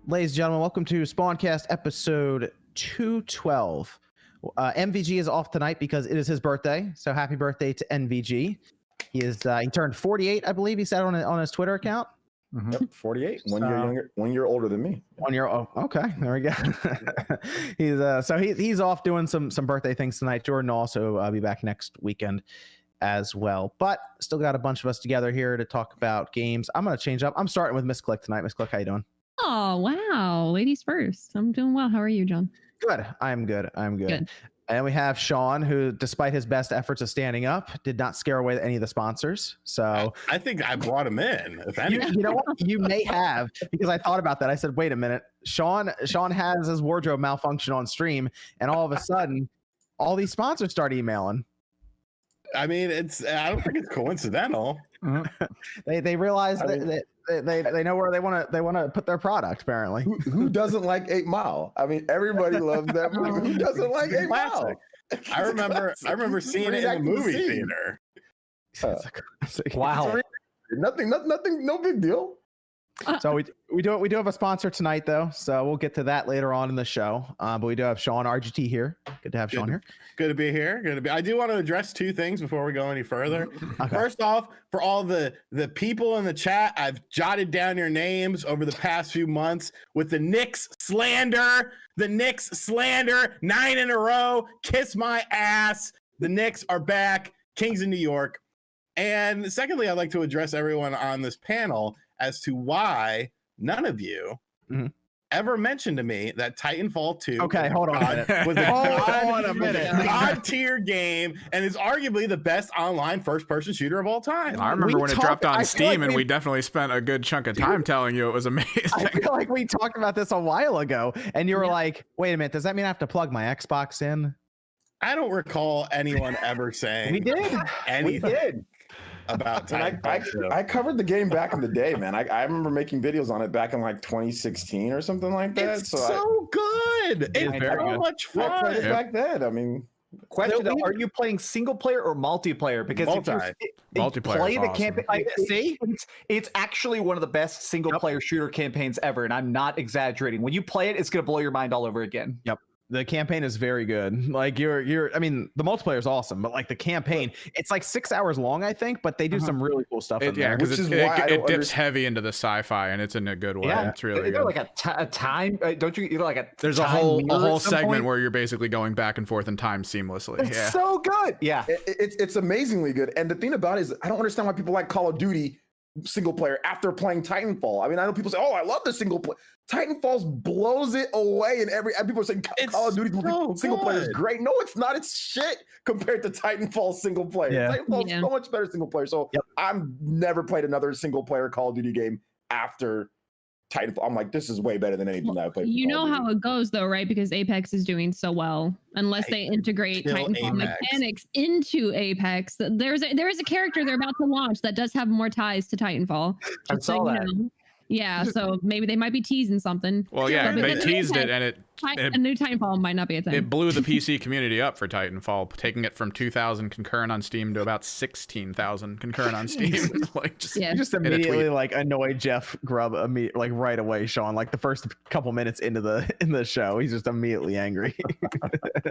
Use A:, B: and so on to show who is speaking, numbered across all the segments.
A: Ladies and gentlemen, welcome to Spawncast episode 212. MVG is off tonight because it is his birthday, so happy birthday to MVG. He turned 48, I believe he said on his Twitter account.
B: Mm-hmm. Yep, 48. One year older than me.
A: 1 year. Oh, okay, there we go. He's off doing some birthday things tonight. Jordan will also be back next weekend as well, but still got a bunch of us together here to talk about games. I'm gonna change up. I'm starting with Miss Click tonight. Miss Click, how you doing?
C: Oh wow, ladies first. I'm doing well. How are you, John?
A: Good. I'm good. And we have Sean, who, despite his best efforts of standing up, did not scare away any of the sponsors. So
D: I think I brought him in. If anything.
A: You know what? You may have, because I thought about that. I said, wait a minute. Sean has his wardrobe malfunction on stream, and all of a sudden, all these sponsors start emailing.
D: I mean, I don't think it's coincidental.
A: They realize that they know where they want to put their product. Apparently,
B: who doesn't like 8 Mile? I mean, everybody loves that movie. Who doesn't like 8 Mile?
D: I remember seeing it in the movie theater.
B: Wow, nothing, no big deal.
A: So we do have a sponsor tonight, though, so we'll get to that later on in the show. But we do have Sean RGT here. Good to have Sean here.
D: Good to be here. I do want to address two things before we go any further. Okay. First off, for all the people in the chat, I've jotted down your names over the past few months with the Knicks slander. The Knicks slander, 9 in a row. Kiss my ass. The Knicks are back. Kings in New York. And secondly, I'd like to address everyone on this panel as to why none of you ever mentioned to me that Titanfall 2 was a god tier game and is arguably the best online first-person shooter of all time.
E: I remember when it dropped on Steam, and we definitely spent a good chunk of time telling you it was amazing.
A: I feel like we talked about this a while ago, and you were like, wait a minute, does that mean I have to plug my Xbox in?
D: I don't recall anyone ever saying
A: we did.
D: anything. We did. About
B: I covered the game back in the day, man. I remember making videos on it back in like 2016 or something like that.
D: It's so good. It's so much fun.
B: I played it back then. I mean,
F: question: are you playing single player or multiplayer? Because
D: multiplayer,
F: play the campaign. See, it's actually one of the best single player shooter campaigns ever, and I'm not exaggerating. When you play it, it's gonna blow your mind all over again.
A: Yep. The campaign is very good. Like I mean, the multiplayer is awesome, but like the campaign, it's like 6 hours long, I think, but they do some really cool stuff in there.
E: Because it dips heavy into the sci-fi, and it's in a good way. Yeah, it's really good.
F: Like a time, don't you? Like a
E: there's a whole segment where you're basically going back and forth in time seamlessly.
B: It's so good. Yeah, it's amazingly good. And the thing about it is, I don't understand why people like Call of Duty single player after playing Titanfall. I mean, I know people say, "Oh, I love the single player." Titanfall blows it away, and people are saying Call of Duty single player is great. No, it's not. It's shit compared to Titanfall single player. Yeah. Titanfall's so much better single player. So I've never played another single player Call of Duty game after Titanfall. I'm like, this is way better than anything that I played.
C: You know how it goes, though, right? Because Apex is doing so well. Unless they integrate Titanfall mechanics into Apex, there is a character they're about to launch that does have more ties to Titanfall.
F: I saw that.
C: Yeah, so maybe they might be teasing something.
E: Well, yeah, they teased it, and
C: a new Titanfall might not be a thing.
E: It blew the PC community up for Titanfall, taking it from 2,000 concurrent on Steam to about 16,000 concurrent on Steam.
A: You just immediately like annoyed Jeff Grubb like right away, Sean. Like the first couple minutes into the show, he's just immediately angry.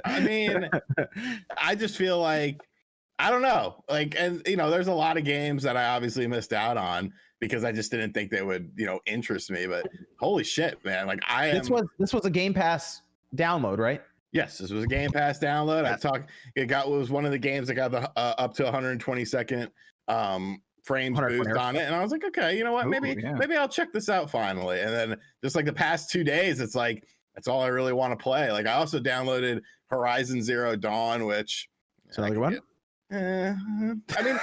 D: I mean, I just feel like I don't know, like, and there's a lot of games that I obviously missed out on because I just didn't think they would, interest me. But holy shit, man! Like
A: This was a Game Pass download, right?
D: Yes, this was a Game Pass download. It was one of the games that got the up to 120-second frames boost on it, and I was like, okay, you know what? Maybe I'll check this out finally. And then just like the past 2 days, it's like that's all I really want to play. Like I also downloaded Horizon Zero Dawn, which
A: sounds like what?
D: I mean,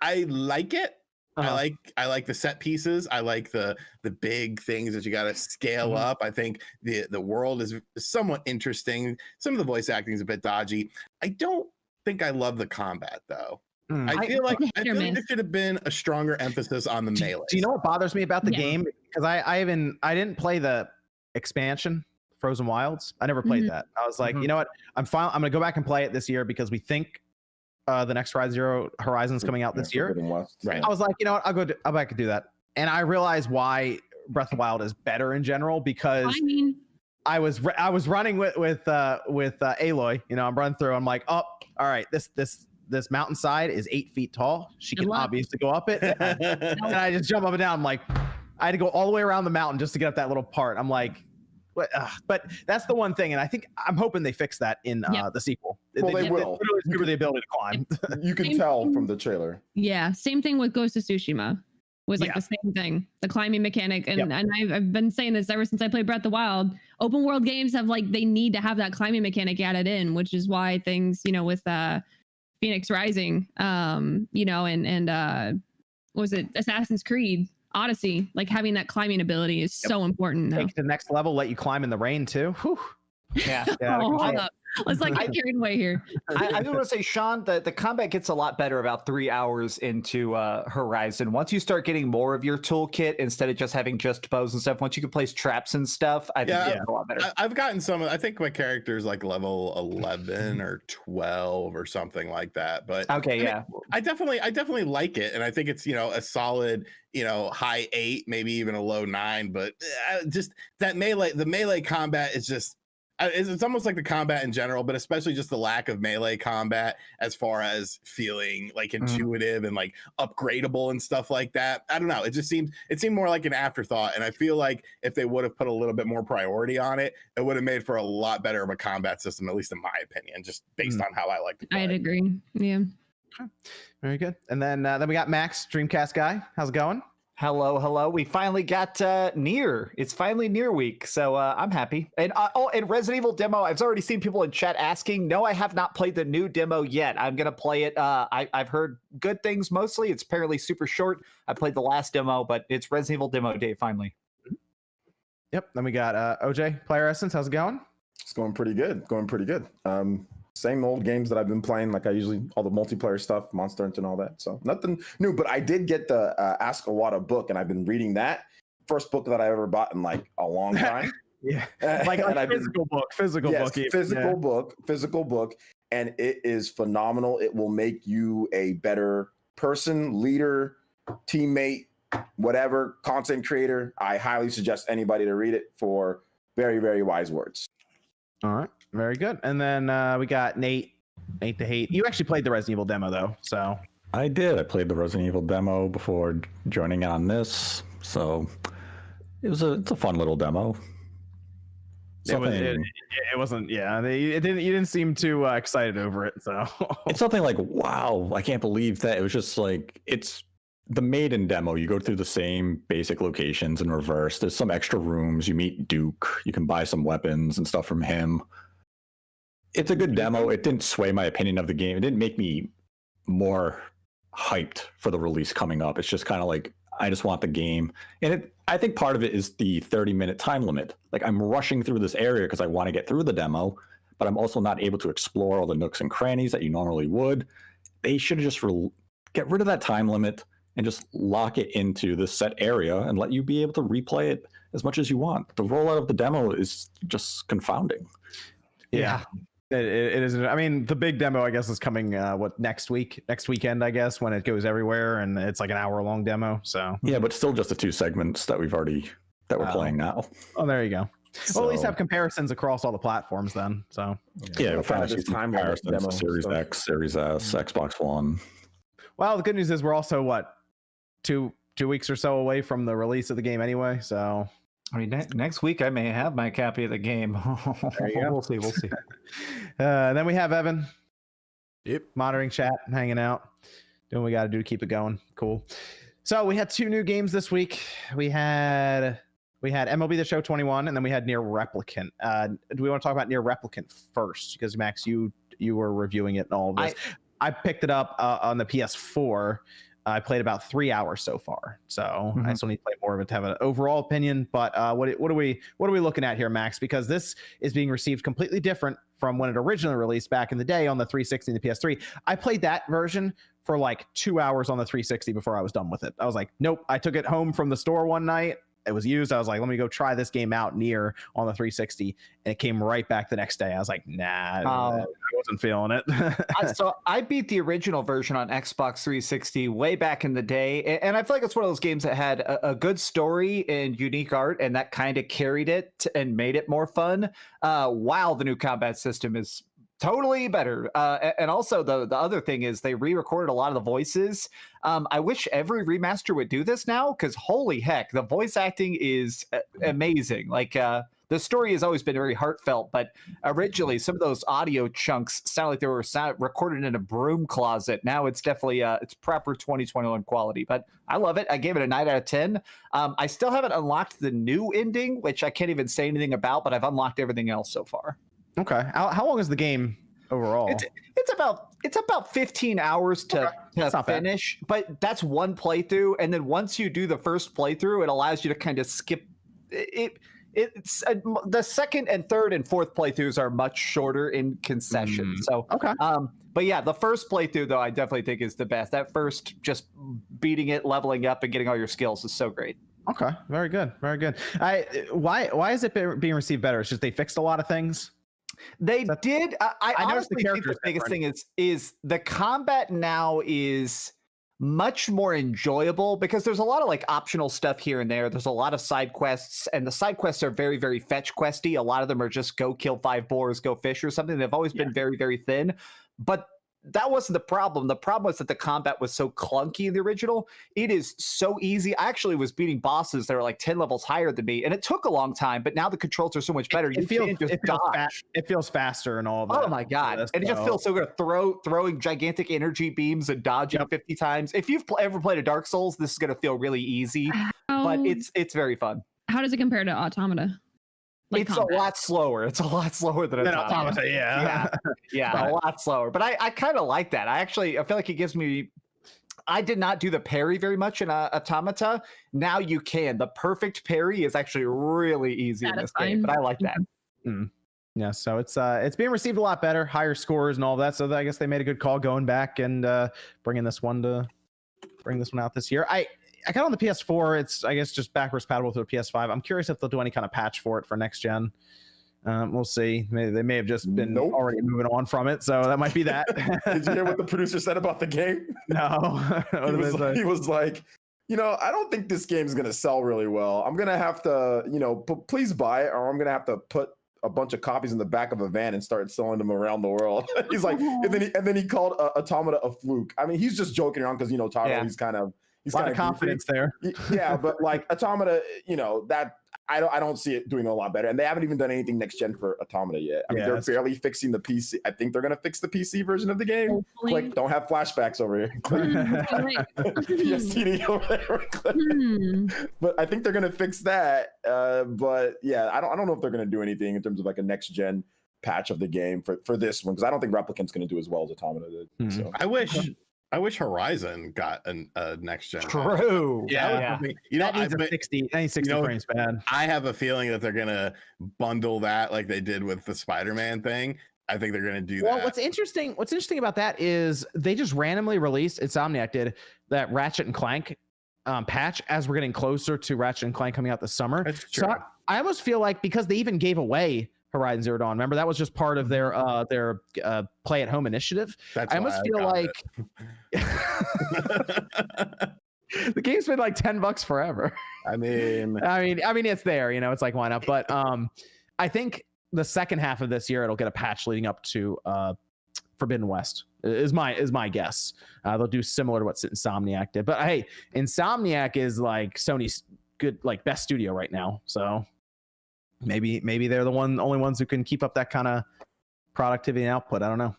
D: I like it. I like the set pieces. I like the big things that you got to scale up. I think the world is somewhat interesting. Some of the voice acting is a bit dodgy. I don't think I love the combat though. I feel like there should have been a stronger emphasis on the melee.
A: Do you know what bothers me about the game? Because I didn't play the expansion, Frozen Wilds. I never played that. I was like, you know what? I'm gonna go back and play it this year because we think the next Horizon's coming out this year.
D: Right.
A: I was like, you know what? I'll go back and do that. And I realized why Breath of the Wild is better in general because
C: I mean,
A: I was running with Aloy. You know, I'm running through. I'm like, oh, all right, this mountainside is 8 feet tall. She can obviously go up it. And I just jump up and down. I'm like, I had to go all the way around the mountain just to get up that little part. I'm like, what? But that's the one thing, and I'm hoping they fix that in the sequel.
B: Well, they will.
A: They really the ability to climb.
B: You can tell from the trailer.
C: Yeah, same thing with Ghost of Tsushima. Was like the same thing, the climbing mechanic, and I've been saying this ever since I played Breath of the Wild. Open world games have they need to have that climbing mechanic added in, which is why things with Phoenix Rising, and what was it, Assassin's Creed Odyssey, having that climbing ability is so important.
A: Take the next level, let you climb in the rain too. Whew.
F: Yeah.
C: Let's get carried away here.
F: I do want to say, Sean, the combat gets a lot better about 3 hours into Horizon. Once you start getting more of your toolkit instead of just having just bows and stuff, once you can place traps and stuff, I think it's a lot better.
D: I've gotten some. I think my character is level 11 or 12 or something like that. But I definitely like it, and I think it's a solid high 8, maybe even a low 9. But just that the melee combat is just. It's almost like the combat in general, but especially just the lack of melee combat as far as feeling intuitive and upgradable and stuff like that. I don't know. It seemed more like an afterthought. And I feel like if they would have put a little bit more priority on it, it would have made for a lot better of a combat system, at least in my opinion, just based on how I like to play.
C: I'd agree. Yeah.
A: Okay. Very good. And then we got Max, Dreamcast guy. How's it going?
F: Hello. We finally got Nier. It's finally Nier week, so I'm happy. And and Resident Evil demo, I've already seen people in chat asking. No, I have not played the new demo yet. I'm gonna play it. I've heard good things mostly. It's apparently super short. I played the last demo, but it's Resident Evil demo day finally.
A: Yep. Then we got OJ, Player Essence. How's it going?
B: It's going pretty good. Same old games that I've been playing, all the multiplayer stuff, Monster Hunter and all that. So nothing new, but I did get the Ask Awada book, and I've been reading that. First book that I ever bought in a long time.
A: Yeah, physical
B: book, and it is phenomenal. It will make you a better person, leader, teammate, whatever, content creator. I highly suggest anybody to read it for very, very wise words.
A: All right. Very good. And then we got Nate the Hate. You actually played the Resident Evil demo, though. So
G: I did. I played the Resident Evil demo before joining on this. So it's a fun little demo.
A: It wasn't. Yeah, you didn't seem too excited over it. So
G: it's something wow, I can't believe that. It was just it's the maiden demo. You go through the same basic locations in reverse. There's some extra rooms. You meet Duke. You can buy some weapons and stuff from him. It's a good demo. It didn't sway my opinion of the game. It didn't make me more hyped for the release coming up. It's just kind of I just want the game. And I think part of it is the 30-minute time limit. I'm rushing through this area because I want to get through the demo, but I'm also not able to explore all the nooks and crannies that you normally would. They should just get rid of that time limit and just lock it into this set area and let you be able to replay it as much as you want. The rollout of the demo is just confounding.
A: Yeah. It is. I mean, the big demo, I guess, is coming next weekend, I guess, when it goes everywhere, and it's an hour-long demo. So
G: yeah, but still just the 2 segments that we're playing now.
A: Oh, there you go. Well, at least have comparisons across all the platforms then. So
G: yeah, we'll find comparisons: Series X, Series S, Xbox One.
A: Well, the good news is we're also 2 weeks or so away from the release of the game anyway. So
F: I mean, next week I may have my copy of the game. We'll see.
A: Then we have Evan.
E: Yep.
A: Monitoring chat, hanging out, doing what we got to do to keep it going. Cool. So we had 2 new games this week. We had MLB The Show 21, and then we had Nier Replicant. Do we want to talk about Nier Replicant first? Because Max, you were reviewing it and all of this. I picked it up on the PS4. I played about 3 hours so far, so I still need to play more of it to have an overall opinion. But what are we looking at here, Max? Because this is being received completely different from when it originally released back in the day on the 360 and the PS3. I played that version for 2 hours on the 360 before I was done with it. I was like, nope. I took it home from the store one night, it was used. I was like, let me go try this game out near on the 360, and it came right back the next day. I was like, nah, I wasn't feeling it.
F: So I beat the original version on Xbox 360 way back in the day, and I feel like it's one of those games that had a good story and unique art, and that kind of carried it and made it more fun. While the new combat system is totally better. And also the other thing is they re-recorded a lot of the voices. I wish every remaster would do this now, because holy heck, the voice acting is amazing. Like the story has always been very heartfelt, but originally some of those audio chunks sound like they were recorded in a broom closet. Now it's definitely it's proper 2021 quality, but I love it. I gave it a 9 out of 10. I still haven't unlocked the new ending, which I can't even say anything about, but I've unlocked everything else so far.
A: Okay. How long is the game overall?
F: It's about 15 hours to finish, but that's one playthrough. And then once you do the first playthrough, it allows you to kind of skip it. It's the second and third and fourth playthroughs are much shorter in concessions. So okay. But yeah, the first playthrough though I definitely think is the best. That first, just beating it, leveling up, and getting all your skills is so great.
A: Okay, very good, very good. Why is it being received better? It's just they fixed a lot of things.
F: They did. I honestly think the biggest thing is the combat now is much more enjoyable, because there's a lot of like optional stuff here and there. There's a lot of side quests, and the side quests are very, very fetch questy. A lot of them are just go kill 5 boars, go fish or something. They've always been very, very thin, but that wasn't the problem. The problem was that the combat was so clunky in the original. It is so easy. I actually was beating bosses that are like 10 levels higher than me, and it took a long time, but now the controls are so much better.
A: It feels faster and all of that.
F: Oh my God. And it just feels so good. Throwing gigantic energy beams and dodging 50 times. If you've ever played a Dark Souls, this is going to feel really easy, but it's very fun.
C: How does it compare to Automata?
F: Like it's combat. A lot slower. It's a lot slower than
A: Automata.
F: Yeah, a lot slower. But I kind of like that. I feel like it gives me. I did not do the parry very much in Automata. Now you can. The perfect parry is actually really easy in this game, but I like that.
A: Mm-hmm. Yeah, so it's being received a lot better, higher scores and all that. So I guess they made a good call going back and bringing this one out this year. I got on the PS4. It's, I guess, just backwards compatible to the PS5. I'm curious if they'll do any kind of patch for it for next gen. We'll see. They may have just been already moving on from it, so that might be that.
B: Did you hear what the producer said about the game?
A: No.
B: He was like, I don't think this game's going to sell really well. I'm going to have to, please buy it, or I'm going to have to put a bunch of copies in the back of a van and start selling them around the world. He's like, and then he called Automata a fluke. I mean, he's just joking around because, Taro, he's kind of...
A: He's got a lot of confidence there.
B: Yeah, but like Automata, that I don't see it doing a lot better. And they haven't even done anything next gen for Automata yet. I mean, they're barely fixing the PC. I think they're gonna fix the PC version of the game. Hopefully. Click, don't have flashbacks over here. PSTD over there. But I think they're gonna fix that. But yeah, I don't know if they're gonna do anything in terms of like a next gen patch of the game for this one, because I don't think Replicant's gonna do as well as Automata did. So
D: I wish Horizon got a next gen.
F: True.
A: Yeah. That needs a 60 frames bad.
D: I have a feeling that they're gonna bundle that like they did with the Spider-Man thing. I think they're gonna do that.
A: Well, what's interesting about that is they just randomly released, Insomniac did, that Ratchet and Clank patch as we're getting closer to Ratchet and Clank coming out this summer.
D: That's true.
A: So I almost feel like, because they even gave away Horizon Zero Dawn. Remember, that was just part of their play at home initiative.
D: That's
A: I almost feel like the game's been like $10 forever.
D: I mean,
A: it's there. It's like, why not? But I think the second half of this year it'll get a patch leading up to Forbidden West. Is my guess. They'll do similar to what Insomniac did. But hey, Insomniac is like Sony's good, like, best studio right now. So maybe they're the only ones who can keep up that kind of productivity and output. I don't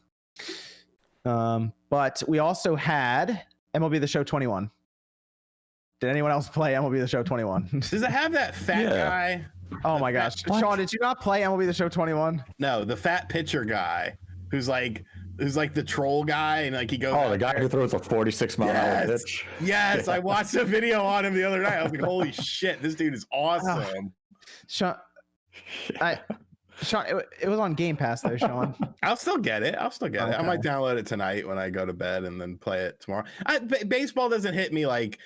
A: know. But we also had MLB The Show 21. Did anyone else play MLB The Show 21?
D: Does it have that fat guy?
A: Oh my gosh. Sean, did you not play MLB The Show 21?
D: No, the fat pitcher guy who's like the troll guy, and like he goes.
G: Oh, the guy who throws a 46-mile-an-hour pitch.
D: Yes, I watched a video on him the other night. I was like, holy shit, this dude is awesome.
A: Sean, Sean, it was on Game Pass though, Sean.
D: I'll still get it.
A: Okay.
D: I might download it tonight when I go to bed and then play it tomorrow. Baseball doesn't hit me like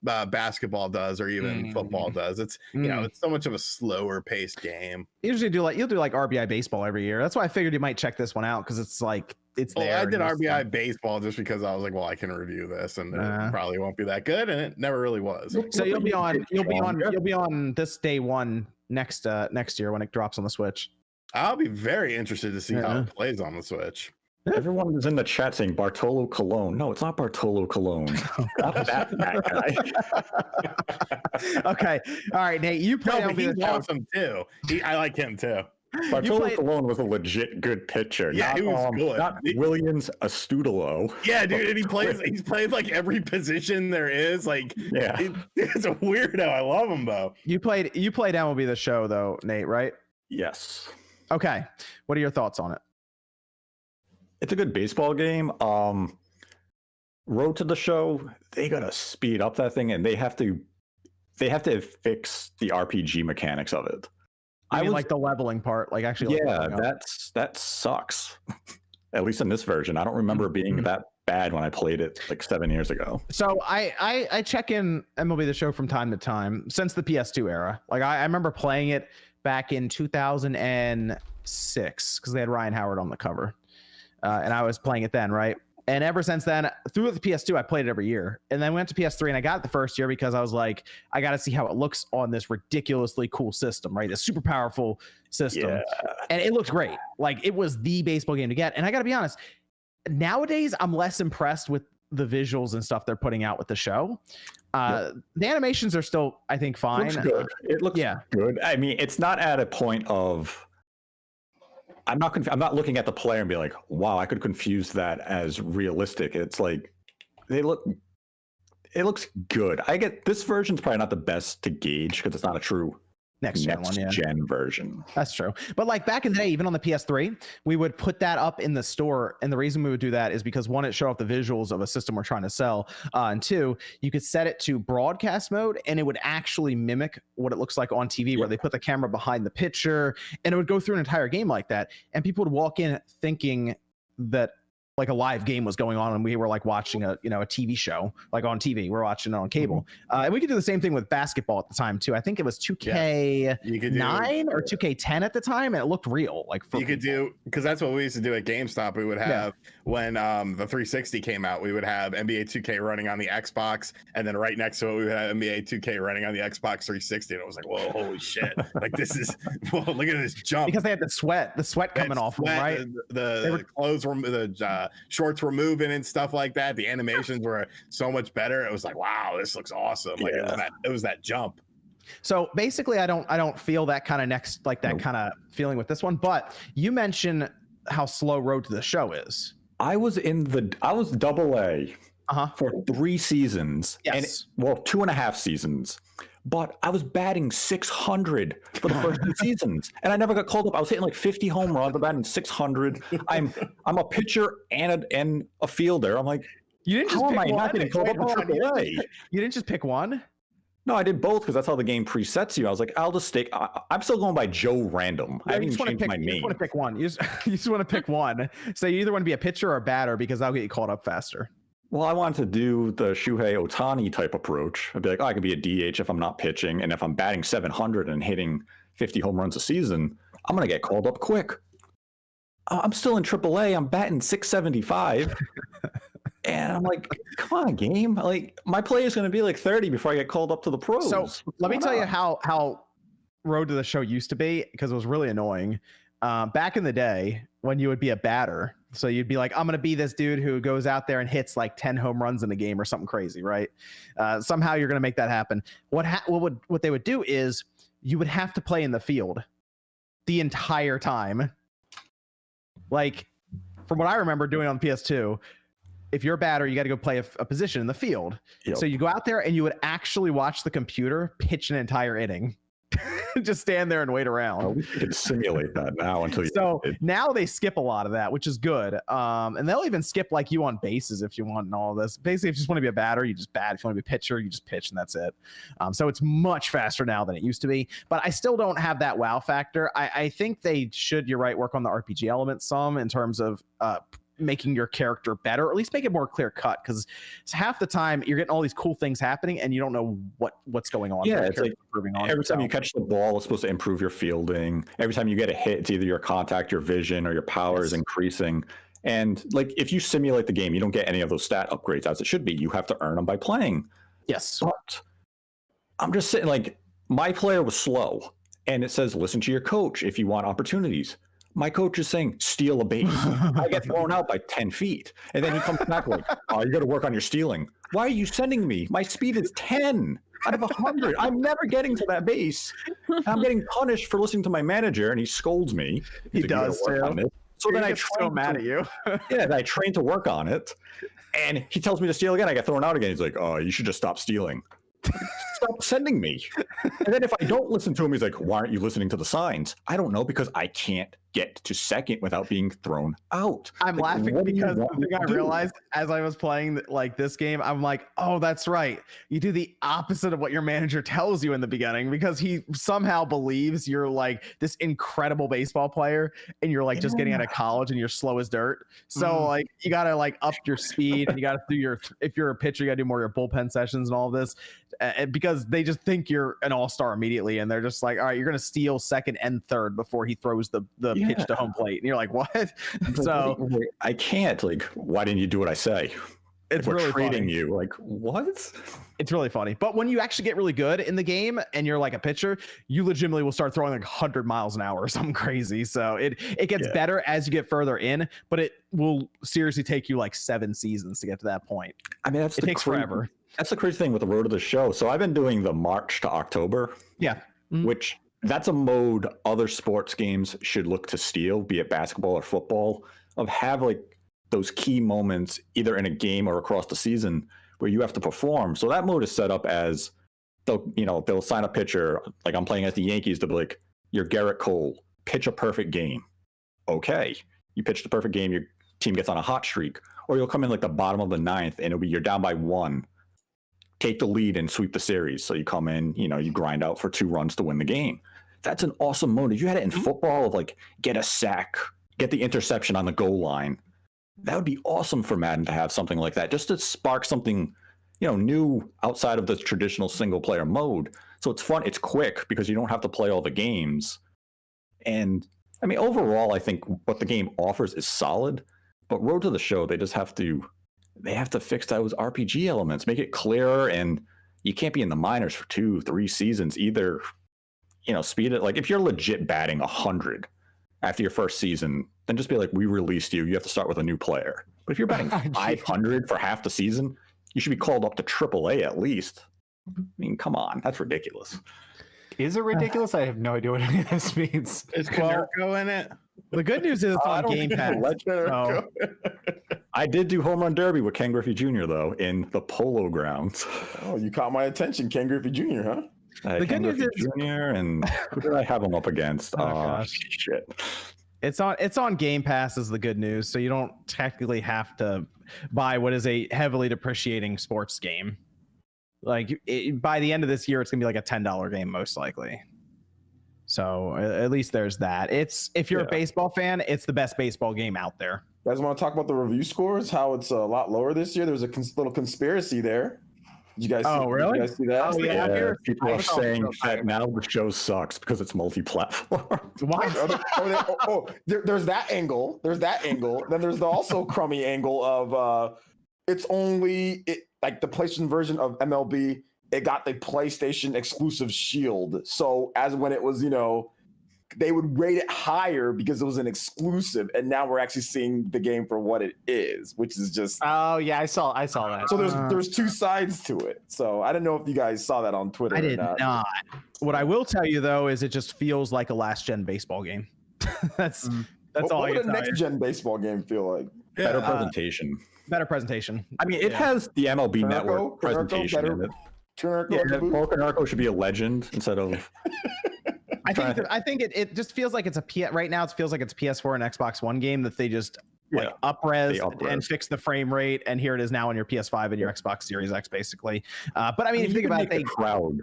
D: basketball does or even football does. It's it's so much of a slower paced game.
A: You'll do like RBI baseball every year. That's why I figured you might check this one out because it's like it's there.
D: I did RBI baseball just because I was like, well, I can review this and it probably won't be that good, and it never really was.
A: So you'll be on this day one next year when it drops on the Switch.
D: I'll be very interested to see how it plays on the Switch.
G: Everyone is in the chat saying Bartolo Colon. No, it's not Bartolo Colon. Not that guy.
A: Okay. All right, Nate. You play.
D: No, he's awesome too. I like him too.
G: Bartolo Colon was a legit good pitcher.
D: Yeah, he was good.
G: Not Williams Astudillo.
D: Yeah, dude, and he's played like every position there is. Like, it's a weirdo. I love him though.
A: You played MLB the Show though, Nate, right?
G: Yes.
A: Okay. What are your thoughts on it?
G: It's a good baseball game. Road to the Show, they gotta speed up that thing, and they have to fix the RPG mechanics of it.
A: I mean, like the leveling part, like actually.
G: Yeah, that sucks. At least in this version, I don't remember it being that bad when I played it like 7 years ago.
A: So I check in MLB the Show from time to time since the PS2 era. Like I remember playing it back in 2006 because they had Ryan Howard on the cover, and I was playing it then, right? And ever since then, through the PS2, I played it every year. And then went to PS3 and I got it the first year because I was like, I got to see how it looks on this ridiculously cool system, right? This super powerful system. Yeah. And it looked great. Like it was the baseball game to get. And I got to be honest, nowadays, I'm less impressed with the visuals and stuff they're putting out with the show. The animations are still, I think, fine.
G: It looks good. It looks good. I mean, it's not at a point of... I'm not looking at the player and be like, wow, I could confuse that as realistic. It's like it looks good. I get this version's probably not the best to gauge because it's not a true next gen version.
A: That's true. But like back in the day, even on the PS3, we would put that up in the store. And the reason we would do that is because one, it showed off the visuals of a system we're trying to sell. And two, you could set it to broadcast mode and it would actually mimic what it looks like on TV, where they put the camera behind the pitcher and it would go through an entire game like that. And people would walk in thinking that like a live game was going on and we were like watching a TV show like on TV. We're watching it on cable. And we could do the same thing with basketball at the time too. I think it was 2K9 or 2K10 at the time, and it looked real. Like you
D: could do, because that's what we used to do at GameStop. We would have when the 360 came out, we would have NBA 2K running on the Xbox, and then right next to it we would have NBA 2K running on the Xbox 360. And it was like, whoa, holy shit! Like this is look at this jump,
A: because they had the sweat coming off them, right?
D: The clothes were shorts were moving and stuff like that. The animations were so much better. It was like, wow, this looks awesome. Like it was that jump.
A: So basically, I don't feel that kind of kind of feeling with this one. But you mentioned how slow Road to the Show is.
G: I was AA for 3 seasons, and 2.5 seasons. But I was batting 600 for the first 2 seasons, and I never got called up. I was hitting like 50 home runs, I'm batting 600. I'm a pitcher and a fielder. I'm like, how am I not getting called up to AAA?
A: You didn't just pick one?
G: No, I did both because that's how the game presets you. I was like, I'll just stick. I'm still going by Joe Random. I haven't even changed my name.
A: You just want to pick one. You just want to pick one. So you either want to be a pitcher or a batter because that'll get you called up faster.
G: Well, I wanted to do the Shohei Ohtani type approach. I'd be like, I could be a DH if I'm not pitching. And if I'm batting 700 and hitting 50 home runs a season, I'm going to get called up quick. I'm still in AAA. I'm batting 675. And I'm like, come on, game. Like, my play is going to be like 30 before I get called up to the pros.
A: So let me tell you how Road to the Show used to be, because it was really annoying. Back in the day when you would be a batter, so you'd be like, I'm going to be this dude who goes out there and hits like 10 home runs in a game or something crazy, right? Somehow you're going to make that happen. What they would do is you would have to play in the field the entire time. Like, from what I remember doing on the PS2, if you're a batter, you got to go play a position in the field. Yep. So you go out there and you would actually watch the computer pitch an entire inning. Just stand there and wait around.
G: Well, we could simulate that now until you.
A: So now they skip a lot of that, which is good. And they'll even skip like you on bases if you want and all this. Basically, if you just want to be a batter, you just bat. If you want to be a pitcher, you just pitch, and that's it. So it's much faster now than it used to be. But I still don't have that wow factor. I think they should, you're right, work on the RPG elements some in terms of making your character better, or at least make it more clear cut, because half the time you're getting all these cool things happening and you don't know what's going on.
G: Yeah, it's like every time you catch the ball, it's supposed to improve your fielding. Every time you get a hit, it's either your contact, your vision, or your power is increasing. And like if you simulate the game, you don't get any of those stat upgrades as it should be. You have to earn them by playing.
A: Yes.
G: But I'm just saying, like, my player was slow, and it says listen to your coach if you want opportunities. My coach is saying, steal a base. I get thrown out by 10 feet. And then he comes back like, oh, you got to work on your stealing. Why are you sending me? My speed is 10 out of 100. I'm never getting to that base. I'm getting punished for listening to my manager, and he scolds me.
A: He does, too.
G: So then I
A: so mad at you.
G: Yeah, I train to work on it. And he tells me to steal again. I get thrown out again. He's like, oh, you should just stop stealing. Stop sending me. And then if I don't listen to him, he's like, why aren't you listening to the signs? I don't know, because I can't get to second without being thrown out.
A: I'm
G: like,
A: laughing because the thing I realized as I was playing like this game, I'm like, oh, that's right. You do the opposite of what your manager tells you in the beginning, because he somehow believes you're like this incredible baseball player and you're like just getting out of college and you're slow as dirt. So like you got to like up your speed, and you got to do if you're a pitcher, you got to do more of your bullpen sessions and all this. Because they just think you're an all-star immediately, and they're just like, all right, you're going to steal second and third before he throws the pitch to home plate. And you're like, what? So
G: I can't. Like, why didn't you do what I say?
A: It's
G: We're
A: really
G: trading
A: funny.
G: you. Like, what?
A: It's really funny. But when you actually get really good in the game and you're like a pitcher, you legitimately will start throwing like 100 miles an hour or something crazy. So it gets better as you get further in, but it will seriously take you like 7 seasons to get to that point.
G: I mean, it takes forever. That's the crazy thing with the Road to the Show. So I've been doing the March to October.
A: Yeah.
G: Which that's a mode other sports games should look to steal, be it basketball or football, of have like those key moments either in a game or across the season where you have to perform. So that mode is set up as they'll sign a pitcher. Like I'm playing as the Yankees, they'll be like, you're Garrett Cole, pitch a perfect game. Okay. You pitch the perfect game, your team gets on a hot streak. Or you'll come in like the bottom of the 9th and it'll be you're down by 1. Take the lead and sweep the series. So you come in, you grind out for 2 runs to win the game. That's an awesome mode. If you had it in football of like get a sack, get the interception on the goal line, that would be awesome for Madden to have something like that, just to spark something, new outside of the traditional single player mode. So it's fun. It's quick because you don't have to play all the games. And I mean, overall, I think what the game offers is solid, but Road to the Show, they have to fix those RPG elements, make it clearer, and you can't be in the minors for 2-3 seasons either. Speed it. Like if you're legit batting 100 after your first season, then just be like, we released you. You have to start with a new player. But if you're batting 500 for half the season, you should be called up to AAA at least. I mean, come on, that's ridiculous.
F: Is it ridiculous? I have no idea what any of this means.
D: Is Canerco in it?
A: The good news is it's on Game Pass. So.
G: I did do Home Run Derby with Ken Griffey Jr. though in the Polo Grounds.
B: Oh, you caught my attention, Ken Griffey Jr., huh?
G: The good news is Jr. and who did I have him up against?
A: Oh gosh.
G: Shit.
A: It's on Game Pass is the good news, so you don't technically have to buy what is a heavily depreciating sports game. Like by the end of this year, it's gonna be like a $10 game most likely. So at least there's that. If you're a baseball fan, it's the best baseball game out there.
B: You guys want to talk about the review scores? How it's a lot lower this year? There's a little conspiracy there. Did you guys?
A: Really?
B: Did you guys see that?
A: Oh, yeah.
G: People are saying that now the show sucks because it's multi-platform.
A: What?
B: There's that angle. Then there's the also crummy angle of it's only like the PlayStation version of MLB. It got the PlayStation exclusive shield. So as when it was, they would rate it higher because it was an exclusive, and now we're actually seeing the game for what it is, which is just.
F: Oh yeah, I saw that.
B: So there's 2 sides to it. So I don't know if you guys saw that on Twitter.
A: I did not. What I will tell you though is it just feels like a last gen baseball game. That's all.
B: What would a next gen baseball game feel like?
G: Better presentation.
A: Better presentation.
G: I mean, it has the MLB Network presentation in it. Bulk and Arco should be a legend instead of.
A: I think it just feels like it's right now. It feels like it's a PS4 and Xbox One game that they just up-res and fix the frame rate, and here it is now on your PS5 and your Xbox Series X, basically. But I mean, if you think about it,
G: the crowd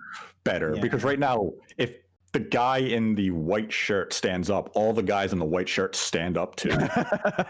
G: better because right now, if the guy in the white shirt stands up, all the guys in the white shirt stand up too,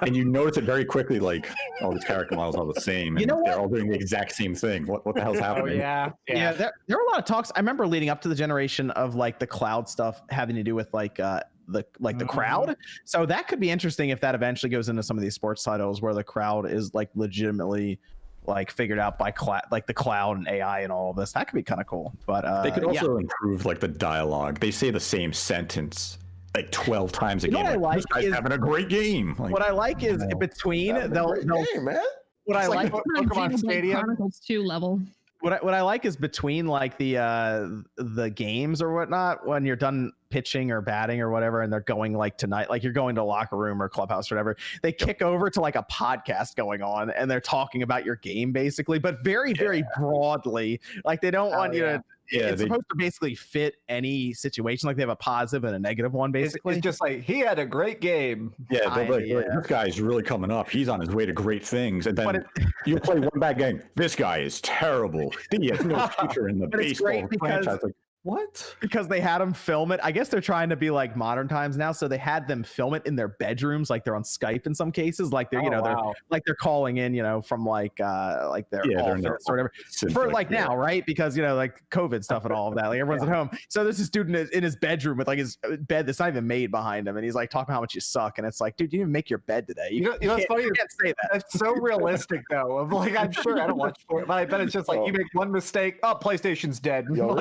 G: and you notice it very quickly. Like, all these character models are the same, and they're all doing the exact same thing. What the hell's happening?
A: Yeah. There were a lot of talks. I remember leading up to the generation of like the cloud stuff having to do with like the crowd. So that could be interesting if that eventually goes into some of these sports titles where the crowd is like legitimately like figured out by like the cloud and AI and all of this. That could be kind of cool. But
G: they could also improve like the dialogue. They say the same sentence like 12 times a game.
A: What I like
G: this guy's having a great game. Like,
A: what I like is between they'll
B: game, man.
A: What I like
C: Pokemon Stadium Chronicles 2 level.
A: What I like is between like the games or whatnot, when you're done pitching or batting or whatever, and they're going like tonight, like you're going to a locker room or clubhouse or whatever, they kick over to like a podcast going on and they're talking about your game basically, but very broadly. Like they don't want you to. It's supposed to basically fit any situation. Like they have a positive and a negative one, basically.
F: It's just like, he had a great game.
G: Yeah, this guy's really coming up. He's on his way to great things. And then you play one bad game. This guy is terrible. He has no future in the baseball franchise. Like, what?
A: Because they had them film it. I guess they're trying to be like modern times now, so they had them film it in their bedrooms, like they're on Skype in some cases, like they're they're calling in, from like their office or whatever for like now, right? Because like COVID stuff and all of that, like everyone's at home. So there's a student in his bedroom with like his bed that's not even made behind him, and he's like talking about how much you suck, and it's like, dude, you didn't make your bed today. You know what's funny? You can't say that.
F: It's so realistic though. Of like, I'm sure I don't watch it, but I bet it's just like you make one mistake, PlayStation's dead.
B: Yo,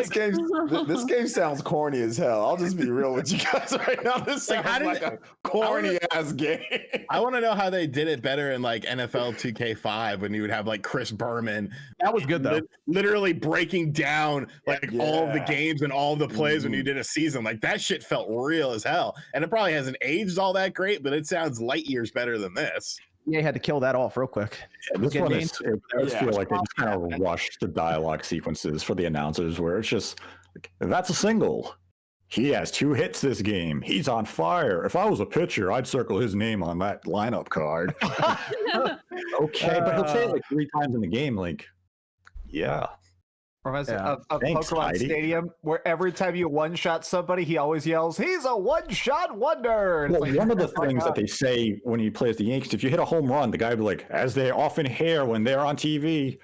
B: this game sounds corny as hell. I'll just be real with you guys right now. This sounds like a corny ass game.
D: I want to know how they did it better in like NFL 2K5 when you would have like Chris Berman.
A: That was good though.
D: Literally breaking down like all of the games and all of the plays when you did a season. Like that shit felt real as hell. And it probably hasn't aged all that great, but it sounds light years better than this.
A: Yeah, had to kill that off real quick.
G: Yeah, this one it does feel like they just kind of rushed the dialogue sequences for the announcers, where it's just that's a single. He has 2 hits this game. He's on fire. If I was a pitcher, I'd circle his name on that lineup card. Okay, but he'll say it like 3 times in the game. Like,
F: Reminds me of Pokemon Stadium, where every time you one-shot somebody, he always yells, "He's a one-shot wonder!"
G: Well, one of the things that they say when he plays the Yankees, if you hit a home run, the guy would be like, as they often hear when they're on TV,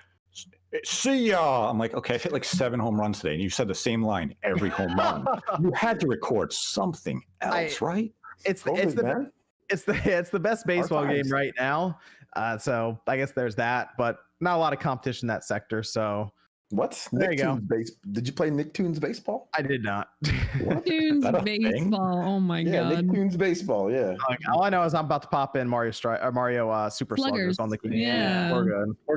G: "See ya!" I'm like, okay, I've hit like 7 home runs today, and you said the same line every home run. You had to record something else, right?
A: It's the best baseball game right now. So I guess there's that, but not a lot of competition in that sector. So
B: what?
A: There you go.
B: Did you play Nicktoons baseball?
A: I did not.
C: Nicktoons baseball. Oh my god.
B: Nicktoons baseball. Yeah.
A: All I know is I'm about to pop in Mario Super Sluggers on the game.
C: Yeah.
A: We're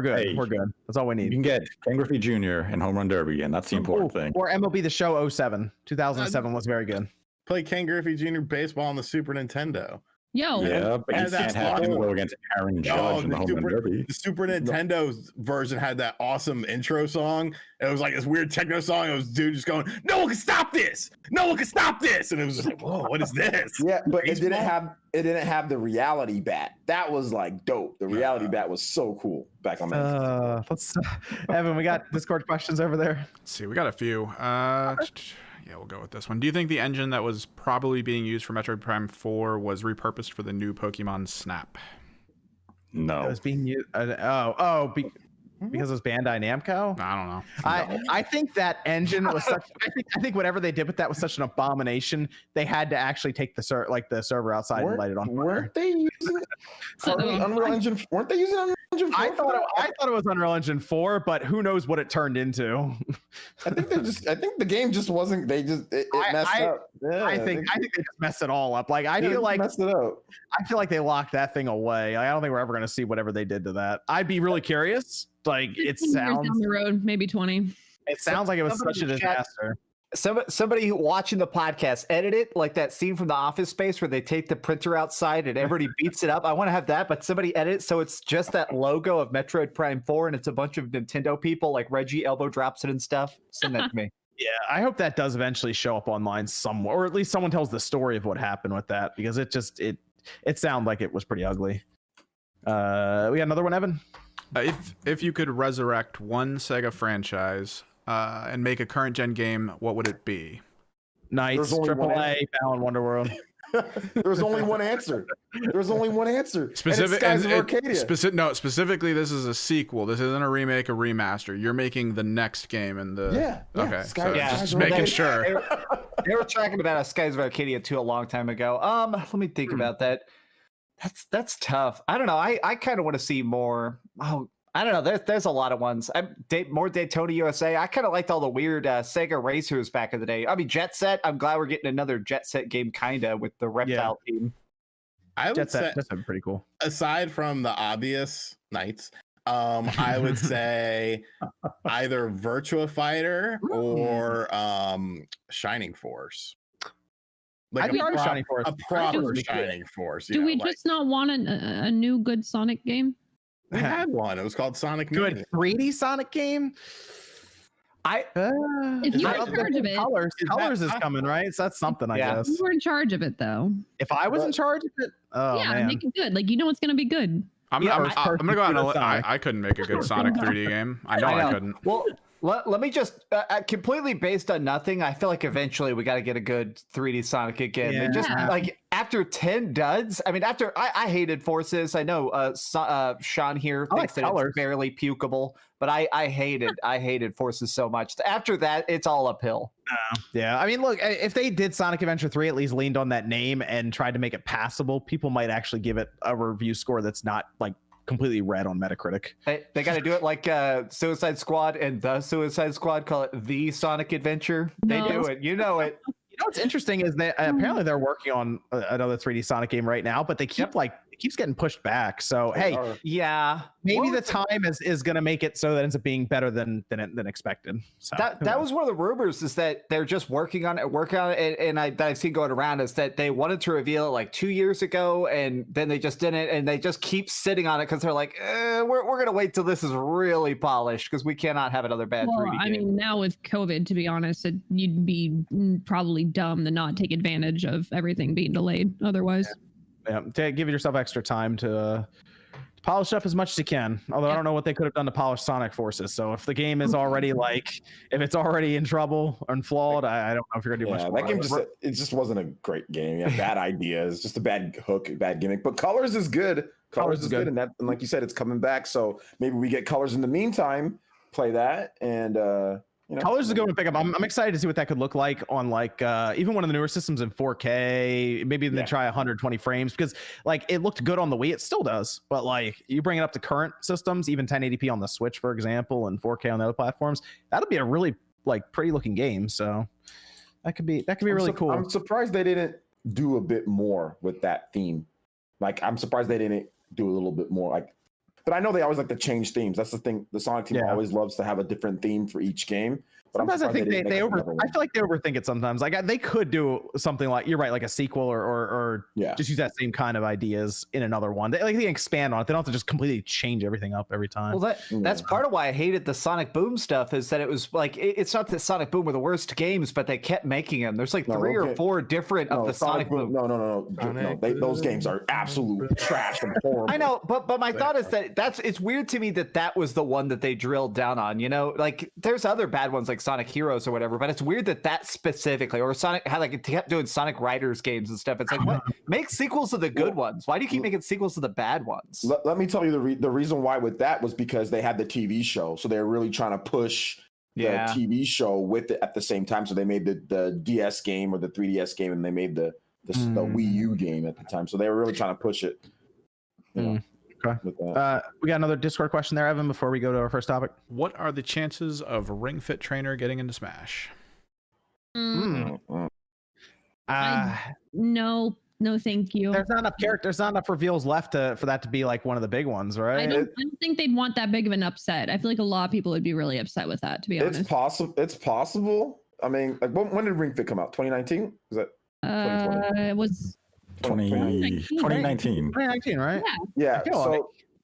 A: good.
G: Hey,
A: we're good. That's all we need.
G: You can get Ken Griffey Jr. and Home Run Derby, and that's the important thing.
A: Or MLB The Show 07. 2007 was very good.
D: Play Ken Griffey Jr. baseball on the Super Nintendo.
C: Yo.
G: Yeah, but you can't have him go against Aaron Judge in the Home Run Derby.
D: The Super Nintendo version had that awesome intro song. It was like this weird techno song. It was dude just going, "No one can stop this! No one can stop this!" And it was just like, "Whoa, what is this?"
B: Yeah, but it didn't have the reality bat. That was like dope. The reality bat was so cool back on that.
A: Evan, we got Discord questions over there.
E: Let's see, we got a few. Yeah, we'll go with this one. Do you think the engine that was probably being used for Metroid Prime 4 was repurposed for the new Pokemon Snap?
G: No.
A: It was being used. Because it was Bandai Namco?
E: I don't know.
A: I think that engine was such. I think whatever they did with that was such an abomination. They had to actually take the server outside and light it on fire.
B: Weren't they using Unreal Engine? Weren't they using Unreal Engine 4?
A: I thought it was Unreal Engine 4, but who knows what it turned into?
B: I think the game just wasn't. It messed up. Yeah,
A: I think they just messed it all up. Like I feel like
B: messed it up.
A: I feel like they locked that thing away. I don't think we're ever going to see whatever they did to that. I'd be really curious. Like it sounds
C: down the road, maybe 20.
A: It sounds like it was such a disaster.
F: Somebody watching the podcast, edit it like that scene from the Office Space where they take the printer outside and everybody beats it up. I want to have that, but somebody edit it so it's just that logo of Metroid Prime 4 and it's a bunch of Nintendo people like Reggie elbow drops it and stuff. Send that to me.
A: Yeah, I hope that does eventually show up online somewhere, or at least someone tells the story of what happened with that, because it sounded like it was pretty ugly. We got another one, Evan.
E: If you could resurrect one Sega franchise and make a current gen game, what would it be?
A: Knights, AAA, Balan Wonderworld.
B: There's only one answer. There's only one answer.
E: Specifically, this is a sequel. This isn't a remake, a remaster. You're making the next game in the.
F: Okay.
E: Just making sure.
F: They were talking about Skies of Arcadia 2 a long time ago. Let me think about that. That's tough. I don't know. I kind of want to see more. Oh, I don't know. There's a lot of ones. More Daytona USA. I kind of liked all the weird Sega racers back in the day. I mean, Jet Set. I'm glad we're getting another Jet Set game, kinda, with the Reptile team.
D: I would say
A: that's pretty cool.
D: Aside from the obvious Knights, I would say either Virtua Fighter or Shining Force. Like
A: Shining Force.
D: A proper Shining Force.
C: Do we just not want a new good Sonic game?
D: We had one. It was called Sonic
A: Good
D: Mini.
A: 3D Sonic game.
C: If you were in charge of it,
A: Colors is coming, right? So that's something, I guess.
C: You were in charge of it, though.
A: If I was in charge of it, man.
C: Make it good. Like, you know it's gonna be good.
E: I'm gonna go out and I couldn't make a good Sonic 3D game. I know I couldn't.
F: Well, let me just completely based on nothing. I feel like eventually we got to get a good 3D Sonic again.
A: Yeah.
F: And just like after 10 duds, I mean, after I hated Forces. I know Sean here thinks that it's barely pukable, but I hated Forces so much. After that, it's all uphill.
A: Yeah, I mean, look, if they did Sonic Adventure 3, at least leaned on that name and tried to make it passable, people might actually give it a review score that's not like completely red on Metacritic.
F: They got to do it like Suicide Squad and the Suicide Squad, call it the Sonic Adventure. They do it. You know it.
A: You know what's interesting is that apparently they're working on another 3D Sonic game right now, but they keep it keeps getting pushed back. So maybe the time is going to make it so that it ends up being better than expected. So
F: that was one of the rumors, is that they're just working on it, and I've seen going around is that they wanted to reveal it like 2 years ago, and then they just didn't, and they just keep sitting on it because they're like, we're going to wait till this is really polished because we cannot have another bad 3D game.
C: I mean, now with COVID, to be honest, you'd be probably dumb to not take advantage of everything being delayed otherwise.
A: Give yourself extra time to polish up as much as you can. Although I don't know what they could have done to polish Sonic Forces. So if the game is already if it's already in trouble and flawed, I don't know if you're gonna do much more.
B: That game just wasn't a great game. Bad ideas, just a bad hook, bad gimmick. But Colors is good. Colors is good, and like you said, it's coming back. So maybe we get Colors in the meantime. Play that and.
A: Colors is going to pick up. I'm excited to see what that could look like on even one of the newer systems in 4K. Maybe they try 120 frames, because it looked good on the Wii. It still does, but you bring it up to current systems, even 1080p on the Switch, for example, and 4K on the other platforms. That'll be a really pretty looking game. So that could be really cool.
B: I'm surprised they didn't do a bit more with that theme. I'm surprised they didn't do a little bit more. But I know they always like to change themes. That's the thing. The Sonic team always loves to have a different theme for each game. But
A: sometimes I think I feel like they overthink it sometimes. They could do something you're right, like a sequel or just use that same kind of ideas in another one. They can expand on it. They don't have to just completely change everything up every time.
F: Well, that's part of why I hated the Sonic Boom stuff, is that it was it's not that Sonic Boom were the worst games, but they kept making them. There's 3 or 4 different of the Sonic Boom.
B: No. Those games are absolute trash and horrible.
F: I know, but my thought is that it's weird to me that was the one that they drilled down on. There's other bad ones like Sonic Heroes or whatever, but it's weird that specifically, or Sonic, how it kept doing Sonic Riders games and stuff. It's what? Make sequels to the good ones. Why do you keep making sequels to the bad ones?
B: Let me tell you the reason why with that was because they had the TV show, so they're really trying to push the TV show with it at the same time. So they made the DS game or the 3DS game, and they made the Wii U game at the time. So they were really trying to push it.
A: Okay. We got another Discord question there, Evan, before we go to our first topic.
E: What are the chances of Ring Fit Trainer getting into Smash?
C: No, thank you.
A: There's not enough characters, not enough reveals left for that to be one of the big ones, right?
C: I don't think they'd want that big of an upset. I feel like a lot of people would be really upset with that, to be honest.
B: It's possible. I mean, like when did Ring Fit come out? 2019? Is that 2020?
C: It was
G: 2019.
A: 2019, right?
B: Yeah.
A: I feel
B: So
A: like-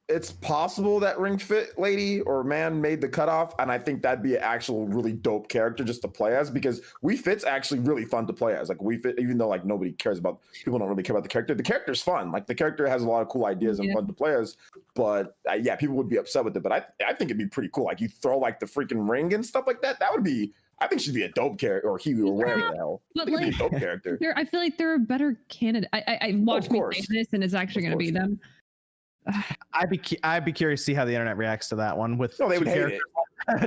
B: it's possible that Ring Fit lady or man made the cutoff, and I think that'd be an actual really dope character just to play as, because Wii Fit's actually really fun to play as. Like Wii Fit, even though like nobody cares about, people don't really care about the character. The character's fun. Like the character has a lot of cool ideas and fun to play as. But yeah, people would be upset with it. But I think it'd be pretty cool. Like you throw like the freaking ring and stuff like that. That would be. I think she'd be a dope character, or he or whatever the hell.
C: But
B: It'd be
C: like,
B: a dope character.
C: I feel like they're a better candidate. I watched me say this, and it's actually going to be them.
A: I'd be curious to see how the internet reacts to that one with
B: they would hate it.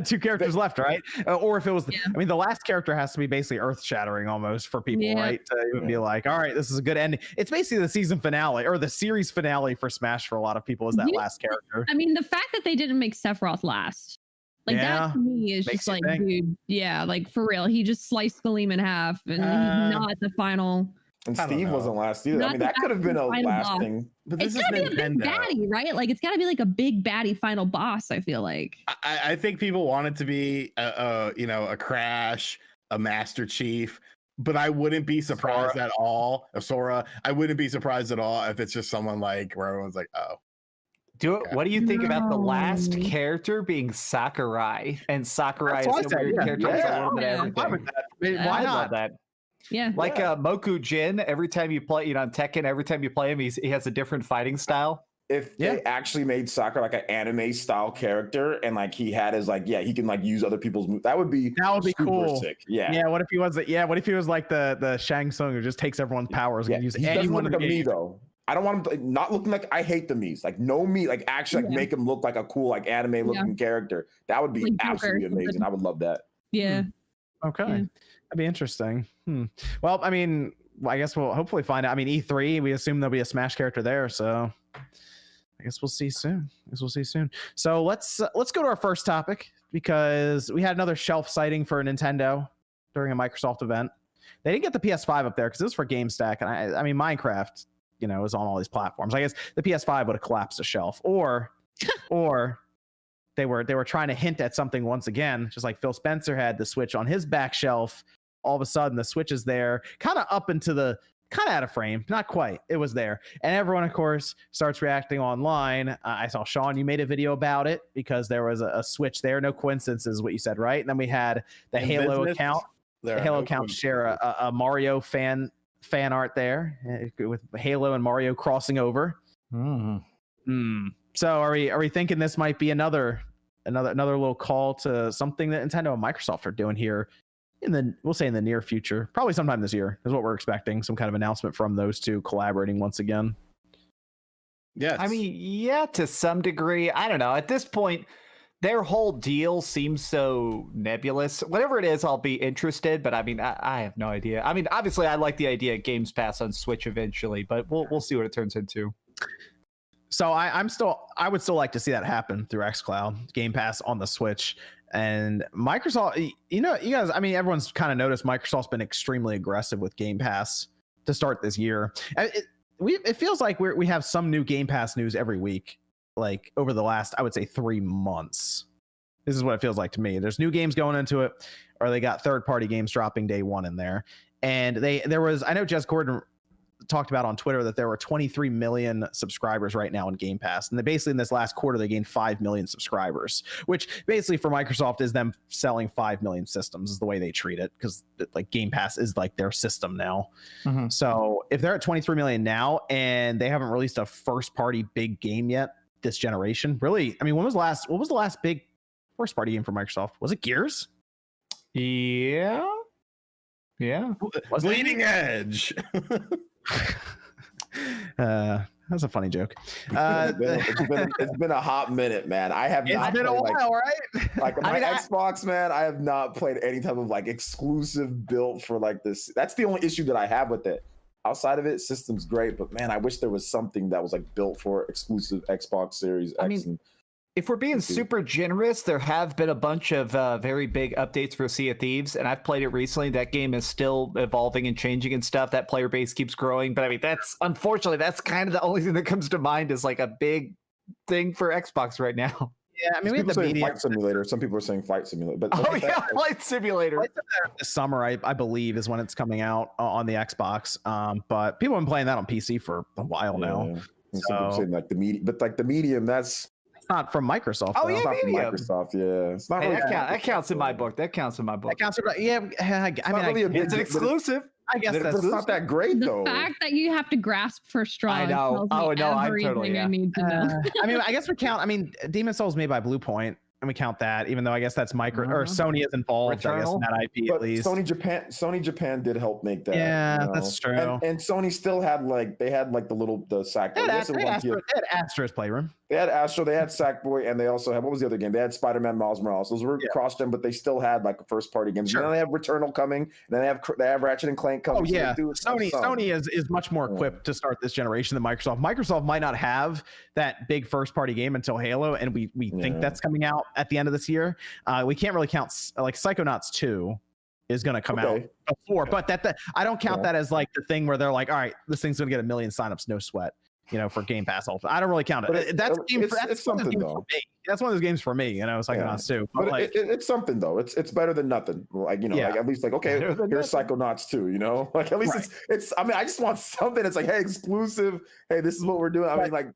A: two characters left, right? Or if it was, I mean, the last character has to be basically earth-shattering almost for people, right? It would be like, all right, this is a good ending. It's basically the season finale or the series finale for Smash for a lot of people is that last character.
C: I mean, the fact that they didn't make Sephiroth last, like that to me is just like, dude, like for real, he just sliced Galeem in half, and he's not the final.
B: And Steve wasn't last either. I mean, that could have been a last thing.
C: But it's gotta be a big baddie, right? Like it's gotta be like a big baddie final boss. I feel like.
D: I think people want it to be a Crash, a Master Chief, but I wouldn't be surprised at all. Sora, I wouldn't be surprised at all if it's just someone like where everyone's like, oh.
F: What do you think about the last character being Sakurai? And Sakurai is a weird character. Has a little bit of everything.
A: Why
F: I
A: not?
F: love that.
C: Yeah,
F: like Moku Jin. Every time you play, on Tekken, every time you play him, he has a different fighting style.
B: If they actually made Sakura like an anime style character, and like he had his he can like use other people's moves, that would be
A: cool.
B: Sick. Yeah.
A: Yeah. What if he was? What if he was like the Shang Tsung who just takes everyone's powers and use
B: he
A: anyone
B: doesn't look like a me though. I don't want him to, not looking like, I hate the Miis. Like no me, like actually like make him look like a cool like anime looking character. That would be like absolutely amazing. I would love that.
C: Yeah.
A: Okay. That'd be interesting. Well, I mean, I guess we'll hopefully find out. I mean, E3, we assume there'll be a Smash character there, so I guess we'll see soon. So let's go to our first topic, because we had another shelf sighting for Nintendo during a Microsoft event. They didn't get the PS5 up there because it was for GameStack, and I mean, Minecraft, is on all these platforms. I guess the PS5 would have collapsed the shelf, or they were trying to hint at something once again, just like Phil Spencer had the Switch on his back shelf. All of a sudden, the Switch is there, kind of up into the, kind of out of frame, not quite. It was there, and everyone, of course, starts reacting online. I saw Sean, you made a video about it because there was a Switch there. No coincidence is what you said, right? And then we had the Halo account. The Halo account share a Mario fan art there with Halo and Mario crossing over. So are we thinking this might be another little call to something that Nintendo and Microsoft are doing here we'll say in the near future, probably sometime this year is what we're expecting, some kind of announcement from those two collaborating once again?
D: Yes.
F: I mean, yeah, to some degree. I don't know. At this point, their whole deal seems so nebulous. Whatever it is, I'll be interested, but I mean, I have no idea. I mean, obviously I like the idea of Games Pass on Switch eventually, but we'll see what it turns into.
A: So I would still like to see that happen through xCloud, Game Pass on the Switch. And Microsoft, you guys, I mean, everyone's kind of noticed Microsoft's been extremely aggressive with Game Pass to start this year. It feels like we have some new Game Pass news every week, like over the last, I would say, 3 months. This is what it feels like to me. There's new games going into it, or they got third-party games dropping day one in there. And I know Jez Gordon talked about on Twitter that there were 23 million subscribers right now in Game Pass. And basically in this last quarter, they gained 5 million subscribers, which basically for Microsoft is them selling 5 million systems is the way they treat it. Cause like Game Pass is like their system now. So if they're at 23 million now and they haven't released a first party big game yet this generation, really, I mean, what was the last big first party game for Microsoft? Was it Gears?
F: Yeah.
D: Bleeding Edge.
A: That's a funny joke.
B: It's been a hot minute, man. I have not.
A: It's been a while, right?
B: Like my Xbox, man. I have not played any type of like exclusive built for like this. That's the only issue that I have with it. Outside of it, system's great, but man, I wish there was something that was like built for exclusive Xbox Series X.
F: If we're being super generous, there have been a bunch of very big updates for Sea of Thieves, and I've played it recently. That game is still evolving and changing and stuff. That player base keeps growing, but I mean, unfortunately, that's kind of the only thing that comes to mind is like a big thing for Xbox right now.
A: Yeah, I mean, we had
B: People
A: the
B: saying
A: media
B: Flight Simulator. Some people are saying Flight Simulator. But
F: Flight Simulator.
A: this summer, I believe, is when it's coming out on the Xbox. But people have been playing that on PC for a while now.
B: And some people saying like the medium, but like the medium, that's
A: it's not from Microsoft.
F: Oh,
A: though.
F: yeah,
B: it's not from
F: medium.
B: Microsoft. Yeah, it's not
F: Hey,
B: really.
F: that counts in my book. That counts in my book.
A: That counts for, yeah. I mean,
B: really a big-
F: It's an exclusive.
A: I guess
B: It's
A: that's
B: not that great
C: The
B: though.
C: fact that you have to grasp for straws.
F: I know.
C: tells me
F: Oh, no, I'm
C: everything
F: totally,
C: I need to know.
A: I mean, I guess we count. I mean, Demon's Souls made by Blue Point, and we count that, even though I guess that's or Sony is involved. I guess in that IP
B: But
A: at least.
B: Sony Japan did help make that.
A: Yeah,
B: you know?
A: that's true.
B: And Sony still had the sack.
A: They had Astra's Playroom.
B: They had Astro, they had Sackboy, and they also had, what was the other game? They had Spider-Man Miles Morales. Those were cross-gen, but they still had like first-party games.
A: Sure.
B: And then they have Returnal coming, and then they have Ratchet and Clank coming.
A: Oh yeah,
B: so
A: Sony is much more equipped to start this generation than Microsoft. Microsoft might not have that big first-party game until Halo, and we think that's coming out at the end of this year. We can't really count like Psychonauts 2 is going to come out before, but that I don't count that as like the thing where they're like, all right, this thing's going to get 1 million signups, no sweat. For Game Pass Ultimate. I don't really count it. That's something though. That's one of those games for me, Psychonauts too.
B: But like, it's something though. It's better than nothing. Like, like at least like, okay, here's Psychonauts 2, like at least it's I mean, I just want something that's like, hey, exclusive. Hey, this is what we're doing. I mean, like,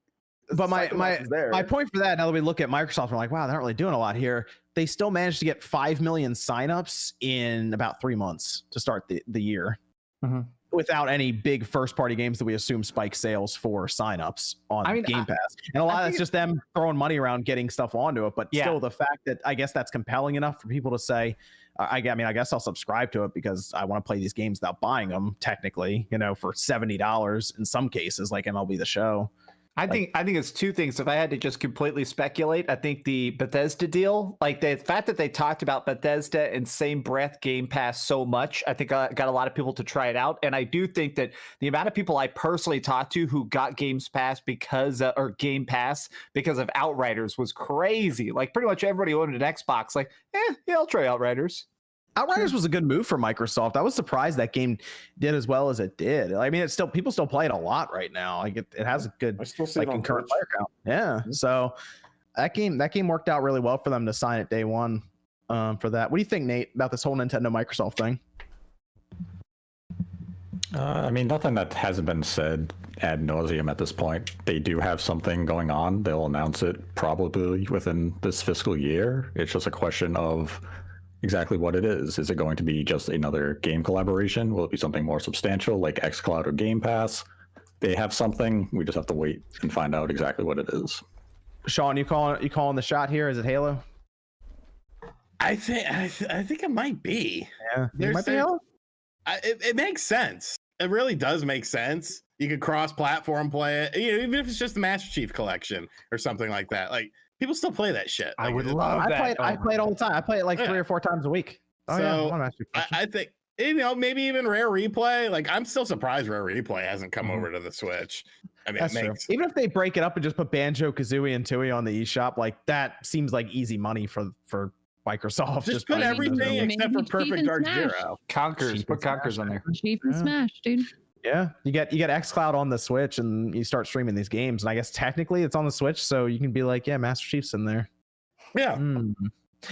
A: but my point for that, now that we look at Microsoft, we're like, wow, they're not really doing a lot here. They still managed to get 5 million signups in about 3 months to start the year. Mm-hmm. Without any big first-party games that we assume spike sales for signups on Game Pass. And a lot of that's just them throwing money around getting stuff onto it. But still, the fact that I guess that's compelling enough for people to say, I guess I'll subscribe to it because I want to play these games without buying them, technically, for $70 in some cases, like MLB The Show.
F: I think it's two things. If I had to just completely speculate, I think the Bethesda deal, like the fact that they talked about Bethesda in same breath Game Pass so much, I think got a lot of people to try it out. And I do think that the amount of people I personally talked to who got Game Pass because of Outriders was crazy. Like pretty much everybody who owned an Xbox, like, yeah, I'll try Outriders.
A: Outriders was a good move for Microsoft. I was surprised that game did as well as it did. I mean, people still play it a lot right now. Like it has a good concurrent player count. Yeah. Mm-hmm. So that game worked out really well for them to sign it day one for that. What do you think, Nate, about this whole Nintendo Microsoft thing?
G: I mean, nothing that hasn't been said ad nauseum at this point. They do have something going on. They'll announce it probably within this fiscal year. It's just a question of exactly what it is. Is it going to be just another game collaboration? Will it be something more substantial like xCloud or Game Pass? They have something. We just have to wait and find out exactly what it is.
A: Sean, you calling the shot here? Is it Halo?
D: I think it might be.
A: Yeah, it might be Halo.
D: It makes sense. It really does make sense. You could cross-platform play it, even if it's just the Master Chief Collection or something like that. Like, people still play that shit.
F: I would love that.
A: I play it all the time. I play it like 3 or 4 times a week.
D: I think, maybe even Rare Replay. Like, I'm still surprised Rare Replay hasn't come over to the Switch. I mean,
A: even if they break it up and just put Banjo-Kazooie and Tooie on the eShop, like that seems like easy money for Microsoft.
D: Just put everything except for Perfect Dark Zero.
F: Put Conkers on there.
C: Chief and Smash, dude.
A: Yeah, you get xCloud on the Switch and you start streaming these games, and I guess technically it's on the Switch, so you can be like, yeah, Master Chief's in there.
D: Yeah.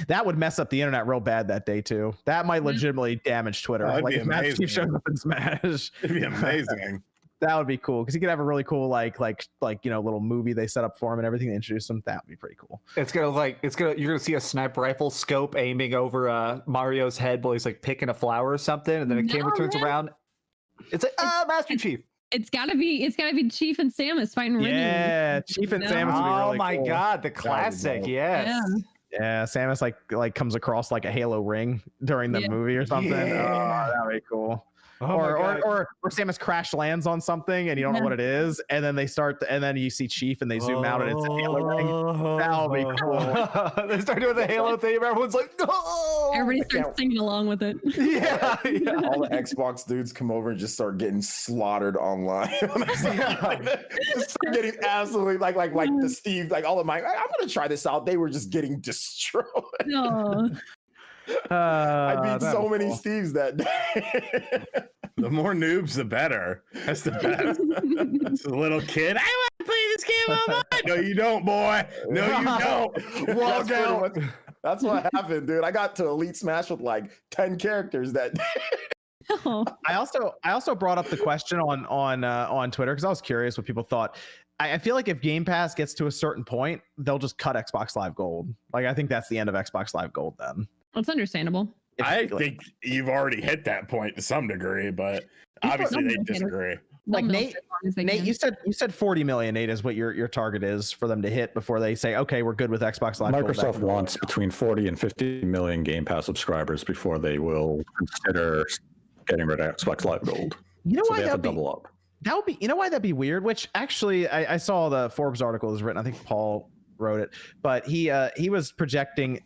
A: That would mess up the internet real bad that day too. That might legitimately damage Twitter.
D: Like
A: if Master Chief shows up in Smash.
D: It'd be amazing.
A: That would be cool because you could have a really cool little movie they set up for him and everything to introduce him. That would be pretty cool.
F: You're gonna see a sniper rifle scope aiming over Mario's head while he's like picking a flower or something, and then a camera turns around. It's like Master Chief.
C: It's gotta be Chief and Samus fighting.
A: Yeah, Chief and Samus. Would be really
F: oh my
A: cool.
F: God, the classic. Yes.
A: Yeah, Samus like comes across like a Halo ring during the movie or something.
F: Yeah.
A: Oh, that'd be cool.
F: Oh
A: or Samus crash lands on something and you don't know what it is, and then then you see Chief and they zoom out and it's a Halo ring. That would be cool.
F: They start doing the Halo thing. Everyone's like, no.
C: Everybody starts singing along with it.
F: Yeah.
B: All the Xbox dudes come over and just start getting slaughtered online. Just start getting absolutely like the Steve, like all of my. I'm gonna try this out. They were just getting destroyed.
C: No.
B: I beat so many Steves that day.
D: The more noobs, the better. That's the best. It's a little kid. I want to play this game No, you don't, boy. No, you don't. Well down.
B: That's what happened, dude. I got to Elite Smash with like 10 characters that day.
C: Oh.
A: I also brought up the question on Twitter because I was curious what people thought. I feel like if Game Pass gets to a certain point, they'll just cut Xbox Live Gold. Like I think that's the end of Xbox Live Gold then.
C: It's understandable.
D: I think you've already hit that point to some degree, but obviously they disagree.
A: Like Nate, you said 40 million. Nate, is what your target is for them to hit before they say, okay, we're good with Xbox Live.
G: Microsoft wants between 40 and 50 million Game Pass subscribers before they will consider getting rid of Xbox Live Gold.
A: You know
G: so
A: why
G: they have to double up.
A: That would be. You know why that'd be weird? Which actually, I saw the Forbes article was written. I think Paul wrote it, but he was projecting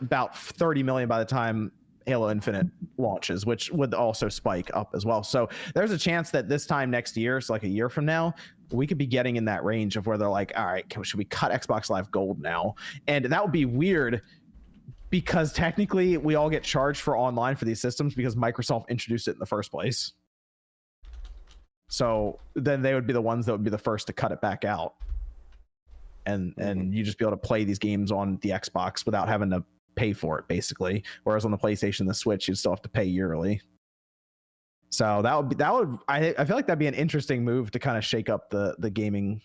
A: about 30 million by the time Halo Infinite launches, which would also spike up as well. So there's a chance that this time next year, so like a year from now, we could be getting in that range of where they're like, all right, should we cut Xbox Live Gold now? And that would be weird because technically we all get charged for online for these systems because Microsoft introduced it in the first place. So then they would be the ones that would be the first to cut it back out. And you just be able to play these games on the Xbox without having to pay for it, basically. Whereas on the PlayStation, the Switch, you'd still have to pay yearly. So I feel like that'd be an interesting move to kind of shake up the gaming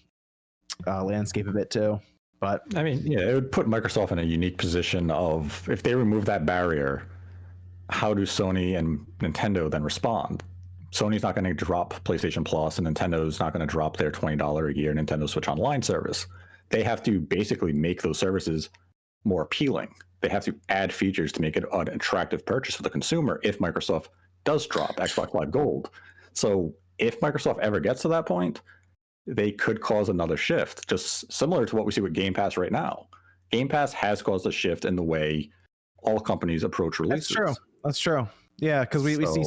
A: landscape a bit too. But
G: I mean, yeah, it would put Microsoft in a unique position of if they remove that barrier, how do Sony and Nintendo then respond? Sony's not going to drop PlayStation Plus, and Nintendo's not going to drop their $20 a year Nintendo Switch Online service. They have to basically make those services more appealing. They have to add features to make it an attractive purchase for the consumer if Microsoft does drop Xbox Live Gold. So if Microsoft ever gets to that point, they could cause another shift, just similar to what we see with Game Pass right now. Game Pass has caused a shift in the way all companies approach releases.
A: That's true. Yeah, because we see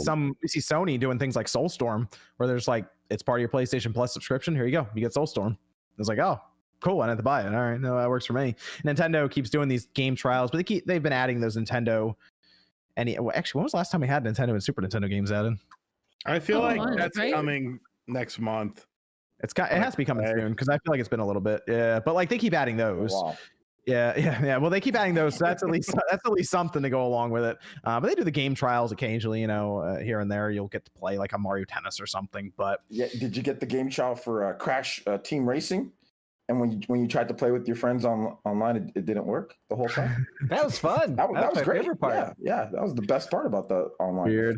A: Sony doing things like Soulstorm, where there's like it's part of your PlayStation Plus subscription. Here you go, you get Soulstorm. It's like, oh, cool, I didn't have to buy it. All right, no, that works for me. Nintendo keeps doing these game trials, but they've been adding those Nintendo. Actually, when was the last time we had Nintendo and Super Nintendo games added?
D: I feel like that's coming next month.
A: It has to be coming soon because I feel like it's been a little bit. Yeah, but like they keep adding those. Oh, wow. Yeah. Well, they keep adding those, so that's at least something to go along with it. But they do the game trials occasionally, here and there. You'll get to play like a Mario Tennis or something. But
B: yeah, did you get the game trial for Crash Team Racing? And when you tried to play with your friends online, it didn't work the whole time.
F: That was fun.
B: That was great. Part. Yeah, that was the best part about the online.
A: Weird.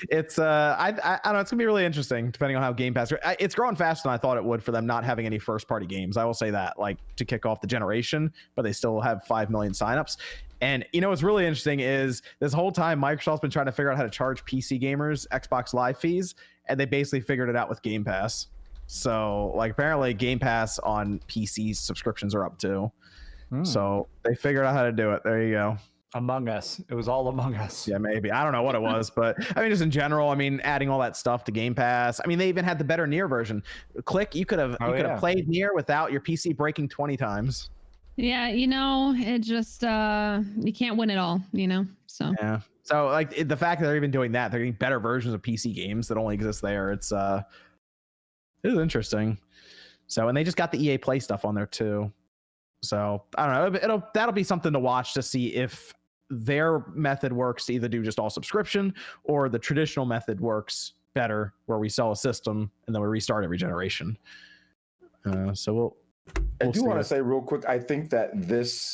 A: It's I don't know. It's gonna be really interesting depending on how Game Pass. It's growing faster than I thought it would for them not having any first party games. I will say that, like, to kick off the generation, but they still have 5 million signups. And what's really interesting is this whole time Microsoft's been trying to figure out how to charge PC gamers Xbox Live fees, and they basically figured it out with Game Pass. So like apparently Game Pass on PC subscriptions are up too. So they figured out how to do it. There you go.
F: Among Us. It was all Among Us.
A: Yeah, maybe. I don't know what it was, but I mean, just in general, adding all that stuff to Game Pass. I mean, they even had the better Nier version. Click, you could have played Nier without your PC breaking 20 times.
C: Yeah, it just you can't win it all, So
A: yeah. So like the fact that they're even doing that, they're getting better versions of PC games that only exist there. It is interesting. So, and they just got the EA Play stuff on there too. So I don't know. That'll be something to watch to see if their method works to either do just all subscription or the traditional method works better, where we sell a system and then we restart every generation. So we'll
B: I do want to say real quick, I think that this,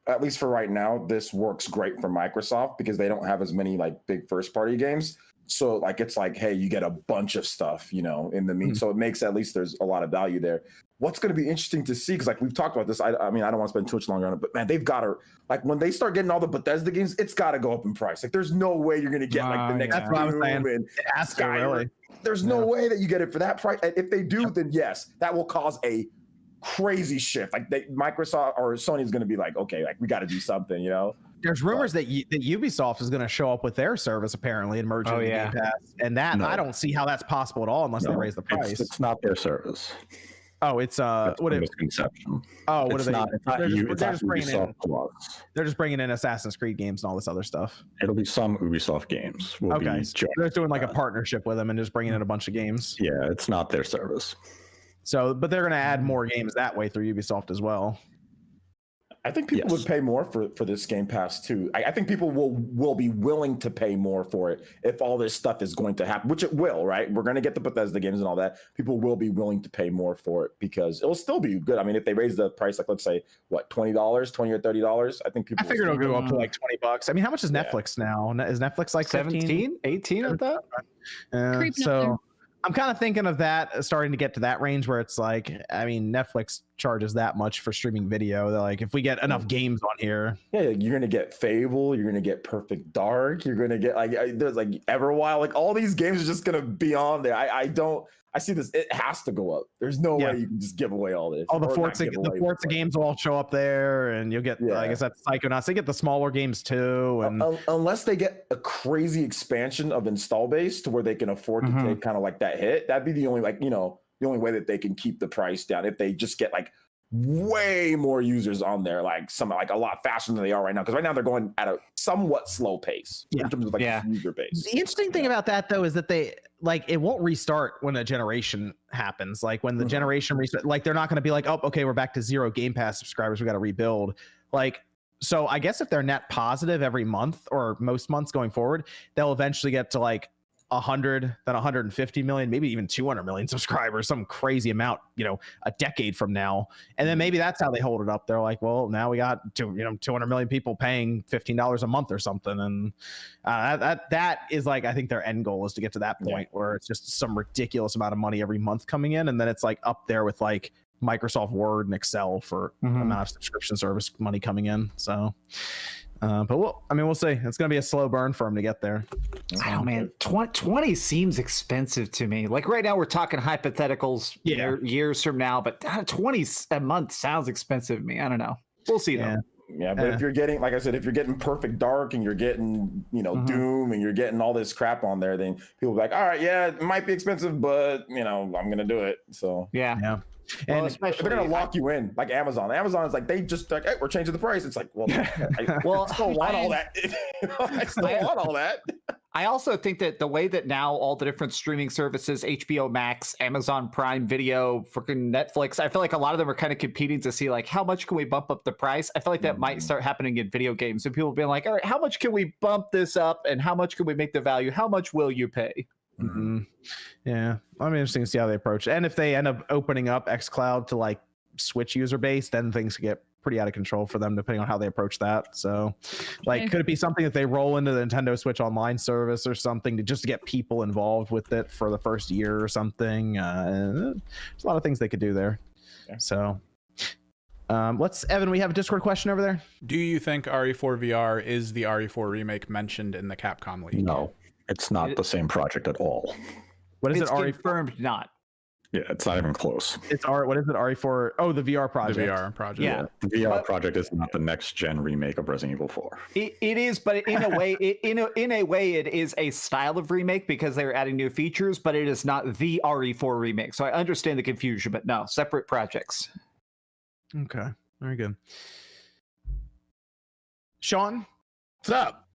B: at least for right now, this works great for Microsoft because they don't have as many like big first party games. So like it's like, hey, you get a bunch of stuff, in the meat. So it makes at least there's a lot of value there. What's going to be interesting to see, because like we've talked about this, I mean, I don't want to spend too much longer on it, but man, they've got to, like when they start getting all the Bethesda games, it's got to go up in price. Like there's no way you're going to get like the next Doom and Skyrim. There's no way that you get it for that price. And if they do, then yes, that will cause a crazy shift. Like Microsoft or Sony is going to be like, okay, like we got to do something,
A: There's rumors that Ubisoft is going to show up with their service apparently and merge into Game Pass, and I don't see how that's possible at all unless they raise the price.
G: It's not their service.
A: Oh, it's what is
G: misconception?
A: Oh, what are they?
G: They're
A: just bringing in Assassin's Creed games and all this other stuff.
G: It'll be some Ubisoft games.
A: Okay, they're doing like a partnership with them and just bringing in a bunch of games.
G: Yeah, it's not their service.
A: So, but they're going to add more games that way through Ubisoft as well.
B: I think people would pay more for this Game Pass too. I think people will be willing to pay more for it if all this stuff is going to happen, which it will, right? We're going to get the Bethesda games and all that. People will be willing to pay more for it because it'll still be good. I mean, if they raise the price, like let's say what, $20 or $30, I think people.
A: I figure it'll go up to like $20. I mean, how much is Netflix now? Is Netflix like
F: 17, 18 at that?
A: So I'm kind of thinking of that starting to get to that range where it's like, I mean, Netflix charges that much for streaming video. They're like, if we get enough games on here,
B: you're gonna get Fable, you're gonna get Perfect Dark, you're gonna get like there's like Everwild, like all these games are just gonna be on there. I see this. It has to go up. There's no way you can just give away all this.
A: All the Forza games will all show up there, and you'll get, like I said, Psychonauts. They get the smaller games too, and
B: unless they get a crazy expansion of install base to where they can afford to take kind of like that hit, that'd be the only the only way that they can keep the price down. If they just get like way more users on there, like a lot faster than they are right now, because right now they're going at a somewhat slow pace in terms of user base.
A: The interesting thing about that though is that they it won't restart when a generation happens. Like when the generation restart, like they're not going to be like, oh, okay, we're back to 0 Game Pass subscribers, we got to rebuild. So I guess if they're net positive every month or most months going forward, they'll eventually get to like 100, then 150 million, maybe even 200 million subscribers, some crazy amount, a decade from now. And then maybe that's how they hold it up. They're like, well, now we got 200 million people paying $15 a month or something. And that is like, I think their end goal is to get to that point where it's just some ridiculous amount of money every month coming in. And then it's like up there with like Microsoft Word and Excel for amount of subscription service money coming in. So, but we'll see. It's going to be a slow burn for them to get there.
F: Oh man, 20 seems expensive to me. Like right now we're talking hypotheticals years from now, but 20 a month sounds expensive to me. I don't know. We'll see though.
B: Yeah, but if you're getting, like I said, if you're getting Perfect Dark and you're getting, Doom and you're getting all this crap on there, then people be like, all right, yeah, it might be expensive, but I'm going to do it. So
F: yeah.
B: And they're gonna lock you in like Amazon. Amazon is like, they just like, hey, we're changing the price. It's like, well, I still want all that. I still want all that.
F: I also think that the way that now all the different streaming services, HBO Max, Amazon Prime Video, freaking Netflix, I feel like a lot of them are kind of competing to see like how much can we bump up the price. I feel like that might start happening in video games. And people being like, all right, how much can we bump this up, and how much can we make the value? How much will you pay?
A: Yeah, I'm interested to see how they approach it. And if they end up opening up xCloud to like Switch user base, then things get pretty out of control for them depending on how they approach that. So could it be something that they roll into the Nintendo Switch Online service or something to just get people involved with it for the first year or something? There's a lot of things they could do there. So Evan, we have a Discord question over there.
E: Do you think RE4 VR is the RE4 remake mentioned in the Capcom leak?
G: No. It's not the same project at all.
A: What is
F: it's
A: it?
F: Confirmed not.
G: Yeah, it's not even close.
A: What is it? RE4? Oh, the VR project.
E: The VR project.
F: Yeah.
G: The VR project is not the next gen remake of Resident Evil 4.
F: It is, but in a way, in a way, it is a style of remake because they're adding new features, but it is not the RE4 remake. So I understand the confusion, but no, separate projects.
A: Okay, very good. Sean,
D: what's up?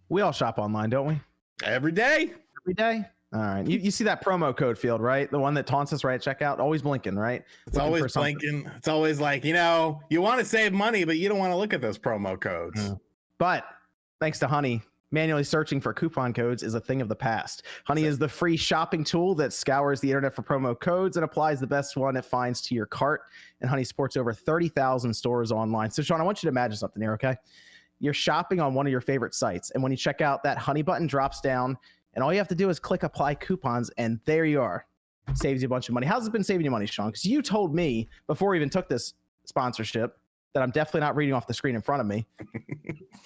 A: We all shop online, don't we?
D: Every day.
A: Every day? All right. You see that promo code field, right? The one that taunts us right at checkout? Always blinking, right?
D: It's always blinking. It's always like, you want to save money, but you don't want to look at those promo codes.
A: But thanks to Honey, manually searching for coupon codes is a thing of the past. Honey is the free shopping tool that scours the internet for promo codes and applies the best one it finds to your cart. And Honey supports over 30,000 stores online. So, Sean, I want you to imagine something here, okay? You're shopping on one of your favorite sites, and when you check out, that Honey button drops down, and all you have to do is click apply coupons, and there you are. Saves you a bunch of money. How's it been saving you money, Sean? Because you told me before we even took this sponsorship that I'm definitely not reading off the screen in front of me.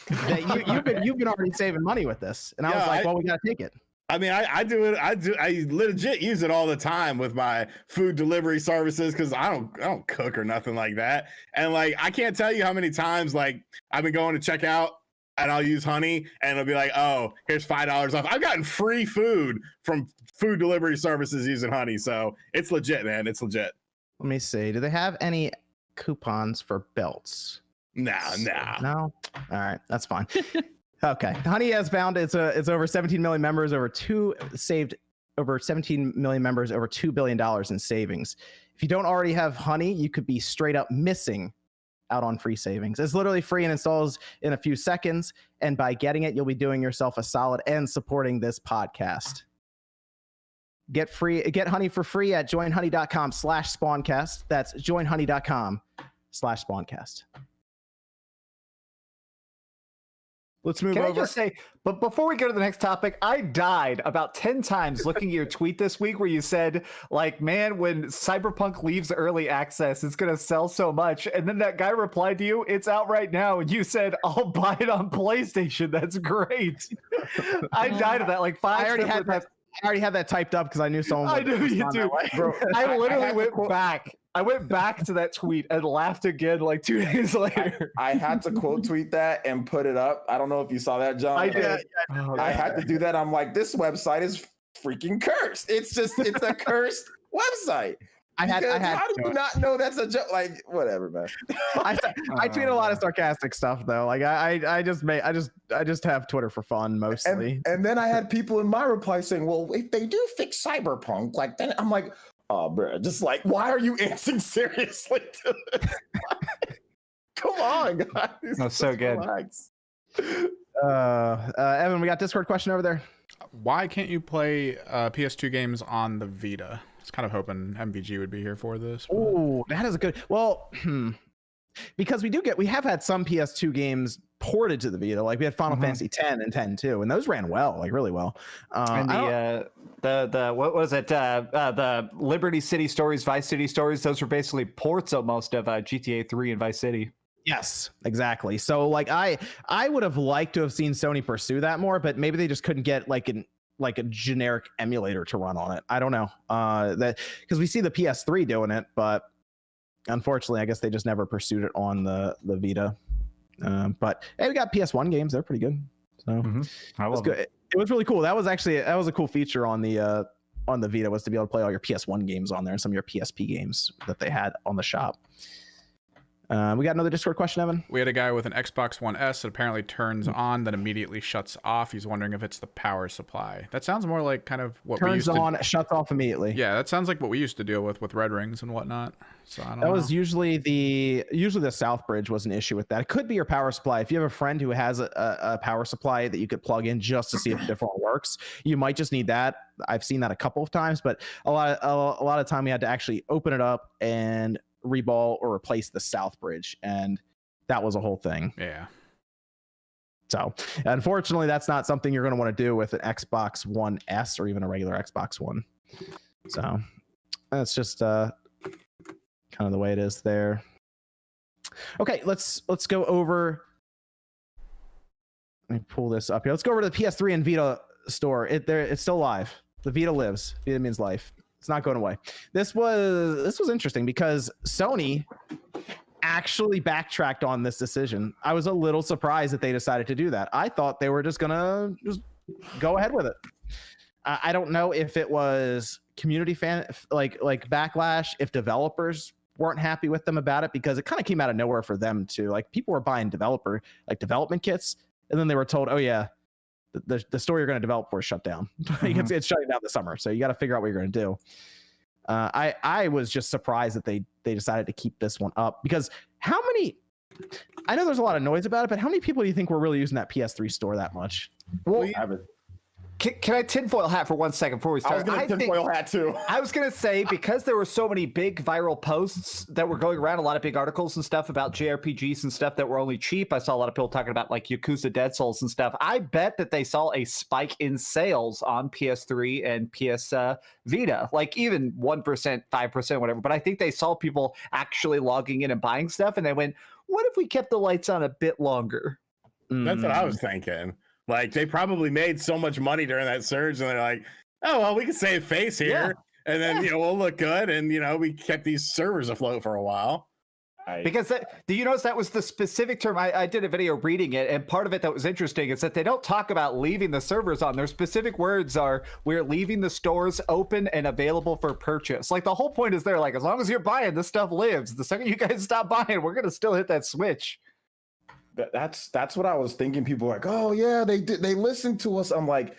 A: that you've been already saving money with this, and I was like, well, we got to take it.
D: I mean, I do it. I legit use it all the time with my food delivery services because I don't cook or nothing like that. And like, I can't tell you how many times like I've been going to check out and I'll use Honey and it'll be like, oh, here's $5 off. I've gotten free food from food delivery services using Honey. So it's legit, man. It's legit.
A: Let me see. Do they have any coupons for belts?
D: No.
A: All right. That's fine. Okay. Honey has found it's over 17 million members, over over 17 million members, over $2 billion in savings. If you don't already have Honey, you could be straight up missing out on free savings. It's literally free and installs in a few seconds. And by getting it, you'll be doing yourself a solid and supporting this podcast. Get Honey for free at joinhoney.com/Spawncast. That's joinhoney.com/Spawncast. Let's move over.
F: Can I just say, but before we go to the next topic, I died about 10 times looking at your tweet this week where you said, like, man, when Cyberpunk leaves early access, it's going to sell so much. And then that guy replied to you, it's out right now. And you said, I'll buy it on PlayStation. That's great. I died of that like 5
A: I already had that typed up because I knew someone.
F: I knew you do. Bro, I literally went back. I went back to that tweet and laughed again like 2 days later.
B: I had to quote tweet that and put it up. I don't know if you saw that, John.
F: I did.
B: I had to do that. I'm like, this website is freaking cursed. It's a cursed website.
A: How
B: do you not know that's a joke? Like, whatever, man.
A: I tweet a lot of sarcastic stuff though. Like I just have Twitter for fun mostly.
B: And then I had people in my reply saying, well, if they do fix Cyberpunk, like then I'm like, oh, bro, just like, why are you answering seriously to this? Come on, guys.
F: That's so good.
A: Evan, we got Discord question over there.
E: Why can't you play PS2 games on the Vita? I was kind of hoping MVG would be here for this.
A: Oh, that is a good. Well, because we have had some PS2 games ported to the Vita. Like we had Final Fantasy 10 and 10 too, and those ran well, like really well.
F: And the what was it? The Liberty City Stories, Vice City Stories. Those were basically ports almost of GTA 3 and Vice City.
A: Yes, exactly. So like I would have liked to have seen Sony pursue that more, but maybe they just couldn't get like a generic emulator to run on it. I don't know. That because we see the PS3 doing it, but unfortunately, I guess they just never pursued it on the Vita. But hey, we got PS1 games; they're pretty good. So that's good. It was really cool. That was a cool feature on the Vita, was to be able to play all your PS1 games on there and some of your PSP games that they had on the shop. We got another Discord question, Evan.
E: We had a guy with an Xbox One S that apparently turns on, then immediately shuts off. He's wondering if it's the power supply. That sounds more like kind of what we used to...
A: Turns on, shuts off immediately.
E: Yeah, that sounds like what we used to deal with Red Rings and whatnot. So I don't know.
A: That was usually the South Bridge was an issue with that. It could be your power supply. If you have a friend who has a power supply that you could plug in just to see if the different one works, you might just need that. I've seen that a couple of times, but a lot of time we had to actually open it up and reball or replace the South Bridge, and that was a whole thing.
E: Yeah.
A: So unfortunately, that's not something you're going to want to do with an Xbox One S or even a regular Xbox One. So that's just kind of the way it is there. Okay, let's go over. Let me pull this up here. Let's go over to the PS3 and Vita store. It's still live. The Vita lives. Vita means life. It's not going away. This was interesting because Sony actually backtracked on this decision. I was a little surprised that they decided to do that. I thought they were just gonna go ahead with it. I don't know if it was community like backlash, if developers weren't happy with them about it, because it kind of came out of nowhere for them too. Like people were buying development kits, and then they were told, oh yeah, the store you're going to develop for is shut down. It's shutting down this summer, so you got to figure out what you're going to do. I was just surprised that they decided to keep this one up, because how many? I know there's a lot of noise about it, but how many people do you think were really using that PS3 store that much?
F: Well, can I tinfoil hat for 1 second before we start?
B: I was going to tinfoil hat too.
F: I was going to say, because there were so many big viral posts that were going around, a lot of big articles and stuff about JRPGs and stuff that were only cheap. I saw a lot of people talking about like Yakuza Dead Souls and stuff. I bet that they saw a spike in sales on PS3 and PS Vita, like even 1%, 5%, whatever. But I think they saw people actually logging in and buying stuff, and they went, what if we kept the lights on a bit longer?
D: That's what I was thinking. Like, they probably made so much money during that surge, and they're like, oh, well, we can save face here. Yeah. And then, we'll look good. And, we kept these servers afloat for a while.
F: Because do you notice that was the specific term? I did a video reading it, and part of it that was interesting is that they don't talk about leaving the servers on. Their specific words are, we're leaving the stores open and available for purchase. Like, the whole point is they're like, as long as you're buying, this stuff lives. The second you guys stop buying, we're going to still hit that switch.
B: That's what I was thinking. People were like, oh yeah, they listened to us. I'm like,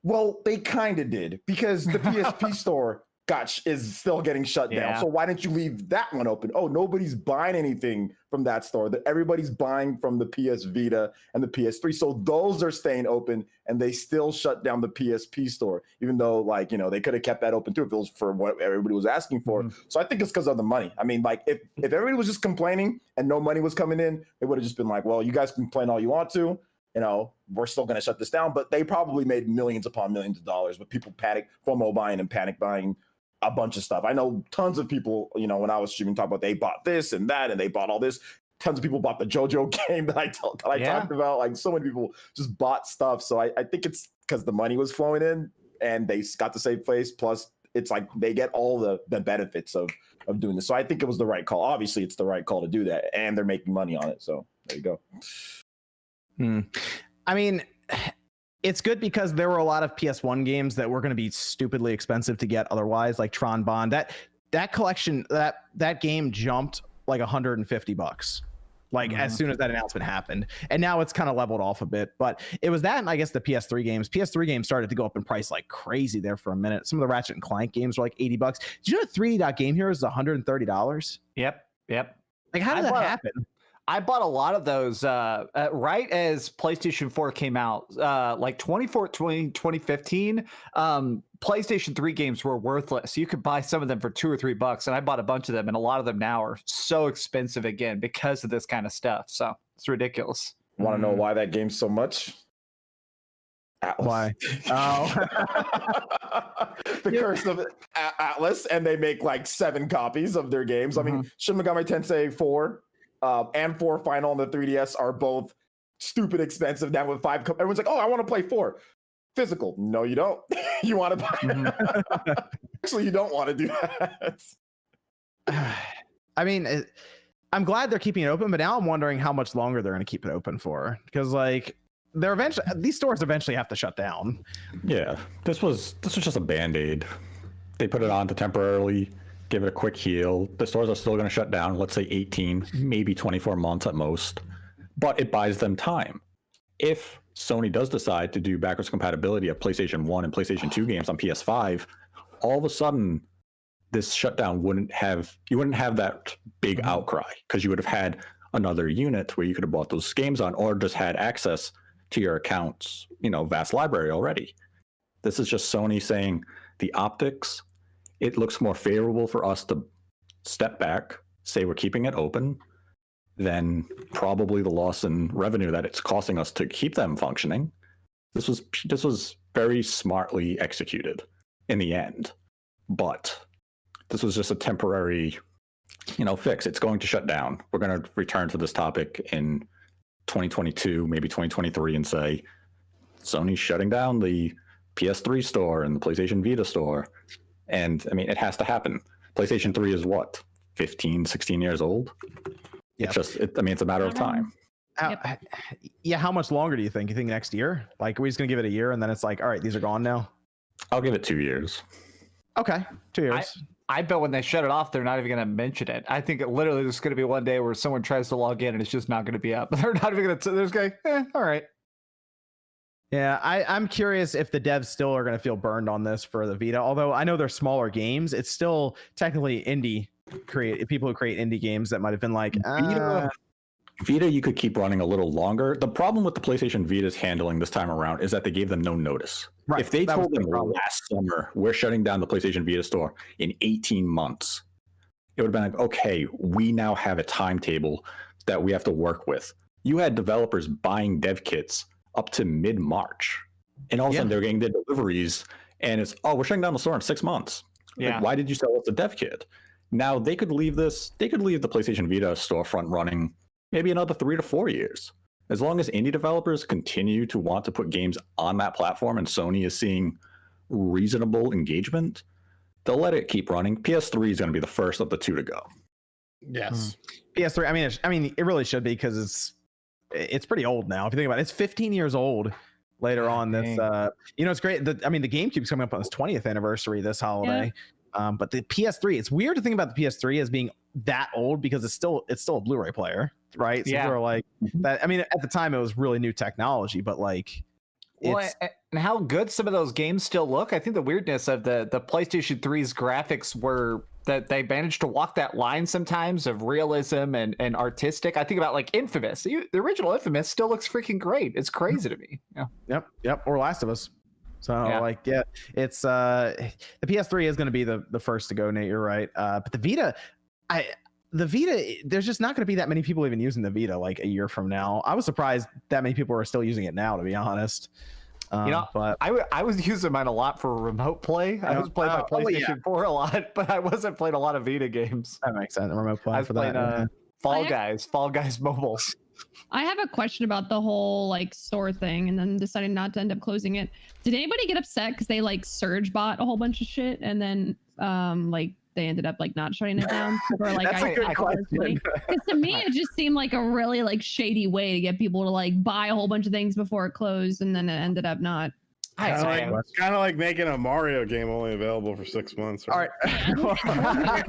B: Well, they kind of did because the PSP store is still getting shut down. So why didn't you leave that one open? Oh, nobody's buying anything from that store. Everybody's buying from the PS Vita and the PS3. So those are staying open, and they still shut down the PSP store, even though, like, they could have kept that open too if it was for what everybody was asking for. So I think it's because of the money. I mean, like, if everybody was just complaining and no money was coming in, it would have just been like, well, you guys can complain all you want to. We're still going to shut this down. But they probably made millions upon millions of dollars with people FOMO buying and panic buying a bunch of stuff. I know tons of people, when I was streaming, talk about they bought this and that, and they bought all this. Tons of people bought the JoJo game that I talked about. Like, so many people just bought stuff. So I think it's because the money was flowing in and they got the same place. Plus, it's like they get all the benefits of doing this. So I think it was the right call. Obviously, it's the right call to do that, and they're making money on it. So there you go.
A: I mean, it's good because there were a lot of PS1 games that were going to be stupidly expensive to get otherwise, like Tron Bond. That collection, that game jumped like $150, like as soon as that announcement happened. And now it's kind of leveled off a bit, but it was that, and I guess the PS3 games. PS3 games started to go up in price like crazy there for a minute. Some of the Ratchet and Clank games were like $80. Did you know 3D Game Heroes is $130?
F: Yep.
A: Like, how did that happen?
F: I bought a lot of those right as PlayStation 4 came out, like 2015. PlayStation 3 games were worthless. You could buy some of them for $2 or $3, and I bought a bunch of them, and a lot of them now are so expensive again because of this kind of stuff. So it's ridiculous.
B: Want to know why that game's so much? Atlas.
A: Why? Oh,
B: the curse of Atlas, and they make like 7 copies of their games. I mean, Shin Megami Tensei 4. And 4 Final on the 3DS are both stupid expensive. Now with 5, everyone's like, "Oh, I want to play 4 physical." No, you don't. You want to buy. Actually, you don't want to do that.
A: I mean, I'm glad they're keeping it open, but now I'm wondering how much longer they're going to keep it open for, because like these stores eventually have to shut down.
G: Yeah, this was just a band-aid. They put it on to temporarily give it a quick heal. The stores are still going to shut down, let's say 18, maybe 24 months at most, but it buys them time. If Sony does decide to do backwards compatibility of PlayStation 1 and PlayStation 2 games on PS5, all of a sudden this shutdown you wouldn't have that big outcry, because you would have had another unit where you could have bought those games on, or just had access to your account's vast library already. This is just Sony saying the optics, it looks more favorable for us to step back, say we're keeping it open, than probably the loss in revenue that it's costing us to keep them functioning. This was very smartly executed in the end, but this was just a temporary, fix. It's going to shut down. We're going to return to this topic in 2022, maybe 2023, and say Sony's shutting down the PS3 store and the PlayStation Vita store. And I mean, it has to happen. PlayStation 3 is what, 15, 16 years old? Yep. It's a matter of time.
A: How much longer do you think? You think next year? Like, are we just going to give it a year and then it's like, all right, these are gone now?
G: I'll give it 2 years.
A: Okay, 2 years.
F: I bet when they shut it off, they're not even going to mention it. I think it literally is going to be one day where someone tries to log in and it's just not going to be up. They're not even going to, they're just going, all right.
A: Yeah, I'm curious if the devs still are going to feel burned on this for the Vita. Although I know they're smaller games, it's still technically people who create indie games that might have been like,
G: Vita, you could keep running a little longer. The problem with the PlayStation Vita's handling this time around is that they gave them no notice. Right. If they told them last summer, we're shutting down the PlayStation Vita store in 18 months, it would have been like, okay, we now have a timetable that we have to work with. You had developers buying dev kits up to mid-March, and all of a sudden they're getting their deliveries, and it's, we're shutting down the store in 6 months.
F: Yeah.
G: Like, why did you sell us a dev kit? Now they could leave the PlayStation Vita storefront running maybe another 3 to 4 years. As long as indie developers continue to want to put games on that platform and Sony is seeing reasonable engagement, they'll let it keep running. PS3 is going to be the first of the 2 to go.
D: Yes.
A: PS3, I mean, it really should be, because it's pretty old now. If you think about it, it's 15 years old later on this. It's great. The GameCube's coming up on its 20th anniversary this holiday. Yeah. But the PS3, it's weird to think about the PS3 as being that old, because it's still a Blu-ray player, right? So people are like that. I mean, at the time it was really new technology, but like
F: and how good some of those games still look. I think the weirdness of the PlayStation 3's graphics were that they managed to walk that line sometimes of realism and artistic. I think about like Infamous. The original Infamous still looks freaking great. It's crazy to me. Yeah.
A: Yep. Or Last of Us. So it's the PS3 is going to be the first to go, Nate. You're right. But the Vita, there's just not going to be that many people even using the Vita like a year from now. I was surprised that many people are still using it now, to be honest.
F: But I was using mine a lot for remote play. I was playing my PlayStation 4 a lot, but I wasn't playing a lot of Vita games.
A: That makes sense. Remote play for
F: playing,
A: that.
F: Fall Guys Mobile.
C: I have a question about the whole like store thing and then decided not to end up closing it. Did anybody get upset because they like surge bought a whole bunch of shit and then like they ended up like not shutting it down? Or like
A: That's a good question.
C: Because to me it just seemed like a really like shady way to get people to like buy a whole bunch of things before it closed and then it ended up not.
D: Kind of like making a Mario game only available for 6 months.
A: Right? All right.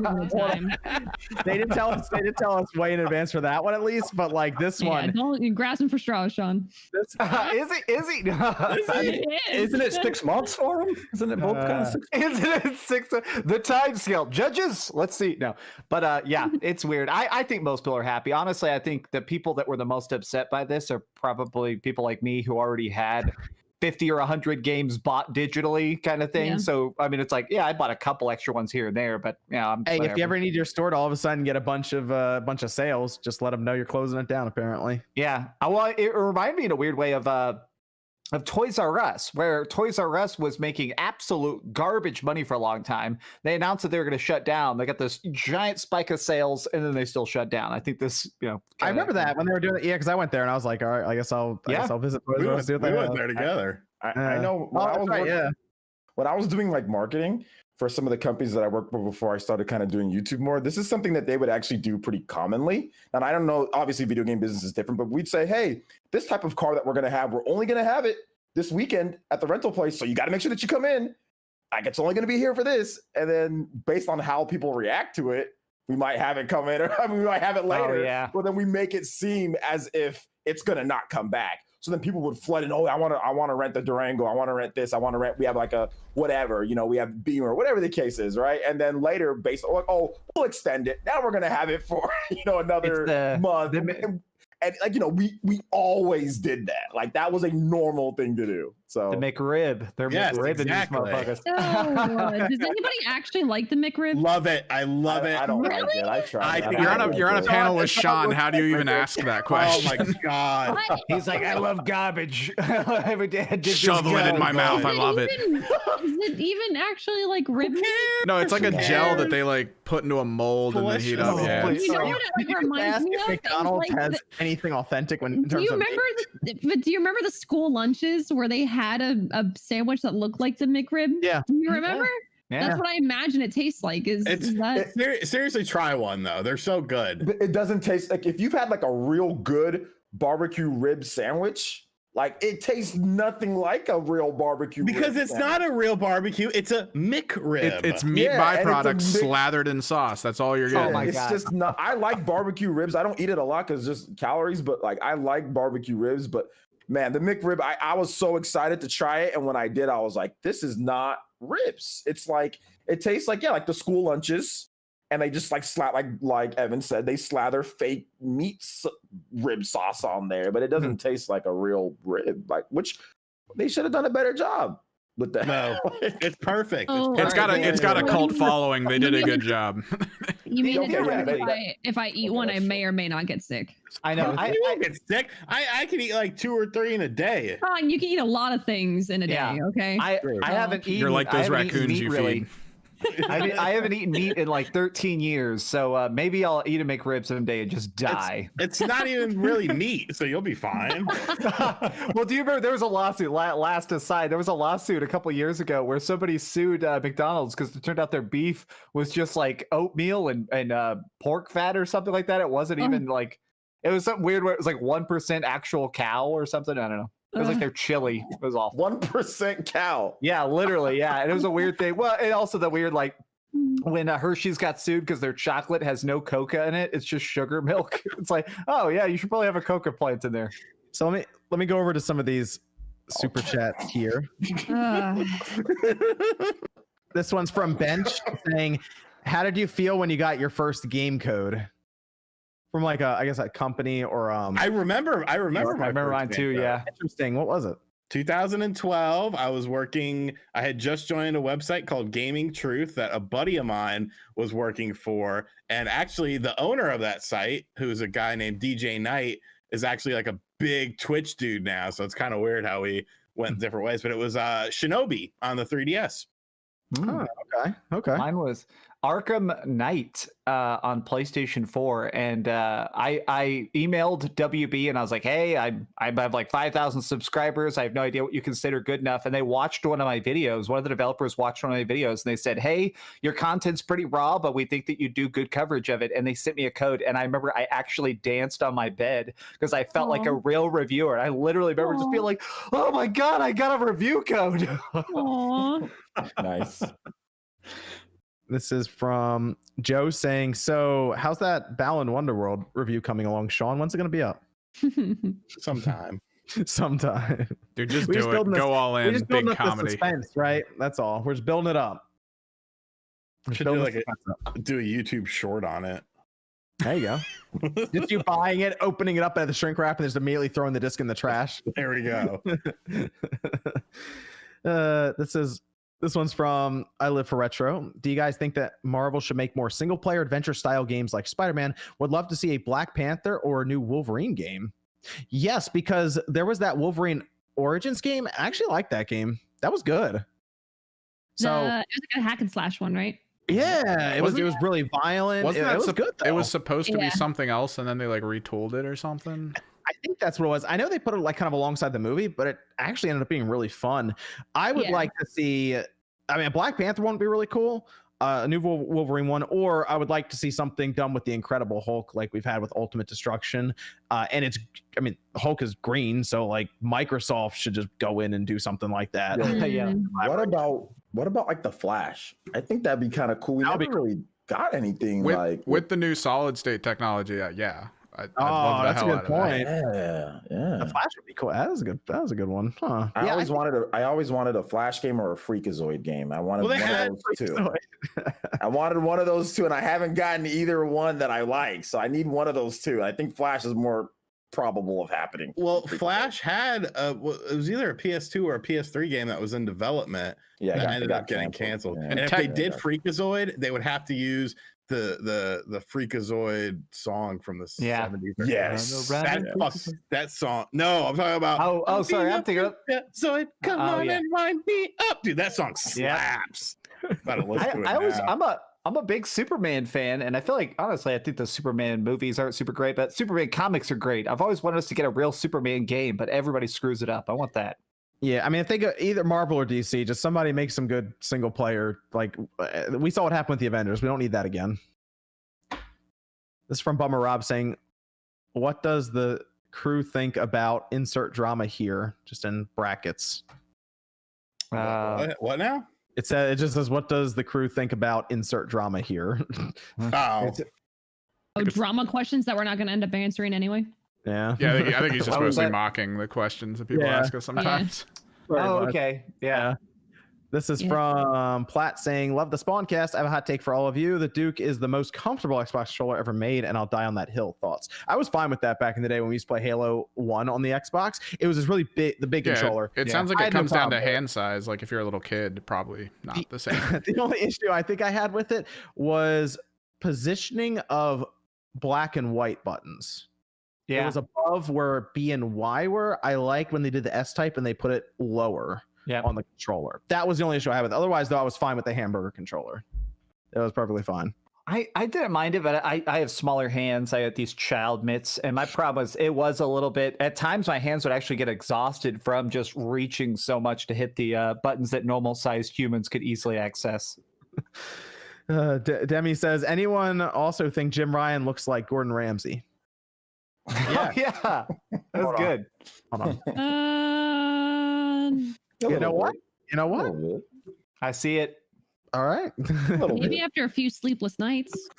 A: They did tell us way in advance for that one at least, but like this one,
C: don't grasp him for straws, Sean.
F: Is he?
G: Isn't it 6 months for him? Isn't it both kind of 6 months?
F: Isn't it 6? The time scale, judges. Let's see. No, but yeah, it's weird. I think most people are happy. Honestly, I think the people that were the most upset by this are probably people like me who already had 50 or 100 games bought digitally kind of thing. Yeah. So, I mean, it's like, yeah, I bought a couple extra ones here and there, but yeah.
A: Hey, if you ever need your store to all of a sudden get a bunch of sales, just let them know you're closing it down, apparently.
F: Yeah. Well, it reminded me in a weird way of Toys R Us, where Toys R Us was making absolute garbage money for a long time. They announced that they were going to shut down. They got this giant spike of sales, and then they still shut down. I think this,
A: I remember that when they were doing it. Yeah, because I went there and I was like, all right, I guess I'll visit Toys R Us.
D: We went there together.
B: I know. When I was doing like marketing for some of the companies that I worked with before I started kind of doing YouTube more, this is something that they would actually do pretty commonly. And I don't know, obviously video game business is different, but we'd say, hey, this type of car that we're going to have, we're only going to have it this weekend at the rental place. So you got to make sure that you come in. Like, it's only going to be here for this. And then based on how people react to it, we might have it come in or we might have it later.
F: Oh, yeah.
B: But then we make it seem as if it's going to not come back. So then people would flood in. Oh, I want to rent the Durango. I want to rent this. I want to rent. We have like a whatever. We have Beamer, whatever the case is, right? And then later, based on we'll extend it. Now we're gonna have it for another month. And like we always did that. Like that was a normal thing to do. So
F: the McRib, they're McRib in these motherfuckers.
C: Does anybody actually like the McRib?
D: Love it. I love it.
B: I don't like it. I tried.
E: You're on a panel with Sean. How do you even ask that question?
D: Oh my god.
F: He's like, I love garbage. Every day I did
E: shovel it in my mouth. I love it.
C: Is it even actually like rib meat?
E: No, it's like a gel that they like put into a mold and then heat up. Yeah.
C: You know what it like reminds me of?
A: McDonald's has anything authentic in terms of.
C: Do you remember the school lunches where they had a sandwich that looked like the McRib?
A: Yeah.
C: Do you remember?
F: Yeah.
C: That's what I imagine it tastes like.
D: Seriously, try one though. They're so good.
B: It doesn't taste like if you've had like a real good barbecue rib sandwich. Like it tastes nothing like a real barbecue
D: because it's not a real barbecue. It's a McRib.
E: It's meat byproducts slathered in sauce. That's all you're getting.
F: Oh my
B: God. It's just not. I like barbecue ribs. I don't eat it a lot because just calories, but like I like barbecue ribs. But man, the McRib, I was so excited to try it, and when I did, I was like, this is not ribs. It's like it tastes like like the school lunches. And they just like Evan said, they slather fake meat rib sauce on there, but it doesn't taste like a real rib. Like, which they should have done a better job with that.
D: No, it's perfect.
E: It's got a cult following. They did a good job.
C: You mean if I eat one, I may or may not get sick.
F: I know.
D: I won't get sick. I can eat like 2 or 3 in a day.
C: Fine, you can eat a lot of things in a day. Okay.
F: I haven't eaten.
E: You're like those raccoons you feed.
F: I haven't eaten meat in like 13 years, so maybe I'll eat a McRib someday and just die.
D: It's not even really meat, so you'll be fine.
F: Well, do you remember there was a lawsuit? Last aside, there was a lawsuit a couple years ago where somebody sued McDonald's because it turned out their beef was just like oatmeal and pork fat or something like that. It wasn't even like it was something weird where it was like 1% actual cow or something. I don't know. It was like their chili. It was awful.
B: 1% cow.
F: Yeah, literally. Yeah. And it was a weird thing. Well, and also the weird, like when Hershey's got sued because their chocolate has no coca in it. It's just sugar milk. It's like, oh yeah, you should probably have a coca plant in there.
A: So let me go over to some of these super chat here.
C: Uh,
A: This one's from Bench saying, "How did you feel when you got your first game code from like a company or
D: I remember
F: I remember mine too. Yeah.
A: Interesting. What was it?
D: 2012, I was working. I had just joined a website called Gaming Truth that a buddy of mine was working for, and actually the owner of that site, who's a guy named DJ Knight, is actually like a big Twitch dude now. So it's kind of weird how we went different ways. But it was Shinobi on the 3DS.
A: Oh, okay.
F: Mine was Arkham Knight on PlayStation 4, and I emailed WB and I was like, "Hey, I have like 5,000 subscribers. I have no idea what you consider good enough." And they watched one of my videos. One of the developers watched one of my videos, and they said, "Hey, your content's pretty raw, but we think that you do good coverage of it." And they sent me a code, and I remember I actually danced on my bed because I felt like a real reviewer. I literally remember just being like, "Oh my god, I got a review code!"
C: Aww.
B: Nice.
A: This is from Joe saying, "So how's that Balan Wonderworld review coming along, Sean? When's it going to be up?"
D: Sometime.
A: Sometime.
E: Dude, just
A: We
E: do
A: just
E: it.
A: building
E: Go
A: this-
E: all
A: We're
E: in.
A: just
E: Big
A: building up the
E: comedy.
A: suspense, right? That's all. We're just building it up. We're
D: Should
A: building
D: do like
A: the suspense up.
D: do a YouTube short on it.
A: There you go. Just you buying it, opening it up at the shrink wrap, and just immediately throwing the disc in the trash.
D: There we go.
A: This one's from I Live for Retro. Do you guys think that Marvel should make more single player adventure style games like Spider-Man? Would love to see a Black Panther or a new Wolverine game. Yes, because there was that Wolverine Origins game. I actually liked that game. That was good. So
C: it was like a hack and slash one, right?
A: yeah, it was really violent.
E: Wasn't
A: it
E: that
A: was good though.
E: It was supposed to be
C: Yeah.
E: something else, and then they like retooled it or something.
A: I think that's what it was. I know they put it like kind of alongside the movie, but it actually ended up being really fun. I would like to see, I mean, a Black Panther one would be really cool. A new Wolverine one, or I would like to see something done with the Incredible Hulk like we've had with Ultimate Destruction. And it's, I mean, Hulk is green, so like Microsoft should just go in and do something like that.
F: Yeah.
B: What about like the Flash? I think that'd be kind of cool. We
A: That'd
B: never really got anything
E: with the new solid state technology. Yeah. I'd love the
A: that's a
E: hell
A: good
E: out of that.
A: point.
B: Yeah.
A: The Flash would be cool. That was a good one. Huh.
B: I always wanted a Flash game or a Freakazoid game. I wanted one of those two. I wanted one of those two, and I haven't gotten either one that I like. So I need one of those two. I think Flash is more probable of happening.
D: Well, Flash had it was either a PS2 or a PS3 game that was in development.
B: Yeah,
D: that ended up getting canceled.
B: Yeah.
D: And if they did Freakazoid, they would have to use the Freakazoid song from the 70s.
B: Yes.
D: That song. No, I'm talking about.
F: Oh, sorry. I'm thinking of
D: Freakazoid, come on and wind me up, dude. That song slaps.
F: I'm a big Superman fan, and I feel like honestly, I think the Superman movies aren't super great, but Superman comics are great. I've always wanted us to get a real Superman game, but everybody screws it up. I want that.
A: Yeah, I mean, if they go either Marvel or DC, just somebody make some good single player. Like we saw what happened with the Avengers. We don't need that again. This is from Bummer Rob saying, "What does the crew think about insert drama here?" Just in brackets.
D: What now?
A: It just says, "What does the crew think about insert drama here?"
C: Drama questions that we're not going to end up answering anyway.
A: Yeah.
E: Yeah, I think he's just mostly mocking the questions that people ask us sometimes.
F: Okay. Yeah.
A: This is from Platt saying, "Love the Spawncast. I have a hot take for all of you. The Duke is the most comfortable Xbox controller ever made, and I'll die on that hill." Thoughts? I was fine with that back in the day when we used to play Halo 1 on the Xbox. It was just really big, the big controller.
E: It sounds like it comes down to hand size. Like if you're a little kid, probably not the same.
A: The only issue I think I had with it was positioning of black and white buttons. It was above where B and Y were. I like when they did the S type and they put it lower on the controller. That was the only issue I had with it. Otherwise, though, I was fine with the hamburger controller. It was perfectly fine.
F: I didn't mind it, but I have smaller hands. I had these child mitts, and my problem was it was a little bit, at times my hands would actually get exhausted from just reaching so much to hit the buttons that normal sized humans could easily access.
A: Demi says, anyone also think Jim Ryan looks like Gordon Ramsay?
F: Yeah. That's good.
A: Hold on. You know what?
F: I see it.
A: All right.
C: Maybe after a few sleepless nights.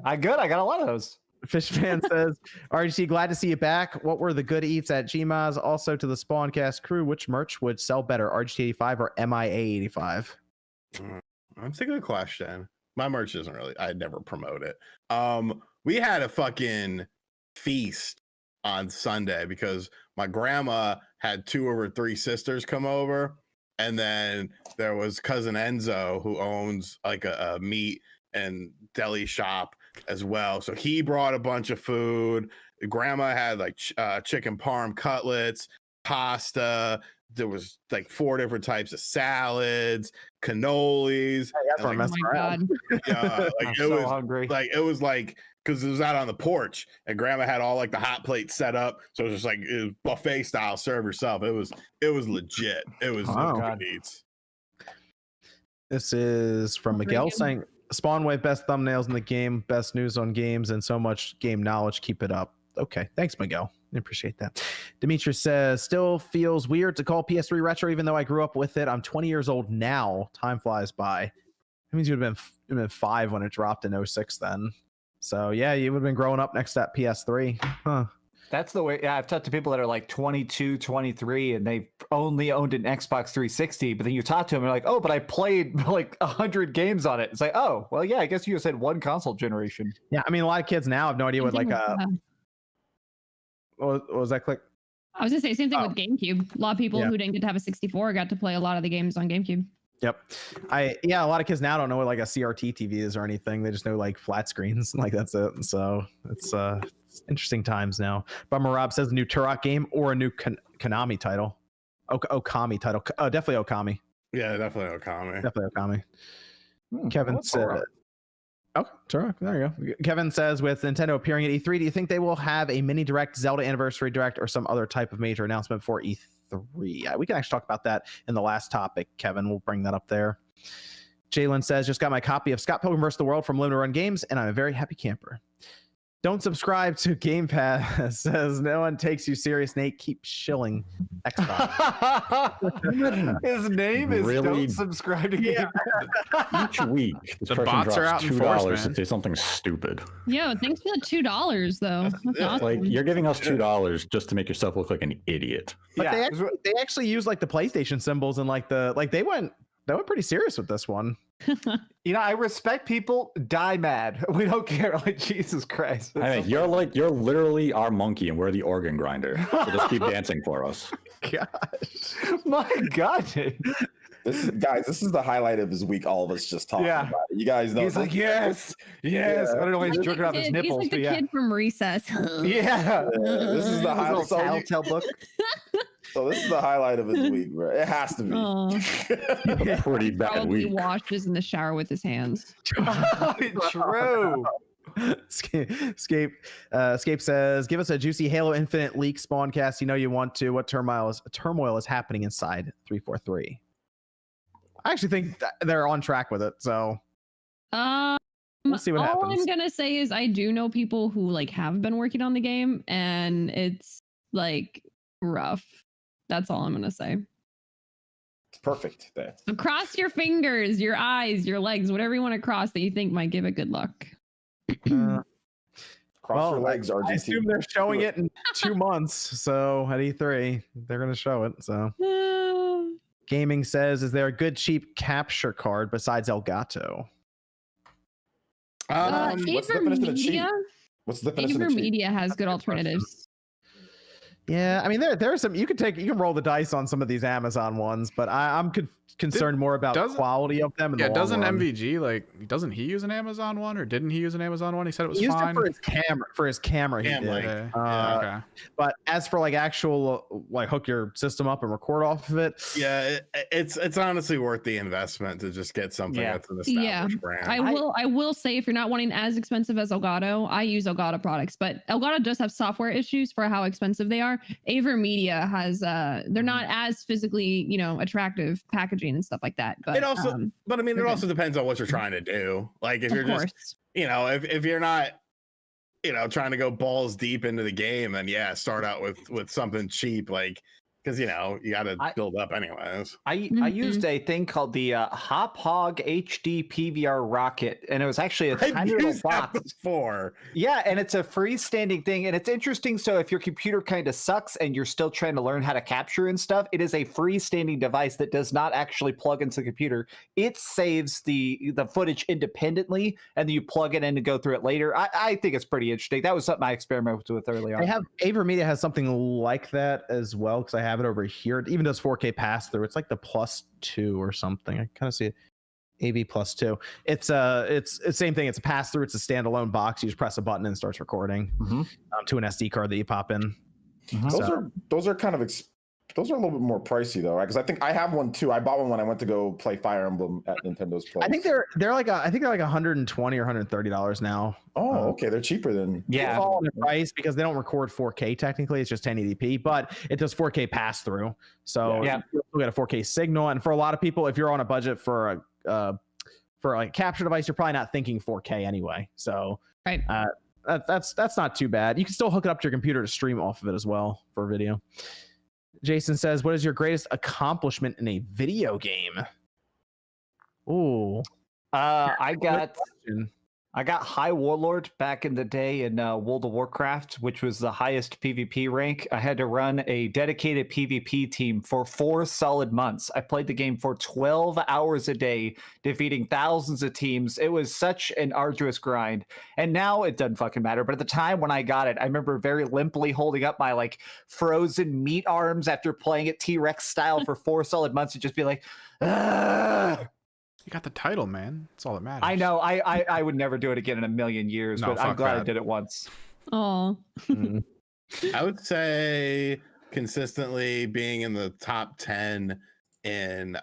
F: I got a lot of those.
A: Fishman says, RGT, glad to see you back. What were the good eats at Gmaz? Also to the Spawncast crew, which merch would sell better, RGT 85 or MIA 85?
D: That's a good question. My merch isn't really, I never promote it. We had a fucking feast on Sunday because my grandma had 2 of her 3 sisters come over. And then there was cousin Enzo, who owns like a meat and deli shop as well. So he brought a bunch of food. Grandma had like chicken parm cutlets, pasta. There was like 4 different types of salads, cannolis.
C: Oh my God.
D: Yeah, like
F: I'm
D: it
F: so
D: was
F: hungry.
D: like it was like because it was out on the porch and grandma had all like the hot plates set up. So it was just like it was buffet style, serve yourself. It was legit. It was
A: Oh.
D: eats.
A: This is from Miguel saying, Spawnwave, best thumbnails in the game, best news on games, and so much game knowledge. Keep it up. Okay, thanks, Miguel. I appreciate that. Demetrius says, still feels weird to call PS3 retro, even though I grew up with it. I'm 20 years old now. Time flies by. That means you would have been 5 when it dropped in 06 then. So yeah, you would have been growing up next to that PS3. Huh.
F: That's the way. Yeah, I've talked to people that are like 22, 23, and they've only owned an Xbox 360. But then you talk to them, and they're like, "Oh, but I played like 100 games on it." It's like, "Oh, well, yeah, I guess you just had one console generation."
A: Yeah, I mean, a lot of kids now have no idea what like what was that click?
C: I was gonna say same thing with GameCube. A lot of people who didn't get to have a 64 got to play a lot of the games on GameCube.
A: Yep. A lot of kids now don't know what like a CRT TV is or anything. They just know like flat screens. Like that's it. So it's interesting times now. Bummer Rob says new Turok game or a new Konami title. Okami title. Definitely Okami.
D: Yeah, definitely Okami.
A: Definitely Okami. Kevin said, "Oh, Turok. There you go." Kevin says, with Nintendo appearing at E3, do you think they will have a mini direct, Zelda Anniversary Direct, or some other type of major announcement for E3? We can actually talk about that in the last topic, Kevin. We'll bring that up there. Jalen says, just got my copy of Scott Pilgrim vs. the World from Limited Run Games, and I'm a very happy camper. Don't subscribe to Game Pass. Says, no one takes you serious, Nate. Keep shilling Xbox.
F: His name is Don't Subscribe to Game Pass.
G: Each week,
E: the bots are out in force, man.
G: to say something stupid.
C: Yo, thanks for the $2 though. That's awesome.
G: Like you're giving us $2 just to make yourself look like an idiot.
A: But they actually use like the PlayStation symbols and like they went pretty serious with this one.
F: You know, I respect people. Die mad. We don't care. Like Jesus Christ.
G: I mean, you're literally our monkey, and we're the organ grinder. So just keep dancing for us.
A: Gosh,
F: my God.
B: This is the highlight of his week. All of us just talking about it. You guys know.
F: He's like, yes. I don't know why he's jerking off his nipples.
C: He's like the kid from Recess.
B: This is the highlight.
F: Telltale book.
B: So this is the highlight of his week, bro. It has to be.
G: A pretty bad
C: Probably
G: week.
C: washes in the shower with his hands.
F: True.
A: Escape says, give us a juicy Halo Infinite leak Spawncast. You know you want to. What turmoil is happening inside 343? I actually think they're on track with it, so we'll see what happens.
C: All I'm gonna say is I do know people who like have been working on the game, and it's like rough. That's all I'm gonna say.
B: It's perfect.
C: So cross your fingers, your eyes, your legs, whatever you want to cross that you think might give it good luck.
B: Cross your legs, RGT.
A: I assume they're showing it in 2 months. So at E3, they're going to show it. So Gaming says, is there a good cheap capture card besides Elgato?
B: What's the definition of cheap? What's the definition of cheap?
C: Media has good alternatives.
A: Yeah, I mean there's some you can roll the dice on some of these Amazon ones, but I'm concerned more about quality of them.
E: Doesn't MVG doesn't he use an Amazon one, or didn't he use an Amazon one? He said it was fine.
A: For his camera, he did.
E: Okay.
A: But as for like actual hook your system up and record off of it,
D: it's honestly worth the investment to just get something that's an established brand.
C: I will say, if you're not wanting as expensive as Elgato, I use Elgato products, but Elgato does have software issues for how expensive they are. Avermedia has they're not as physically attractive packaging and stuff like that, but
D: it also it also depends on what you're trying to do. Like if you're just if you're not trying to go balls deep into the game, then start out with something cheap. Like because you got to build up anyways.
F: I used a thing called the Hop Hog HD PVR Rocket, and it was actually a tiny little box.
D: Before.
F: Yeah, and it's a freestanding thing, and it's interesting. So if your computer kind of sucks and you're still trying to learn how to capture and stuff, it is a freestanding device that does not actually plug into the computer. It saves the footage independently, and then you plug it in and go through it later. I think it's pretty interesting. That was something I experimented with early on.
A: AverMedia has something like that as well, because I have it over here. It even does 4K pass through. It's like the +2 or something. I kind of see it. AV +2. It's the same thing. It's a pass through. It's a standalone box. You just press a button and it starts recording to an SD card that you pop in.
B: Those are kind of those are a little bit more pricey though, right? Because I think I have one too. I bought one when I went to go play Fire Emblem at Nintendo's place.
A: I think they're like $120 or $130 now.
B: Oh, okay, they're cheaper than
A: They fall in the price because they don't record 4K technically. It's just 1080p, but it does 4K pass through. So you get a 4K signal. And for a lot of people, if you're on a budget for a capture device, you're probably not thinking 4K anyway. So that's not too bad. You can still hook it up to your computer to stream off of it as well for video. Jason says, what is your greatest accomplishment in a video game? Ooh.
F: I got High Warlord back in the day in World of Warcraft, which was the highest PvP rank. I had to run a dedicated PvP team for 4 solid months. I played the game for 12 hours a day, defeating thousands of teams. It was such an arduous grind. And now it doesn't fucking matter. But at the time when I got it, I remember very limply holding up my like frozen meat arms after playing it T-Rex style for 4 solid months and just be like, ugh.
E: You got the title, man. That's all that matters.
F: I know. I would never do it again in a million years, but I'm glad I did it once.
C: Oh.
D: I would say consistently being in the top 10 in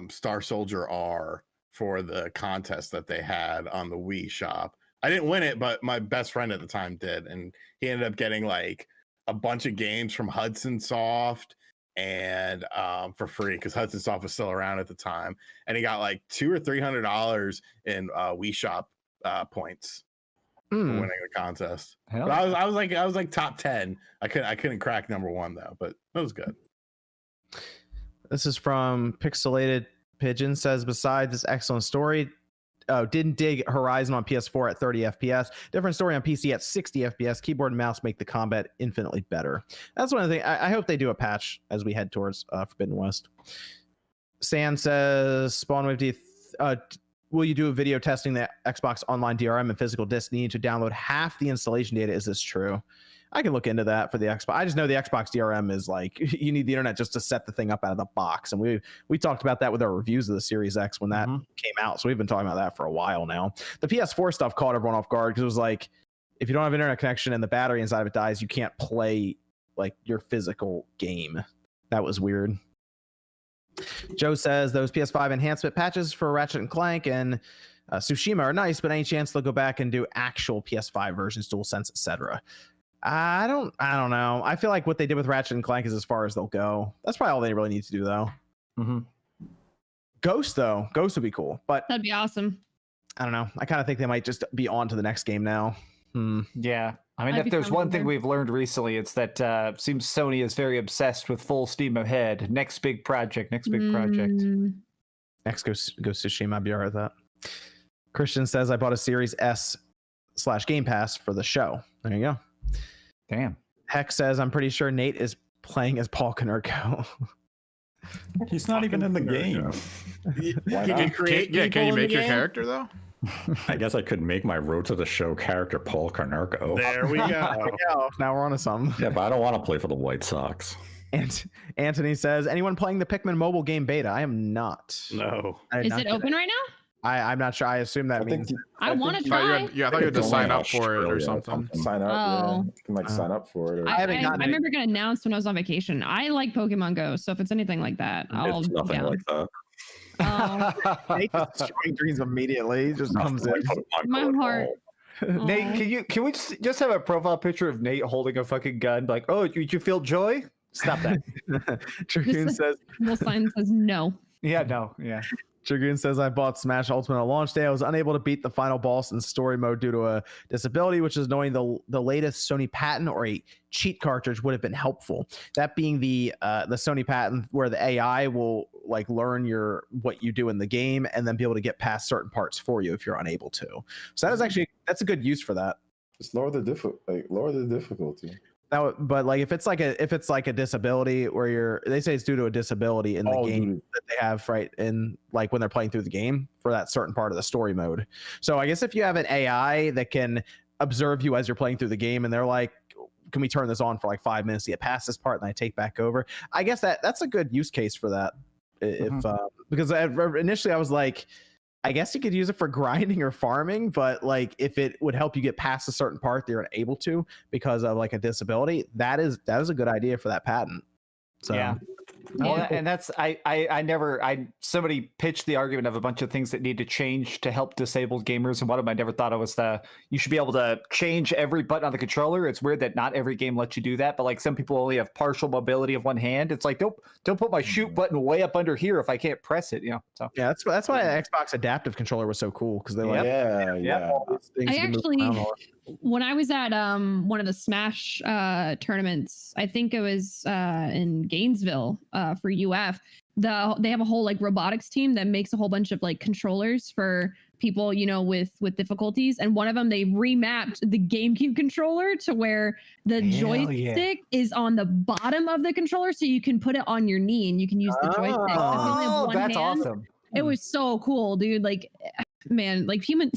D: Star Soldier R for the contest that they had on the Wii shop. I didn't win it, but my best friend at the time did, and he ended up getting like a bunch of games from Hudson Soft and for free because Hudson Soft was still around at the time, and he got like $200 or $300 in Wii Shop points for winning the contest. But I was like top 10. I couldn't crack number 1 though, but it was good.
A: This is from Pixelated Pigeon. Says, besides this excellent story, didn't dig Horizon on PS4 at 30 FPS. Different story on PC at 60 FPS. Keyboard and mouse make the combat infinitely better. That's one of the things. I hope they do a patch as we head towards Forbidden West. Sand says, Spawnwave, will you do a video testing the Xbox Online DRM and physical disc? Need to download half the installation data. Is this true? I can look into that for the Xbox. I just know the Xbox DRM is like, you need the internet just to set the thing up out of the box. And we talked about that with our reviews of the Series X when that came out. So we've been talking about that for a while now. The PS4 stuff caught everyone off guard because it was like, if you don't have internet connection and the battery inside of it dies, you can't play like your physical game. That was weird. Joe says those PS5 enhancement patches for Ratchet and Clank and Tsushima are nice, but any chance they'll go back and do actual PS5 versions, DualSense, etc.? I don't know. I feel like what they did with Ratchet and Clank is as far as they'll go. That's probably all they really need to do, though. Ghost would be cool, but
C: that'd be awesome.
A: I don't know. I kind of think they might just be on to the next game now.
F: Yeah. I mean, if there's one thing we've learned recently, it's that seems Sony is very obsessed with full steam ahead. Next big project. Next Ghost
A: Tsushima. I'd be all right with that. Christian says, I bought a Series S/Game Pass for the show. There you go.
F: Damn.
A: Hex says, I'm pretty sure Nate is playing as Paul Konerko.
G: He's not even in the game.
E: Can you make your character though?
G: I guess I could make my Road to the Show character Paul Konerko.
D: There we go.
A: Now we're on to something.
G: Yeah, but I don't want to play for the White Sox.
A: And Anthony says, anyone playing the Pikmin mobile game beta? I am not.
D: No.
C: Is it open right now?
A: I'm not sure. I assume that means
C: I want to try.
E: I thought you had to sign up for it or something.
B: Sign up. Yeah. You can like sign up for it. Or...
A: I
C: remember getting announced when I was on vacation. I like Pokemon Go, so if it's anything like that,
G: It's nothing like that.
A: Nate just destroying dreams immediately. Just comes in.
C: My heart.
F: Nate, can we just have a profile picture of Nate holding a fucking gun? Like, oh, did you feel joy? Stop that.
A: Dragoon says.
C: Little sign says no.
F: Yeah, no, yeah.
A: Dragoon says, I bought Smash Ultimate on launch day. I was unable to beat the final boss in story mode due to a disability, which is knowing the latest Sony patent or a cheat cartridge would have been helpful. That being the Sony patent where the AI will like learn what you do in the game and then be able to get past certain parts for you if you're unable to. So that's a good use for that.
B: Just lower the difficulty.
A: But like if it's like a disability where they say it's due to a disability in the game that they have, right, in like when they're playing through the game for that certain part of the story mode. So I guess if you have an AI that can observe you as you're playing through the game and they're like, can we turn this on for like 5 minutes to get past this part and I take back over? I guess that's a good use case for that. Because initially I was like, I guess you could use it for grinding or farming, but like if it would help you get past a certain part that you're unable to because of like a disability, that is a good idea for that patent. So
F: yeah. Well, and that's somebody pitched the argument of a bunch of things that need to change to help disabled gamers, and one of them I never thought of was you should be able to change every button on the controller. It's weird that not every game lets you do that, but like some people only have partial mobility of one hand. It's like don't put my shoot button way up under here if I can't press it, So
A: yeah, that's why the Xbox adaptive controller was so cool because they like
C: I actually when I was at one of the Smash tournaments, I think it was in Gainesville for UF, they have a whole like robotics team that makes a whole bunch of like controllers for people, with difficulties. And one of them, they remapped the GameCube controller to where the joystick is on the bottom of the controller, so you can put it on your knee and you can use the joystick.
F: Oh, that's awesome.
C: It was so cool, dude. Like, man, like human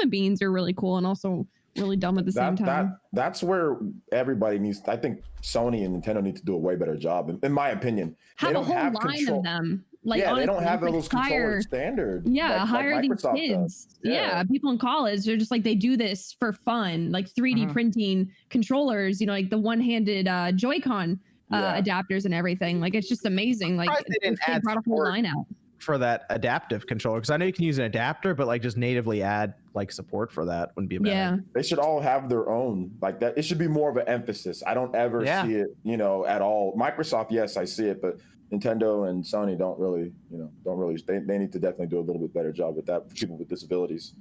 C: beings are really cool and also really dumb at the same time.
B: That's where everybody needs. I think Sony and Nintendo need to do a way better job, in my opinion.
C: Have a whole line of them. Like, honestly,
B: they don't have those controllers standard.
C: Yeah, hire these kids. Yeah, people in college, they're just like, they do this for fun, like 3D printing controllers. Like the one-handed Joy-Con adapters and everything. Like, it's just amazing. Like, they brought a whole line out
A: for that adaptive controller, because I know you can use an adapter, but like just natively add like support for that wouldn't be a bad idea.
B: They should all have their own like that. It should be more of an emphasis. I don't ever see it, at all. Microsoft, yes, I see it, but Nintendo and Sony don't really. They need to definitely do a little bit better job with that for people with disabilities.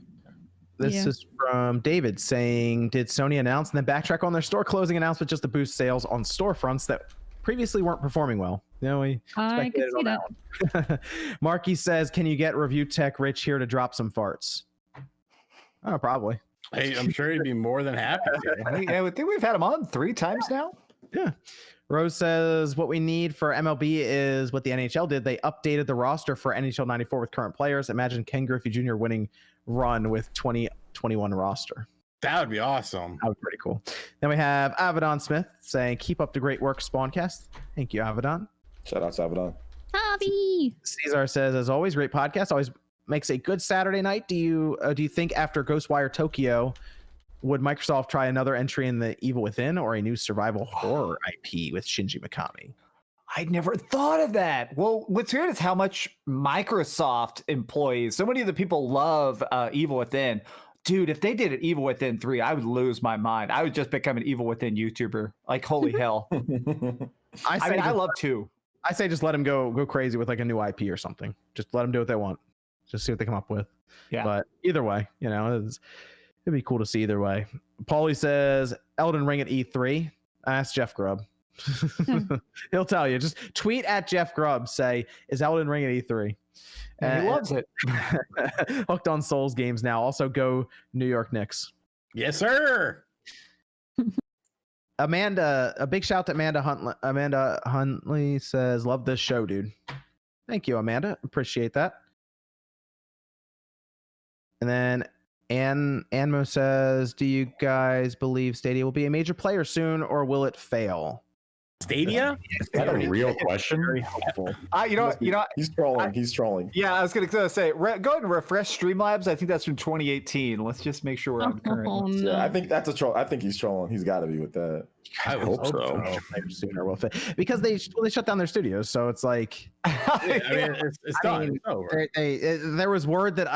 A: This is from David saying, did Sony announce and then backtrack on their store closing announcement just to boost sales on storefronts that previously weren't performing well? We
C: I can see that.
A: Marky says, can you get Review Tech Rich here to drop some farts? Oh, probably.
D: Hey, I'm sure he'd be more than happy.
F: I would think we've had him on 3 times now.
A: Yeah. Rose says, what we need for MLB is what the NHL did. They updated the roster for NHL 94 with current players. Imagine Ken Griffey Jr. winning run with 2021 roster.
D: That would be awesome.
A: That would be pretty cool. Then we have Avedon Smith saying, keep up the great work, Spawncast. Thank you, Avedon.
B: Shout out to Avedon.
C: Hobby.
A: Caesar says, as always, great podcast. Always makes a good Saturday night. Do you think after Ghostwire Tokyo, would Microsoft try another entry in the Evil Within or a new survival horror IP with Shinji Mikami?
F: I never thought of that. Well, what's weird is how much Microsoft employees, so many of the people love Evil Within. Dude, if they did an Evil Within 3, I would lose my mind. I would just become an Evil Within YouTuber. Like, holy hell. I love 2.
A: I say just let them go crazy with like a new IP or something. Just let them do what they want. Just see what they come up with.
F: Yeah.
A: But either way, it'd be cool to see either way. Paulie says Elden Ring at E3. Ask Jeff Grubb. He'll tell you. Just tweet at Jeff Grubb. Say, is Elden Ring at E3?
F: And he loves it.
A: Hooked on Souls games now. Also go New York Knicks.
D: Yes, sir.
A: Amanda, a big shout to Amanda Huntley. Amanda Huntley says, love this show, dude. Thank you, Amanda. Appreciate that. And then Anmo says, do you guys believe Stadia will be a major player soon, or will it fail?
D: Stadia?
G: Is that a real question?
A: Very helpful.
B: He's trolling. He's trolling.
F: Yeah, I was going to say, go ahead and refresh Streamlabs. I think that's from 2018. Let's just make sure we're on current.
C: No.
B: Yeah, I think that's a troll. I think he's trolling. He's got to be with that.
G: I hope so.
A: Sooner will fit because they shut down their studios, so it's like.
D: It's done.
A: There was word that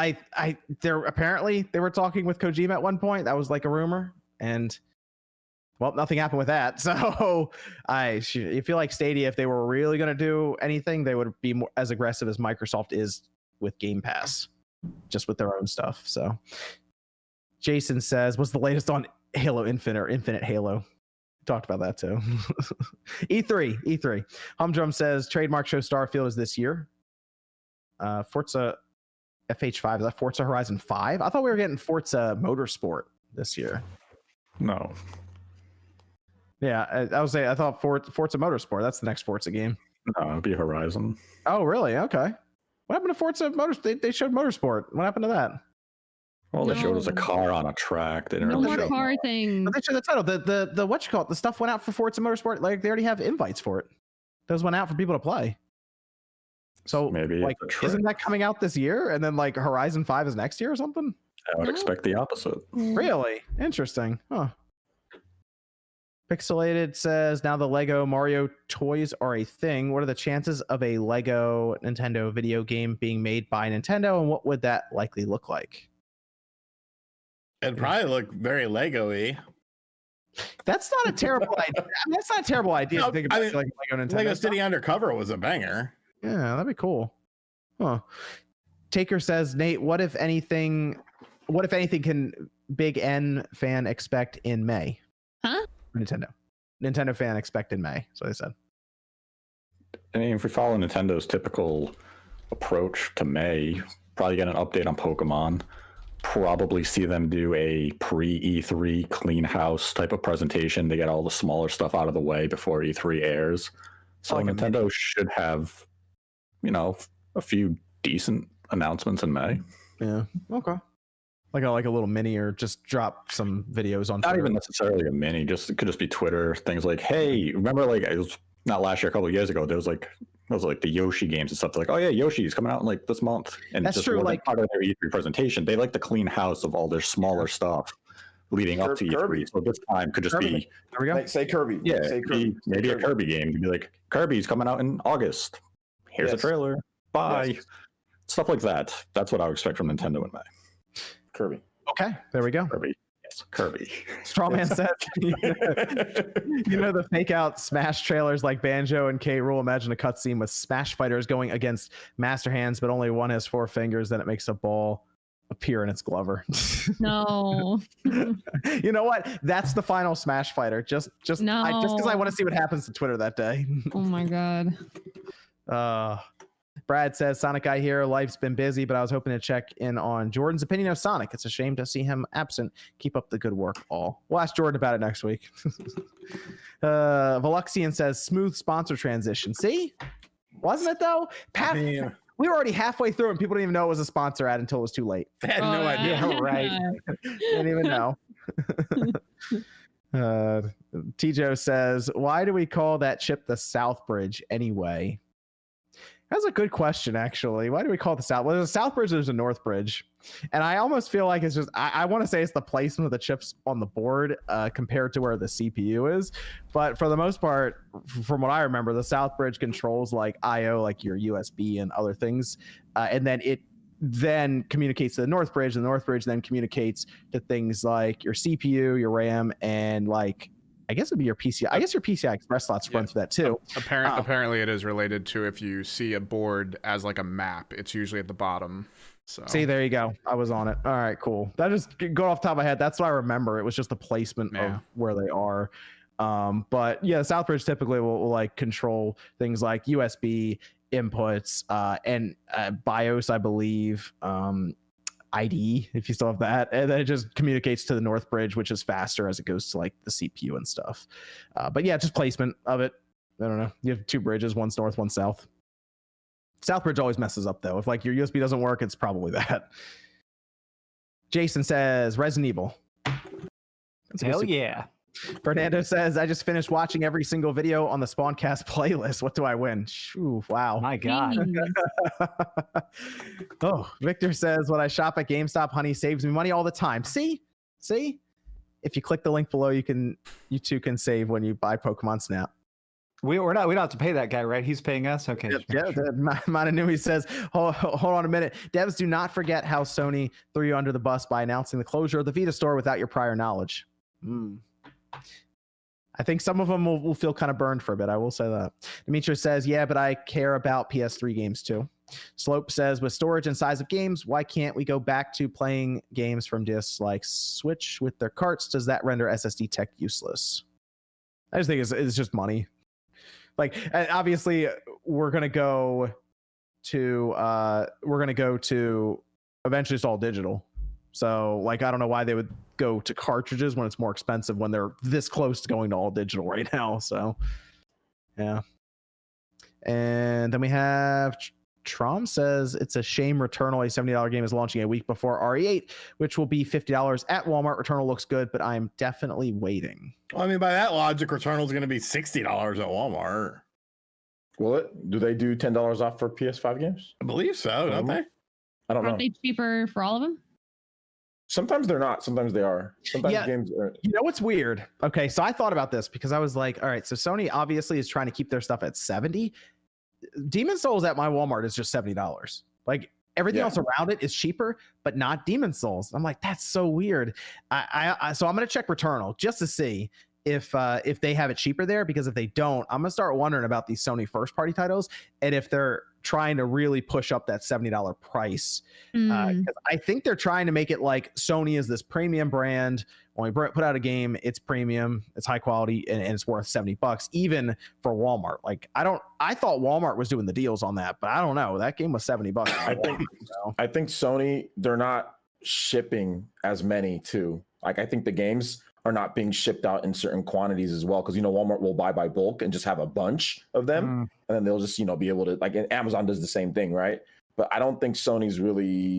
A: apparently they were talking with Kojima at one point. That was like a rumor, and. Well, nothing happened with that. So I feel like Stadia, if they were really going to do anything, they would be more as aggressive as Microsoft is with Game Pass, just with their own stuff. So Jason says, what's the latest on Halo Infinite or Infinite Halo? Talked about that too. E3. Humdrum says trademark show Starfield is this year. Forza FH5, is that Forza Horizon 5? I thought we were getting Forza Motorsport this year.
G: No.
A: Yeah, I was saying I thought Forza Motorsport. That's the next Forza game.
G: No, it'd be Horizon.
A: Oh, really? Okay. What happened to Forza Motorsport? They showed Motorsport. What happened to that?
G: Well, they showed us a car on a track. They didn't
C: No
G: really
C: more
G: show
C: car thing.
A: But they showed the title. The what you call it? The stuff went out for Forza Motorsport. Like they already have invites for it. Those went out for people to play. So
G: maybe
A: like,
G: it's a trick.
A: isn't that coming out this year? And then like Horizon 5 is next year or something?
G: I would expect the opposite.
A: Really interesting. Huh. Pixelated says now the Lego Mario toys are a thing. What are the chances of a Lego Nintendo video game being made by Nintendo, and what would that likely look like?
D: It'd probably look very Lego-y.
A: That's not a terrible idea. I mean, that's not a terrible idea.
D: No,
A: to think about
D: I mean,
A: like Lego Nintendo
D: Lego
A: stuff.
D: City Undercover was a banger.
A: Yeah, that'd be cool. Huh. Taker says, Nate, what if anything can Big N fan expect in May?
C: Huh?
A: Nintendo fan expect in May. So they said.
G: I mean, if we follow Nintendo's typical approach to May, probably get an update on Pokemon. Probably see them do a pre-E3 clean house type of presentation. They get all the smaller stuff out of the way before E3 airs. So
A: Like
G: Nintendo should have, a few decent announcements in May.
A: Yeah. Okay. Like a little mini, or just drop some videos on
G: Not
A: Twitter.
G: even necessarily a mini, it could just be Twitter. Things like, hey, remember, like, it was not last year, a couple of years ago, there was like the Yoshi games and stuff. They're like, oh yeah, Yoshi's coming out in like this month. And
A: That's
G: just
A: true,
G: wasn't
A: like-
G: part of their E3 presentation. They like to clean house of all their smaller stuff leading up to
B: Kirby.
G: E3. So this time could just
A: Kirby.
G: be,
A: There we go.
B: Like, say Kirby.
G: yeah,
B: Say Kirby.
G: maybe a Kirby game. You'd be like, Kirby's coming out in August. Here's a
B: Yes.
G: trailer. Bye.
B: Yes.
G: Stuff like that. That's what I would expect from Nintendo in May.
B: Kirby.
A: Okay. There we go.
G: Kirby. Yes, Kirby.
A: Strawman said, the fake out Smash trailers like Banjo and K. Rool. Imagine a cutscene with Smash fighters going against Master Hands, but only one has 4 fingers. Then it makes a ball appear in its glover.
C: No.
A: You know what? That's the final Smash fighter. Just because I want to see what happens to Twitter that day.
C: Oh my god.
A: Brad says, Sonic Guy here. Life's been busy, but I was hoping to check in on Jordan's opinion of Sonic. It's a shame to see him absent. Keep up the good work, all. We'll ask Jordan about it next week. Veluxian says, smooth sponsor transition. See? Wasn't it, though? Pat, we were already halfway through, and people didn't even know it was a sponsor ad until it was too late.
D: I had no idea.
F: Yeah, right.
A: Didn't even know. Tijo says, why do we call that chip the South Bridge anyway? That's a good question, actually. Why do we call it the South? Well, there's a South Bridge, there's a North Bridge. And I almost feel like it's just, I want to say it's the placement of the chips on the board compared to where the CPU is. But for the most part, from what I remember, the South Bridge controls like I/O, like your USB and other things. And then it then communicates to the North Bridge. And the North Bridge then communicates to things like your CPU, your RAM, and like, I guess it'd be your PCI. I guess your PCI Express slots run through that too.
E: Apparently, it is related to if you see a board as like a map. It's usually at the bottom. So
A: See, there you go. I was on it. All right, cool. That just go off the top of my head. That's what I remember. It was just the placement of where they are. But yeah, Southbridge typically will like control things like USB inputs and BIOS, I believe. ID, if you still have that, and then it just communicates to the North Bridge, which is faster as it goes to like the CPU and stuff. But yeah, just placement of it. I don't know. You have 2 bridges, one's north, one's south. South Bridge always messes up though. If like your USB doesn't work, it's probably that. Jason says Resident Evil.
F: Hell yeah.
A: Fernando says, I just finished watching every single video on the Spawncast playlist. What do I win? Ooh, wow.
F: My God.
A: Oh, Victor says, when I shop at GameStop, Honey saves me money all the time. See? If you click the link below, you too can save when you buy Pokemon Snap.
F: We don't have to pay that guy, right? He's paying us. Okay.
A: Yeah. Mananui says, hold on a minute. Devs, do not forget how Sony threw you under the bus by announcing the closure of the Vita store without your prior knowledge. I think some of them will feel kind of burned for a bit. I will say that. Demetrius says, yeah, but I care about PS3 games too. Slope says, with storage and size of games, why can't we go back to playing games from discs like Switch with their carts? Does that render SSD tech useless? I just think it's just money. Like, obviously, we're gonna go to eventually it's all digital. So, like, I don't know why they would go to cartridges when it's more expensive when they're this close to going to all digital right now. So, yeah. And then we have Trom says, it's a shame Returnal, a $70 game, is launching a week before RE8, which will be $50 at Walmart. Returnal looks good, but I'm definitely waiting.
D: Well, I mean, by that logic, Returnal is going to be $60 at Walmart.
B: Will it? Do they do $10 off for PS5 games?
D: I believe so, don't they?
B: I don't know.
C: Aren't they cheaper for all of them?
B: Sometimes they're not. Sometimes they are. Sometimes games are.
A: You know what's weird? Okay, so I thought about this because I was like, all right, so Sony obviously is trying to keep their stuff at 70. Demon Souls at my Walmart is just $70. Like, everything else around it is cheaper, but not Demon Souls. I'm like, that's so weird. So I'm gonna check Returnal just to see if they have it cheaper there, because if they don't, I'm gonna start wondering about these Sony first party titles and if they're trying to really push up that $70 price. 'Cause I think they're trying to make it like Sony is this premium brand. When we put out a game, it's premium, it's high quality, and it's worth $70 even for Walmart. Like, I thought Walmart was doing the deals on that, but I don't know. That game was $70.
B: I think Sony, they're not shipping as many too. Like, I think the games are not being shipped out in certain quantities as well, because Walmart will buy by bulk and just have a bunch of them, and then they'll just be able to, like, and Amazon does the same thing, right? But I don't think Sony's really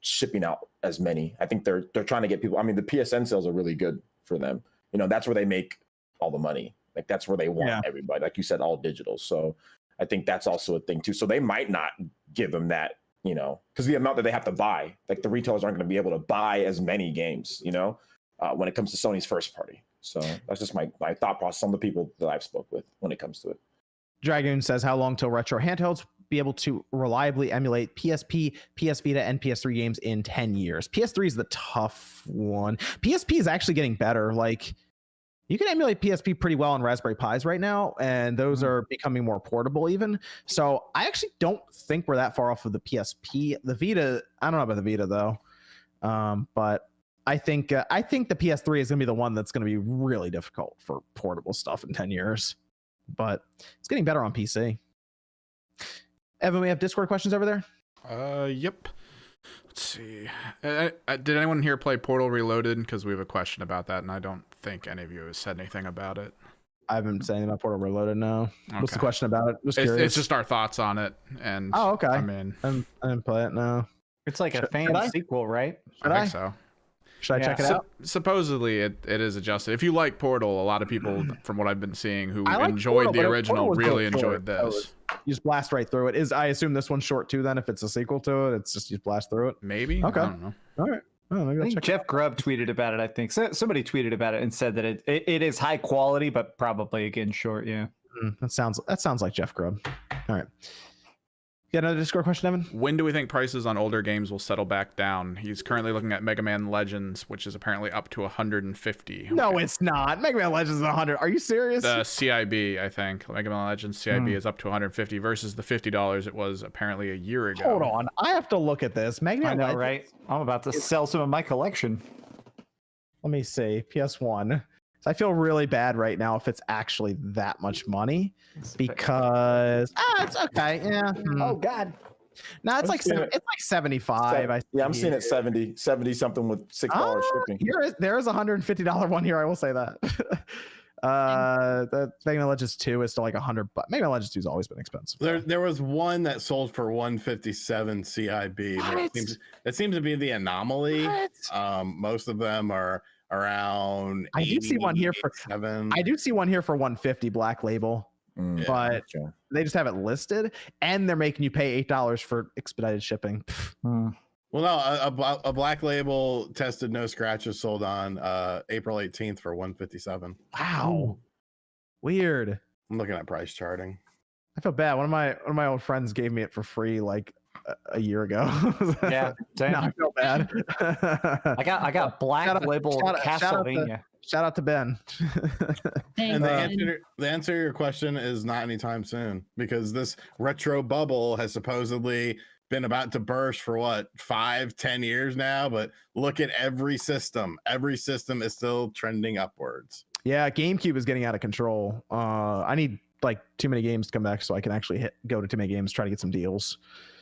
B: shipping out as many. I think they're trying to get people. I mean, the PSN sales are really good for them. That's where they make all the money. Like, that's where they want everybody. Like you said, all digital. So I think that's also a thing too. So they might not give them that, because the amount that they have to buy, like, the retailers aren't going to be able to buy as many games, when it comes to Sony's first party. So that's just my thought process on the people that I've spoke with when it comes to it.
A: Dragoon says, how long till retro handhelds be able to reliably emulate PSP, PS Vita, and PS3 games in 10 years? PS3 is the tough one. PSP is actually getting better. Like, you can emulate PSP pretty well on Raspberry Pis right now, and those are becoming more portable even. So I actually don't think we're that far off of the PSP. The Vita, I don't know about the Vita though, but I think the PS3 is going to be the one that's going to be really difficult for portable stuff in 10 years. But it's getting better on PC. Evan, we have Discord questions over there?
E: Yep. Let's see. Did anyone here play Portal Reloaded? Because we have a question about that, and I don't think any of you have said anything about it.
A: I haven't said anything about Portal Reloaded, no. Okay. What's the question about it?
E: It's just our thoughts on it. And
A: okay.
E: I mean,
A: I didn't play it, no.
F: It's like a fan sequel, right?
E: I think so.
A: Should I check it out?
E: Supposedly, it is adjusted. If you like Portal, a lot of people, from what I've been seeing, who enjoyed the original, really enjoyed this.
A: You just blast right through it. I assume this one's short too, then, if it's a sequel to it? It's just you blast through it?
E: Maybe.
A: Okay.
E: I don't know.
A: All right.
F: I think Jeff Grubb tweeted about it, I think. Somebody tweeted about it and said that it is high quality, but probably, again, short, yeah.
A: That sounds like Jeff Grubb. All right. You got another Discord question, Evan?
E: When do we think prices on older games will settle back down? He's currently looking at Mega Man Legends, which is apparently up to 150.
A: No, it's not. Mega Man Legends is 100. Are you serious?
E: The CIB, I think. Mega Man Legends CIB is up to 150 versus the $50 it was apparently a year ago.
A: Hold on. I have to look at this. Mega Man Legends,
F: right? I'm about to sell some of my collection.
A: Let me see. PS1. I feel really bad right now if it's actually that much money, because it's okay. Yeah.
F: Oh God.
A: No, it's like 75.
B: I'm seeing it 70 something with $6 shipping.
A: There is a $150 one here. I will say that. The Mega Man Legends 2 is still like $100, but Mega Man Legends 2 has always been expensive.
D: There was one that sold for 157 CIB. That seems to be the anomaly. Most of them are around.
A: I do see one here for 150 Black Label, but they just have it listed, and they're making you pay $8 for expedited shipping.
D: Well, no, a Black Label tested no scratches sold on April 18th for 157.
A: Wow, weird.
D: I'm looking at price charting.
A: I feel bad. One of my old friends gave me it for free like a year ago.
F: Yeah, same.
A: Now I feel bad.
F: I got black label Castlevania.
A: Shout out to Ben.
D: And the answer to your question is not anytime soon, because this retro bubble has supposedly been about to burst for what, 5-10 years now, but look at every system is still trending upwards.
A: Yeah, GameCube is getting out of control. I need like too many games to come back so I can actually go to too many games, try to get some deals.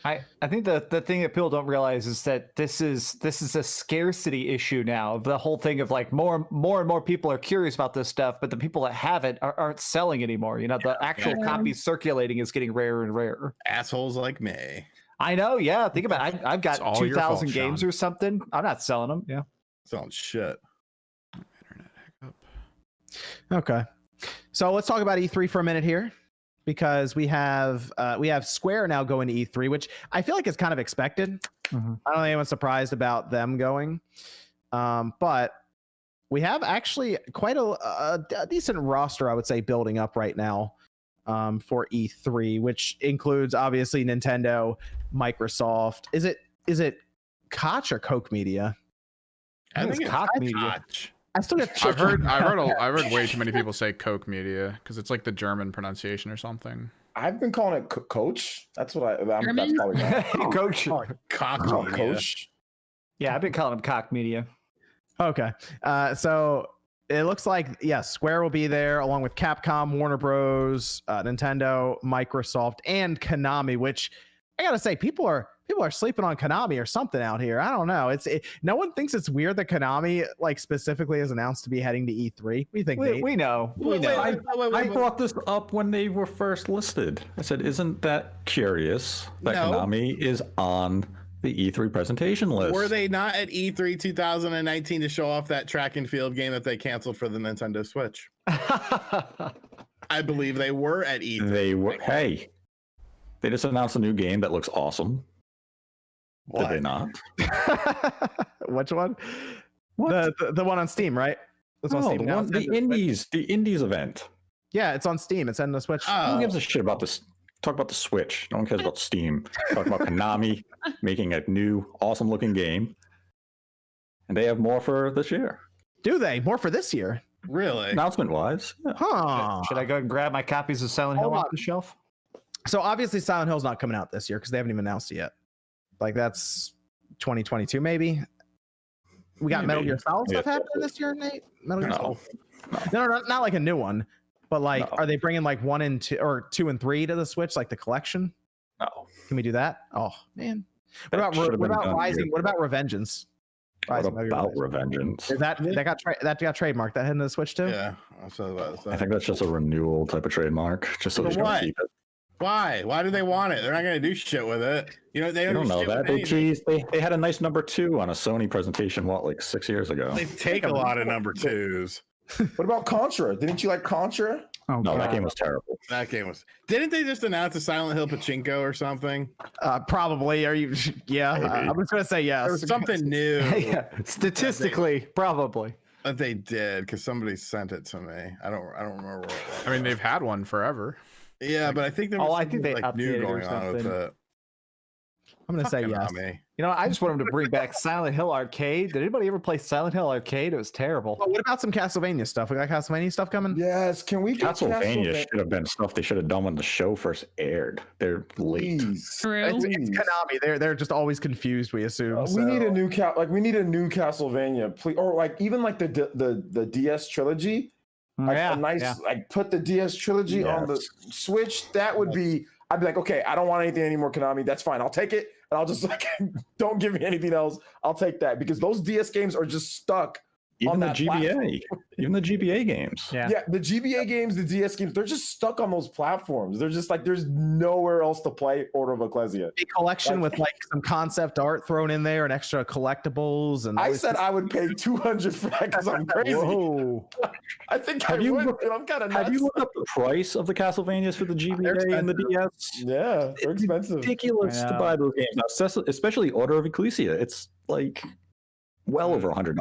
F: I think the thing that people don't realize is that this is a scarcity issue now. The whole thing of like more and more people are curious about this stuff, but the people that have it aren't selling anymore. You know, the actual copies circulating is getting rarer and rarer.
D: Assholes like me.
F: I know. Yeah, think about it. I've got 2,000 games
E: Sean.
F: or something. I'm not selling them. Yeah,
D: Selling shit.
E: Internet hiccup.
A: Okay, so let's talk about E3 for a minute here, because we have Square now going to E3, which I feel like is kind of expected.
F: Mm-hmm.
A: I don't think anyone's surprised about them going, but we have actually quite a decent roster, I would say, building up right now for E3, which includes obviously Nintendo, Microsoft. Is it Koch or Koch Media?
D: I think it's
F: Koch Media.
D: Koch.
A: I still get.
E: I've heard way too many people say Coke Media because it's like the German pronunciation or something.
B: I've been calling it Coach. That's what I'm. That's
C: German?
B: probably not.
F: Coach.
B: Coach.
F: Yeah, I've been calling him Cock Media.
A: Okay, so it looks like Square will be there along with Capcom, Warner Bros, Nintendo, Microsoft, and Konami. Which I gotta say, people are sleeping on Konami or something out here. I don't know. No one thinks it's weird that Konami like specifically is announced to be heading to E3. What do you think, Nate?
F: We know.
G: I brought this up when they were first listed. I said, isn't that curious that Konami is on the E3 presentation list?
D: Were they not at E3 2019 to show off that track and field game that they canceled for the Nintendo Switch? I believe they were at E3.
G: They were. Hey, they just announced a new game that looks awesome.
D: What?
G: Did they not?
A: Which one?
G: What?
A: The one on Steam, right? It's on
G: No,
A: Steam now.
G: the Indies event.
A: Yeah, it's on Steam. It's on the Switch.
G: Who gives a shit about this? Talk about the Switch. No one cares about Steam. Talk about Konami making a new, awesome-looking game, and they have more for this year.
A: Do they? More for this year?
D: Really?
G: Announcement-wise, yeah.
A: Huh.
F: Should I go and grab my copies of Silent Hill off the shelf?
A: So obviously Silent Hill's not coming out this year because they haven't even announced it yet. Like that's 2022 maybe. We got Metal Gear Solid stuff happening this year, Nate? Metal Gear Solid? No, not like a new one, but like, are they bringing like 1 and 2 or 2 and 3 to the Switch, like the collection?
G: No.
A: Can we do that? Oh man. What about Rising? What about Revengeance?
G: What about Revengeance?
A: Is that got trademarked? That heading to the Switch too?
D: Yeah. I
G: think that's just a renewal type of trademark, just so they can keep it.
D: Why? Why do they want it? They're not going to do shit with it. You know, they
G: don't know that. They had a nice number 2 on a Sony presentation, like 6 years ago.
D: They take a lot of number 2s.
B: What about Contra? Didn't you like Contra?
G: Oh, no, that game was terrible.
D: Didn't they just announce a Silent Hill Pachinko or something?
A: Probably. Are you? Yeah. I'm just gonna say yes.
D: There was something new.
F: Yeah, statistically, probably.
D: But they did because somebody sent it to me. I don't remember what it was.
E: I mean, they've had one forever.
D: Yeah, but I think there was
F: I think they
D: like new
F: updated
D: going
F: or
D: on with
F: something.
D: it.
A: I'm gonna say yes.
F: You know, I just want them to bring back Silent Hill Arcade. Did anybody ever play Silent Hill Arcade? It was terrible.
A: Well, what about some Castlevania stuff? We got Castlevania stuff coming?
B: Yes. Can we get
G: Castlevania should have been stuff they should have done when the show first aired. They're late.
C: True.
A: It's Konami. They're just always confused, we assume.
B: We need a new we need a new Castlevania, please, or like even like the DS trilogy. Like a nice like put the DS trilogy on the Switch. That would be. I'd be like, okay, I don't want anything anymore, Konami. That's fine. I'll take it. And I'll just like, don't give me anything else. I'll take that because those DS games are just stuck.
G: Even the GBA, even the GBA games.
F: Yeah,
B: the GBA games, the DS games, they're just stuck on those platforms. They're just like, there's nowhere else to play Order of Ecclesia.
A: A collection with like some concept art thrown in there and extra collectibles. And
B: I said I would pay $200 for that because I'm crazy.
A: Whoa.
B: I think I would. I'm kind of nuts.
G: Have you looked up the price of the Castlevanias for the GBA and the DS?
B: Yeah, they're expensive.
G: It's ridiculous to buy those games now, especially Order of Ecclesia. It's like well over $100.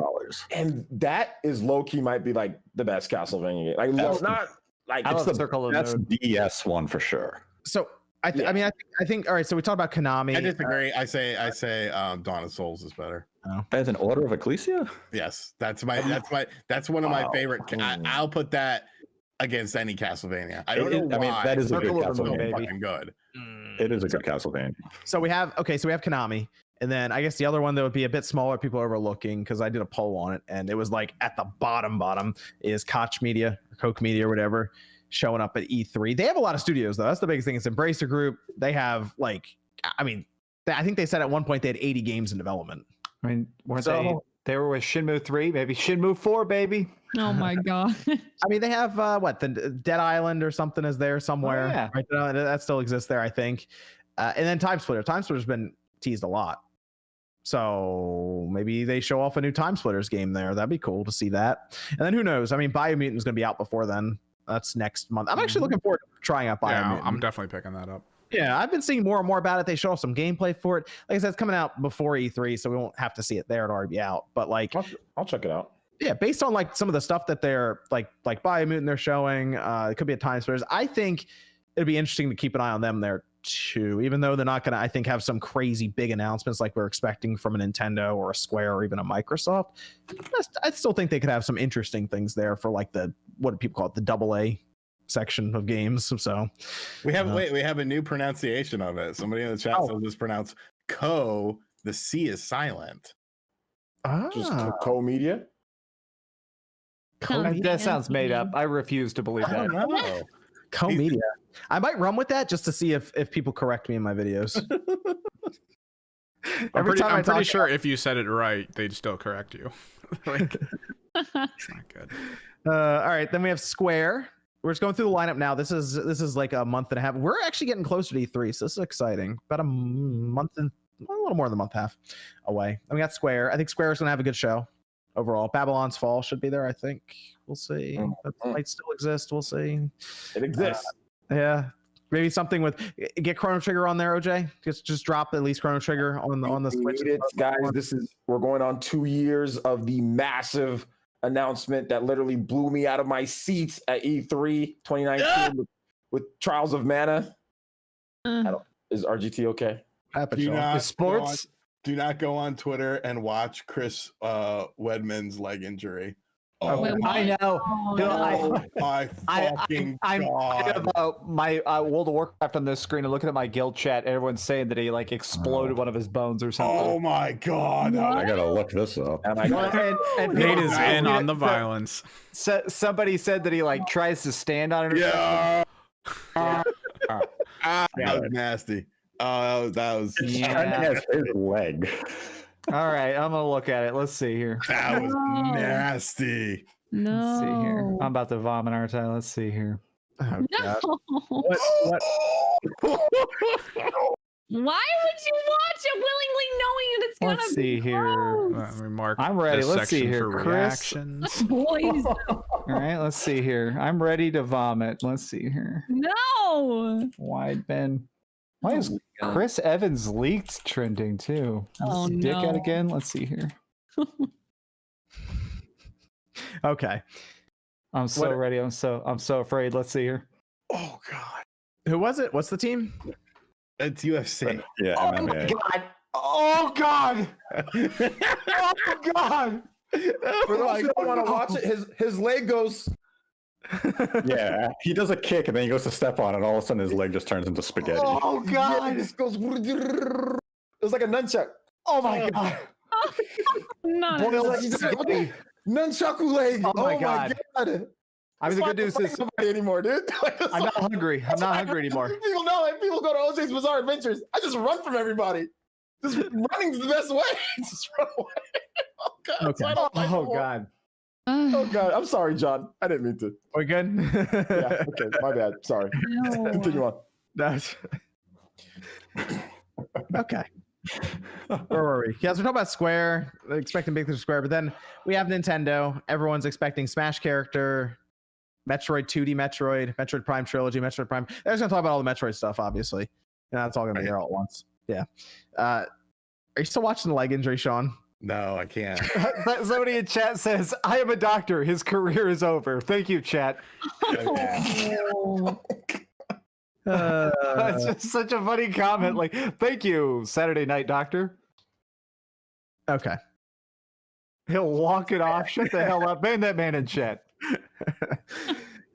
B: And that is low key might be like the best Castlevania game. Like it's not like
G: it's the best DS one for sure.
A: So I think. All right. So we talked about Konami.
D: I disagree. I say Dawn of Souls is better.
G: As an Order of Ecclesia?
D: Yes, that's one of my favorite. I'll put that against any Castlevania. I don't know why.
G: I mean, that is a good
D: Castlevania.
G: Castlevania.
D: Fucking good.
G: It is a good Castlevania.
A: So we have Konami, and then I guess the other one that would be a bit smaller, people are overlooking, because I did a poll on it, and it was like at the bottom is Koch Media or Koch Media or whatever, showing up at E3. They have a lot of studios though. That's the biggest thing. It's Embracer Group. They have I think they said at one point they had 80 games in development.
F: I mean, they were with Shenmue 3, maybe Shenmue 4, baby.
C: Oh my god.
A: I mean, they have the Dead Island or something is there somewhere.
F: Oh, yeah.
A: Right? That still exists there, I think. And then Time Splitter. Time Splitter's been teased a lot. So maybe they show off a new Time Splitters game there. That'd be cool to see that. And then who knows? I mean, Biomutant is going to be out before then. That's next month. I'm actually looking forward to trying out Biomutant.
E: Yeah, I'm definitely picking that up.
A: Yeah, I've been seeing more and more about it. They show off some gameplay for it. Like I said, it's coming out before E3, so we won't have to see it there. It'll already be out. But like,
B: I'll check it out.
A: Yeah, based on like some of the stuff that they're like Biomutant they're showing, it could be a Time Splitters. I think it'd be interesting to keep an eye on them there too, even though they're not going to, I think, have some crazy big announcements like we're expecting from a Nintendo or a Square or even a Microsoft. I still think they could have some interesting things there for like what do people call it, the AA section of games. So
D: we have a new pronunciation of it. Somebody in the chat says it's pronounced Co. The C is silent.
B: Just Co-Media.
F: That sounds made up. I refuse to believe that.
D: No.
A: Co-Media. I might run with that just to see if people correct me in my videos.
E: I'm pretty sure if you said it right, they'd still correct you. Like, it's not good.
A: All right, then we have Square. We're just going through the lineup now. This is like a month and a half. We're actually getting closer to E3, so this is exciting. About a month and a little more than a month and a half away. And we got Square. I think Square is going to have a good show overall. Babylon's Fall should be there, I think. We'll see. That might still exist. We'll see.
B: It exists.
A: Yeah. Maybe something with get Chrono Trigger on there, OJ. Just drop at least Chrono Trigger on the Switch.
B: Guys, we're going on 2 years of the massive announcement that literally blew me out of my seats at E3 2019 with Trials of Mana. Is RGT okay?
F: Sports.
D: Do not go on Twitter and watch Chris Wedman's leg injury.
F: I know. I'm about my World of Warcraft on this screen and looking at my guild chat. Everyone's saying that he like exploded one of his bones or something.
D: Oh my god!
G: I gotta look this up.
F: And
E: Nate is in on the violence.
F: Somebody said that he like tries to stand on it.
D: Yeah. That was nasty. That was
G: his leg.
F: All right, I'm gonna look at it. Let's see here.
D: That was nasty.
C: No.
F: Let's see here. I'm about to vomit, aren't I? Let's see here.
A: Oh,
C: No.
A: what?
C: Why would you watch it willingly knowing that it's gonna
F: Let's see
C: be
F: here.
C: gross?
E: Let me mark
F: I'm ready.
E: this
F: Let's see
E: section
F: here,
E: for
F: Chris.
E: reactions.
C: Boys.
F: All right, let's see here. I'm ready to vomit. Let's see here.
C: No.
F: Wide Ben. Why is Chris Evans leaked trending too?
C: Oh,
F: Dick
C: no.
F: out again. Let's see here.
A: Okay.
F: I'm so ready. I'm so afraid. Let's see here.
D: Oh god.
A: Who was it? What's the team?
D: It's UFC.
G: Yeah,
F: Oh
G: MMA.
F: my god. Oh god. Oh god.
B: For those who don't want to watch it, his leg goes.
G: Yeah, he does a kick and then he goes to step on it, and all of a sudden his leg just turns into spaghetti.
F: Oh god.
B: It goes. It was like a nunchuck.
F: Oh my god.
C: No.
F: Boiled spaghetti.
B: Nunchaku leg.
F: Oh my god. I mean, the good news is
B: anymore, dude.
F: I'm not hungry. I'm not hungry anymore.
B: People know, like people go to OJ's Bizarre Adventures. I just run from everybody. Just running's the best way. Just run away. Oh god.
A: Okay.
B: So I don't like
F: Oh
B: football.
F: god.
B: Oh god. I'm sorry, John. I didn't mean to.
A: We good?
B: Yeah. Okay. My bad. Sorry. Continue on.
A: That's okay. Where were we? Yeah, so we're talking about Square, expecting big things from Square, but then we have Nintendo. Everyone's expecting Smash character, Metroid 2D Metroid Prime Trilogy, Metroid Prime. They're just gonna talk about all the Metroid stuff, obviously. And that's all gonna be there all at once. Yeah. Are you still watching the leg injury, Sean?
D: No, I can't.
F: Somebody in chat says, I am a doctor. His career is over. Thank you, chat.
C: Oh.
F: It's just such a funny comment. Like, thank you, Saturday Night Doctor.
A: Okay.
F: He'll walk it off. Shut the hell up. Ban that man in chat.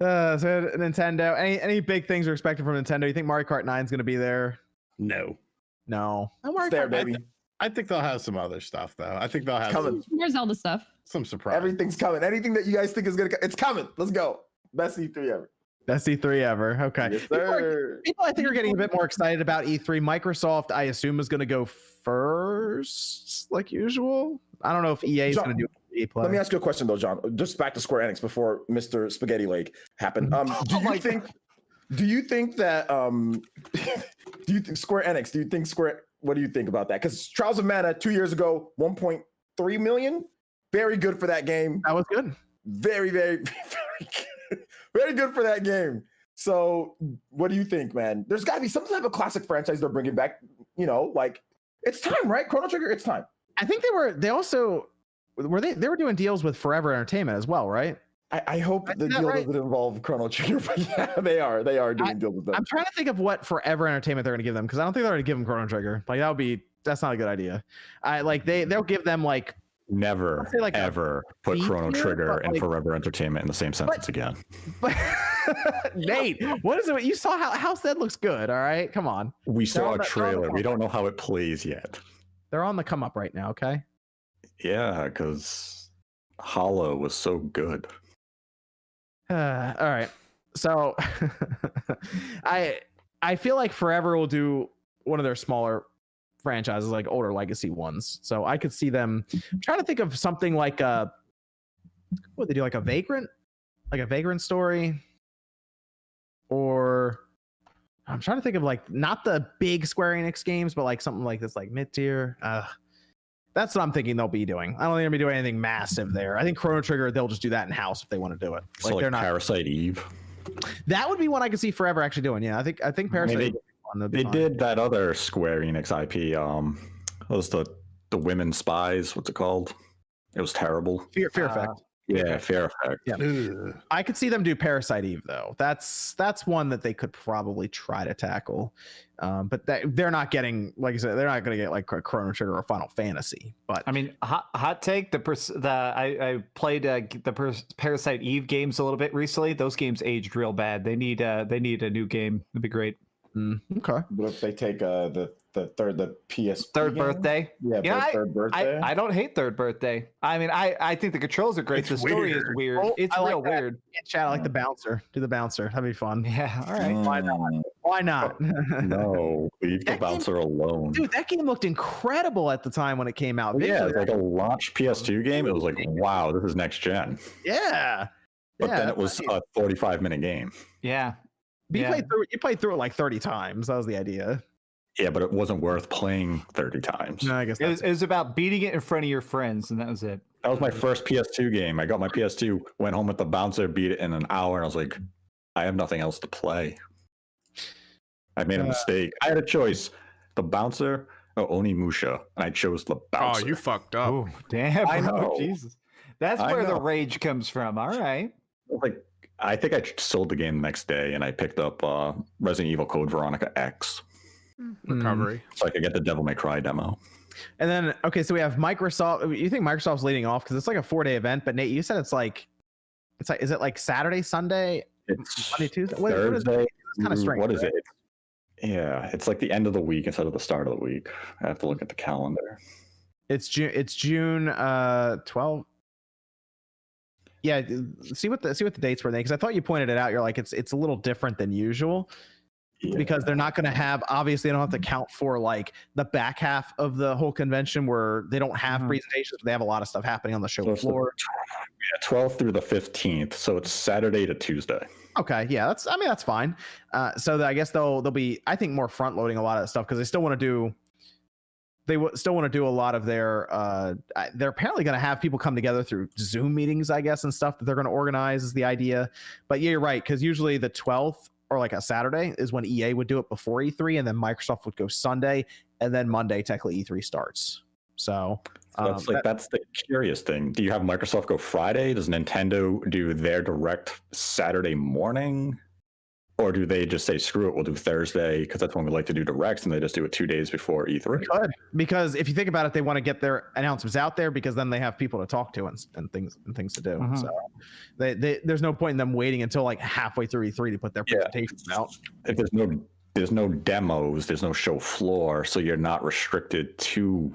A: So Nintendo. Any big things are expected from Nintendo? You think Mario Kart 9 is going to be there?
D: No.
A: No.
B: It's there, baby.
D: I think they'll have some other stuff though. I think they'll have
B: coming.
C: There's all the stuff.
D: Some surprise.
B: Everything's coming. Anything that you guys think is gonna come, it's coming. Let's go. Best E3 ever.
A: Best E3 ever. Okay.
B: Yes, sir.
A: People, I think, are getting a bit more excited about E3. Microsoft, I assume, is going to go first, like usual. I don't know if EA is going to do EA Play.
B: Let me ask you a question though, John. Just back to Square Enix before Mr. Spaghetti Lake happened. Do you think that Square Enix? What do you think about that? Because Trials of Mana 2 years ago, 1.3 million, very good for that game.
A: That was good.
B: Very, very, very good. Very good for that game. So, what do you think, man? There's got to be some type of classic franchise they're bringing back. You know, like it's time, right? Chrono Trigger, it's time.
A: I think they were doing deals with Forever Entertainment as well, right?
B: I hope the deal doesn't involve Chrono Trigger, but yeah, they are doing deals with them.
A: I'm trying to think of what Forever Entertainment they're going to give them, because I don't think they're going to give them Chrono Trigger. Like that's not a good idea. They'll give them like
G: never
A: like
G: ever put Chrono Trigger and Forever Entertainment in the same sentence again.
A: But Nate, what is it? You saw how House Dead looks good. All right, come on.
G: We saw a trailer. We don't know how it plays yet.
A: They're on the come up right now. Okay.
G: Yeah, because Hollow was so good.
A: All right. So I feel like Forever will do one of their smaller franchises, like older legacy ones. So I could see them. I'm trying to think of something like what they do, like a Vagrant story, or I'm trying to think of like not the big Square Enix games, but like something like this, like mid tier. That's what I'm thinking they'll be doing. I don't think they'll be doing anything massive there. I think Chrono Trigger, they'll just do that in house if they want to do it.
G: Like they're not Parasite Eve.
A: That would be one I could see Forever actually doing. Yeah, I think Parasite.
G: Eve they did that other Square Enix IP. What was the Women Spies? What's it called? It was terrible.
A: Fear Effect.
G: Yeah, Fear Effect.
A: Yeah. I could see them do Parasite Eve though. That's one that they could probably try to tackle. But they're not getting, like I said, they're not going to get like Chrono Trigger or Final Fantasy. But
F: I mean, hot take. I played the Parasite Eve games a little bit recently. Those games aged real bad. They need a new game. It'd be great.
A: Okay.
B: But if they take the PS
F: Third birthday.
B: Yeah, third birthday.
F: I don't hate Third Birthday. I mean, I think the controls are great. The story is weird.
A: Oh,
F: it's real weird.
A: Chat, I like the bouncer. Do the bouncer. That'd be fun.
F: Yeah. All right.
A: Why not?
G: No, leave the bouncer alone.
A: Dude, that game looked incredible at the time when it came out.
G: Yeah, it's like a launch PS2 game. It was like, wow, this is next gen.
A: Yeah.
G: But then it was a 45-minute game.
F: Yeah.
A: You played through it like 30 times. That was the idea.
G: Yeah, but it wasn't worth playing 30 times.
A: No, I guess
F: it was about beating it in front of your friends, and that was it.
G: That was my first PS2 game. I got my PS2, went home with the bouncer, beat it in an hour, and I was like, I have nothing else to play. I made a mistake. I had a choice: the bouncer or Onimusha, and I chose the bouncer.
E: Oh, you fucked up.
F: Oh, damn!
G: I know.
F: Jesus, that's where the rage comes from. All right.
G: Like, I think I sold the game the next day, and I picked up Resident Evil Code Veronica X.
E: Recovery.
G: So I could get the Devil May Cry demo.
A: And then, okay, so we have Microsoft. You think Microsoft's leading off because it's like a 4-day event, but Nate, you said it's like, is it like Saturday, Sunday,
G: it's
A: Monday, Tuesday?
G: Thursday.
A: What is it? It's kind of strange.
G: What is it? Yeah, it's like the end of the week instead of the start of the week. I have to look at the calendar.
A: It's June 12th. Yeah, see what the dates were, because I thought you pointed it out. You're like, it's a little different than usual. Yeah. Because they're not going to have, obviously they don't have to count for like the back half of the whole convention where they don't have presentations, but they have a lot of stuff happening on the show floor.
G: 12th through the 15th. So it's Saturday to Tuesday.
A: Okay. Yeah. That's fine. So I guess they'll be, I think, more front loading a lot of that stuff because they still want to do a lot of their, they're apparently going to have people come together through Zoom meetings, I guess, and stuff that they're going to organize is the idea. But yeah, you're right. Because usually the 12th, or like a Saturday, is when EA would do it before E3, and then Microsoft would go Sunday, and then Monday technically E3 starts. So
G: that's the curious thing. Do you have Microsoft go Friday? Does Nintendo do their direct Saturday morning? Or do they just say, screw it, we'll do Thursday because that's when we like to do directs, and they just do it 2 days before E3?
A: Good. Because if you think about it, they want to get their announcements out there because then they have people to talk to and things to do. So there's no point in them waiting until like halfway through E3 to put their presentations out.
G: If there's no demos, there's no show floor, so you're not restricted to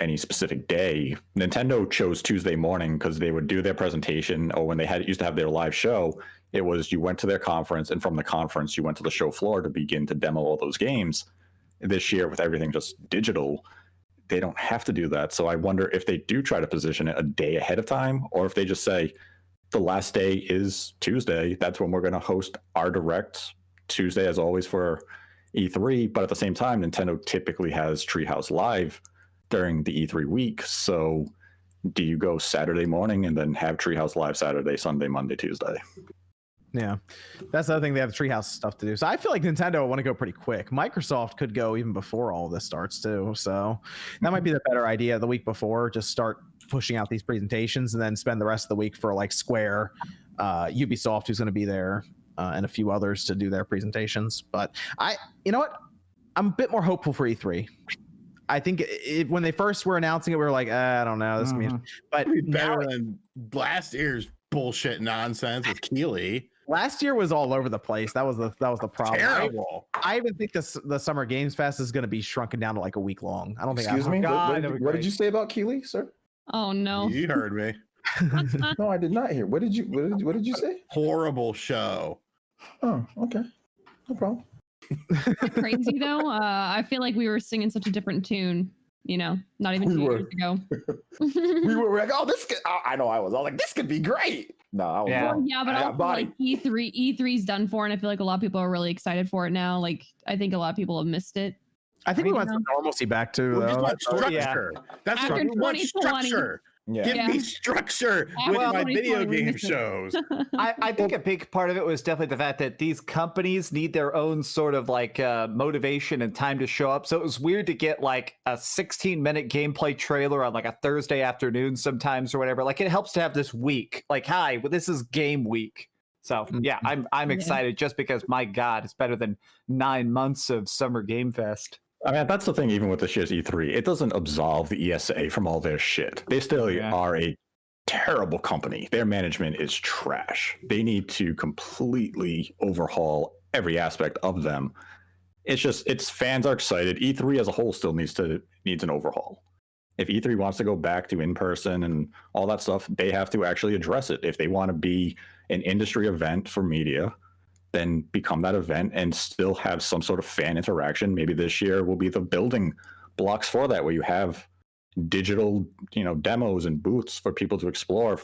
G: any specific day. Nintendo chose Tuesday morning because they would do their presentation, or when they used to have their live show, it was you went to their conference, and from the conference you went to the show floor to begin to demo all those games. This year, with everything just digital, they don't have to do that. So I wonder if they do try to position it a day ahead of time, or if they just say the last day is Tuesday. That's when we're going to host our direct. Tuesday, as always, for E3. But at the same time, Nintendo typically has Treehouse Live during the E3 week. So do you go Saturday morning and then have Treehouse Live Saturday, Sunday, Monday, Tuesday?
A: Yeah, that's the other thing. They have Treehouse stuff to do. So I feel like Nintendo will want to go pretty quick. Microsoft could go even before all this starts too. So that might be the better idea. The week before, just start pushing out these presentations and then spend the rest of the week for like Square, Ubisoft, who's going to be there, and a few others to do their presentations. But you know what? I'm a bit more hopeful for E3. I think when they first were announcing it, we were like, I don't know. This but
D: better than last year's bullshit nonsense with Keighley.
A: Last year was all over the place. That was the problem.
D: Terrible.
A: I even think the Summer Games Fest is going to be shrunken down to like a week long. I don't think.
B: Excuse me. What did you say about Keighley, sir?
C: Oh no.
D: You heard me.
B: No, I did not hear. What did you say?
D: Horrible show.
B: Oh, okay. No problem.
C: Crazy though. I feel like we were singing such a different tune. Not even 2 years ago.
B: we were like, oh, this could, I know I was like, this could be great. No, I was
C: but also like E3's done for, and I feel like a lot of people are really excited for it now. Like I think a lot of people have missed it.
A: I think we want some normalcy back too.
D: Structure. That's what we want. Structure. Give me structure with my video game shows.
F: I think a big part of it was definitely the fact that these companies need their own sort of like motivation and time to show up. So it was weird to get like a 16-minute gameplay trailer on like a Thursday afternoon sometimes or whatever. Like it helps to have this week. Like, hi, well, this is game week. So yeah, I'm excited just because, my God, it's better than 9 months of Summer Game Fest.
G: I mean, that's the thing, even with this year's E3, it doesn't absolve the ESA from all their shit. They still are a terrible company. Their management is trash. They need to completely overhaul every aspect of them. It's fans are excited. E3 as a whole still needs an overhaul. If E3 wants to go back to in-person and all that stuff, they have to actually address it. If they want to be an industry event for media, then become that event and still have some sort of fan interaction. Maybe this year will be the building blocks for that, where you have digital, demos and booths for people to explore,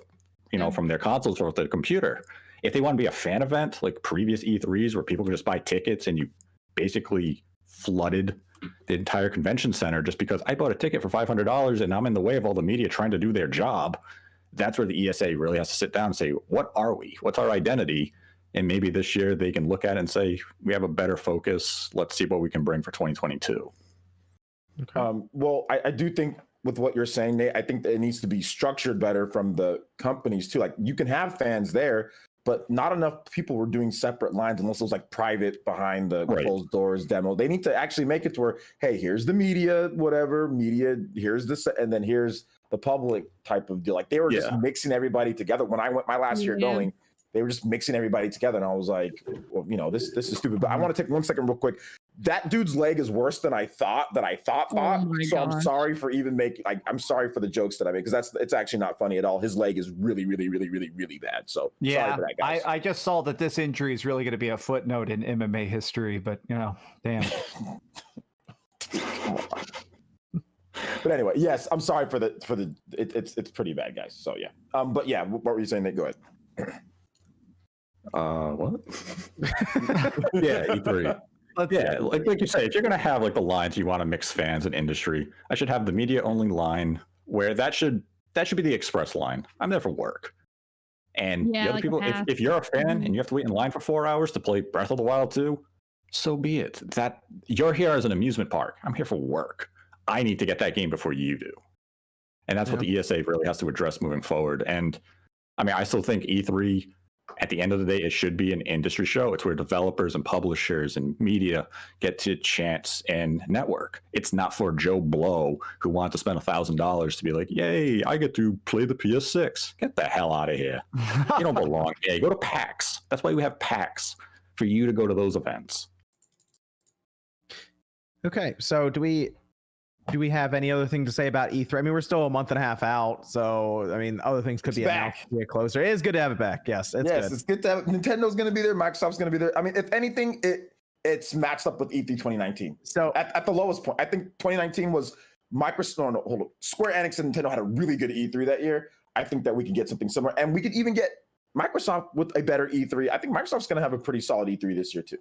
G: from their consoles or their computer. If they want to be a fan event like previous E3s where people could just buy tickets and you basically flooded the entire convention center just because I bought a ticket for $500 and I'm in the way of all the media trying to do their job, that's where the ESA really has to sit down and say, what are we? What's our identity? And maybe this year they can look at it and say, we have a better focus. Let's see what we can bring for 2022.
B: Okay. Well, I do think with what you're saying, Nate, I think that it needs to be structured better from the companies too. Like you can have fans there, but not enough people were doing separate lines unless it was like private behind the closed doors demo. They need to actually make it to where, hey, here's the media, here's this, and then here's the public type of deal. Like they were just mixing everybody together. When I went my last year going, they were just mixing everybody together, and I was like, well, this is stupid. But I want to take 1 second real quick. That dude's leg is worse than I thought. So I'm sorry for even making. I'm sorry for the jokes that I made, because it's actually not funny at all. His leg is really, really, really, really, really bad. So sorry for that, guys.
F: I just saw that this injury is really going to be a footnote in MMA history, but damn.
B: But anyway, yes, I'm sorry for the. It's pretty bad, guys. So yeah. But yeah, what were you saying, Nate? Go ahead.
G: What? Yeah, E3. Like you say, if you're gonna have like the lines, you want to mix fans and industry, I should have the media only line where that should be the express line. I'm there for work. And the other people, if you're a fan and you have to wait in line for 4 hours to play Breath of the Wild 2, so be it. That you're here as an amusement park. I'm here for work. I need to get that game before you do. And that's what the ESA really has to address moving forward. And I mean, I still think E3 At the end of the day, it should be an industry show. It's where developers and publishers and media get to chance and network. It's not for Joe Blow who wants to spend $1,000 to be like, yay, I get to play the PS6. Get the hell out of here. You don't belong here. Go to PAX. That's why we have PAX, for you to go to those events.
A: Okay, so do we have any other thing to say about E3? I mean, we're still a month and a half out, so I mean, other things could be announced to get closer. It is good to have it back. Yes, it's good.
B: It's good to have. Nintend's going to be there. Microsoft's going to be there. I mean, if anything, it's matched up with E3 2019. So at the lowest point, I think 2019 was Microsoft. No, hold on. Square Enix and Nintendo had a really good E3 that year. I think that we could get something similar, and we could even get Microsoft with a better E3. I think Microsoft's going to have a pretty solid E3 this year too.